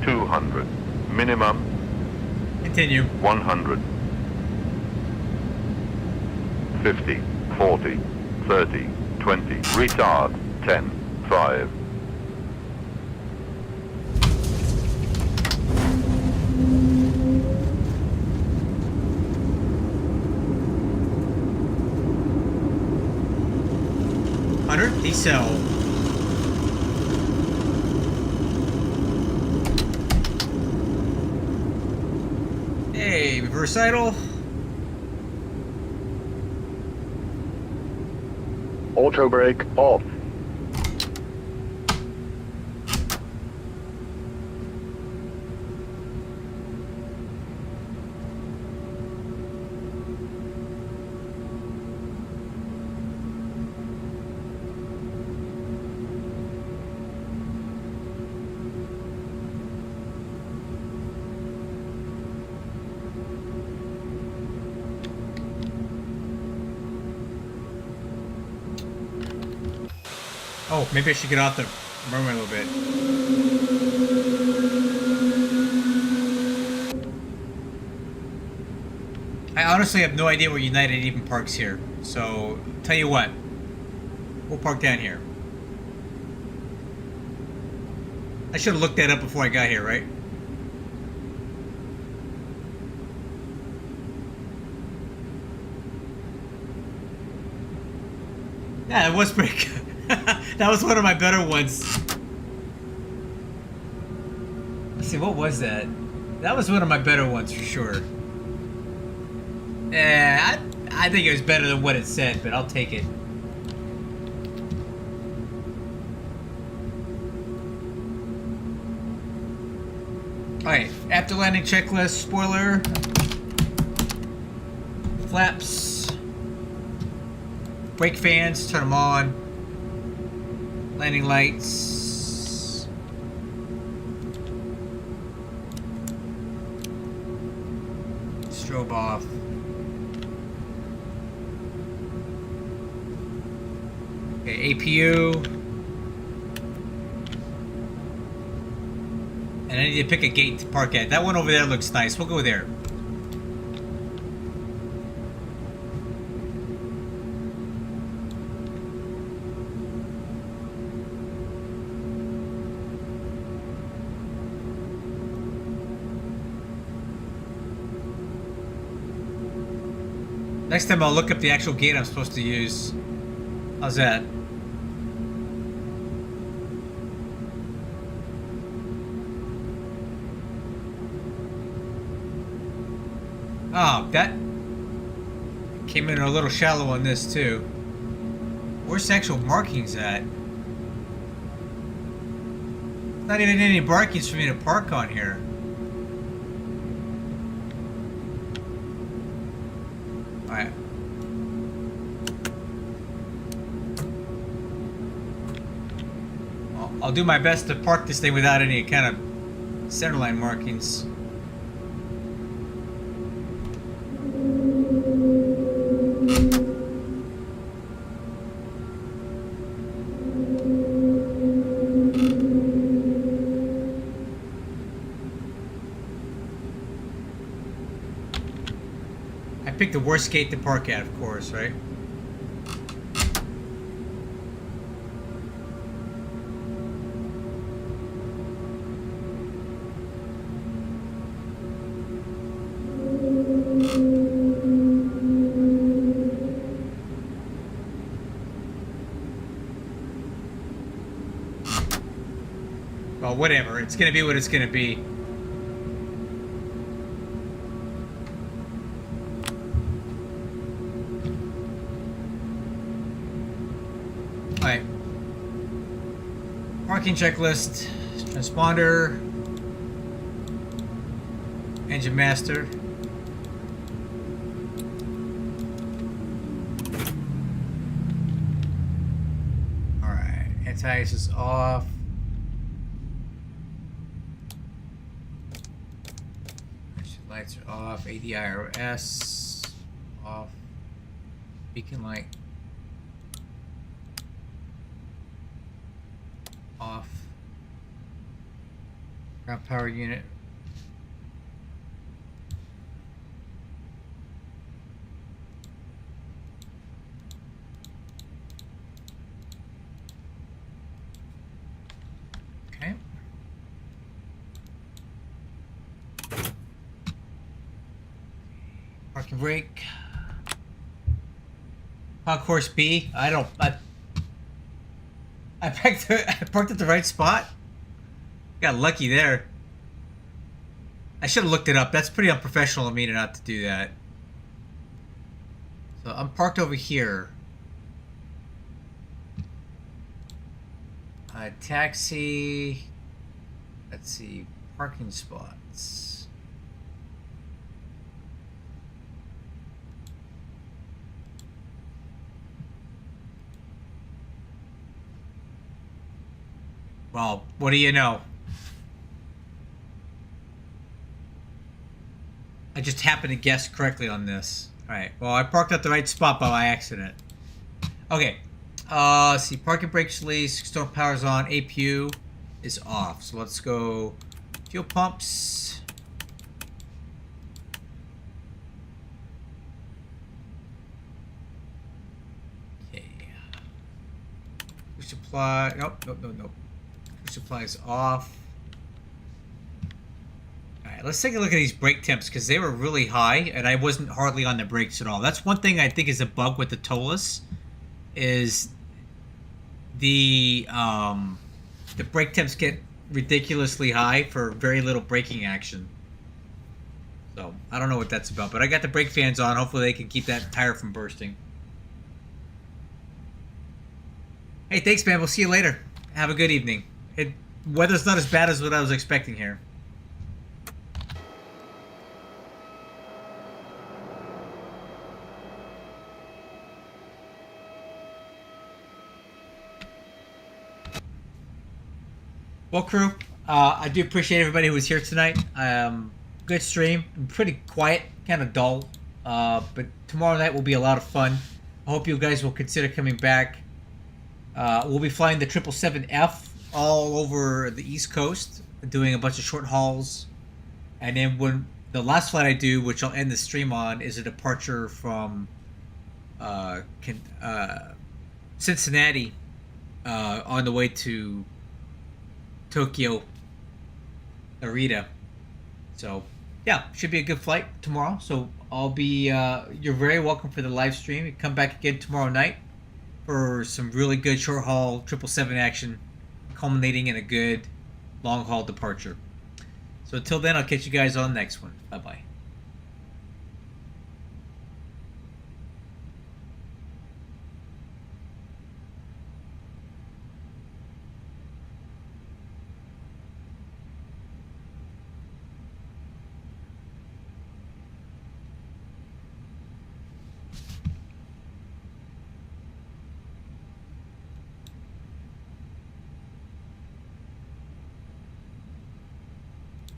$200. Minimum.
Continue.
100. 50. 40. 30. 20. Retard. 10. 5.
Decel. Hey, reverse idle.
Auto brake off.
Oh, maybe I should get off the runway a little bit. I honestly have no idea where United even parks here. So, tell you what. We'll park down here. I should have looked that up before I got here, right? Yeah, it was pretty good. That was one of my better ones. Let's see, what was that? That was one of my better ones for sure. Yeah, I think it was better than what it said, but I'll take it. Alright, after landing checklist, spoiler, flaps, brake fans, turn them on, landing lights, strobe off. Okay, APU. And I need to pick a gate to park at. That one over there looks nice. We'll go there. Next time I'll look up the actual gate I'm supposed to use. How's that? Oh, that came in a little shallow on this too. Where's the actual markings at? Not even any markings for me to park on here. Alright. I'll do my best to park this thing without any kind of centerline markings. Pick the worst gate to park at, of course, right? Well, whatever. It's gonna be what it's gonna be. Alright. Parking checklist, transponder, engine master. Alright, anti-ice is off. Lights are off, ADIRS off, beacon light off, ground power unit okay. Parking brake. Concourse B. I parked at the right spot. Got lucky there. I should have looked it up. That's pretty unprofessional of me to not to do that. So I'm parked over here. Taxi. Let's see. Parking spots. Well, what do you know? I just happened to guess correctly on this. Alright, well, I parked at the right spot by accident. Okay. Let's see. Parking brakes released. External power's on. APU is off. So let's go fuel pumps. Okay. Food supply. Nope. Food supply is off. Alright, let's take a look at these brake temps because they were really high and I wasn't hardly on the brakes at all. That's one thing I think is a bug with the ToLiss is the brake temps get ridiculously high for very little braking action. So I don't know what that's about, but I got the brake fans on. Hopefully they can keep that tire from bursting. Hey, thanks, man. We'll see you later. Have a good evening. Weather's not as bad as what I was expecting here. Well, crew, I do appreciate everybody who was here tonight. Good stream, pretty quiet, kind of dull, but tomorrow night will be a lot of fun. I hope you guys will consider coming back. We'll be flying the 777F all over the East Coast, doing a bunch of short hauls, and then when the last flight I do, which I'll end the stream on, is a departure from Cincinnati on the way to Tokyo Narita. So yeah, should be a good flight tomorrow. So I'll be you're very welcome for the live stream. You come back again tomorrow night for some really good short haul 777 action, culminating in a good long haul departure. So until then, I'll catch you guys on the next one. Bye bye.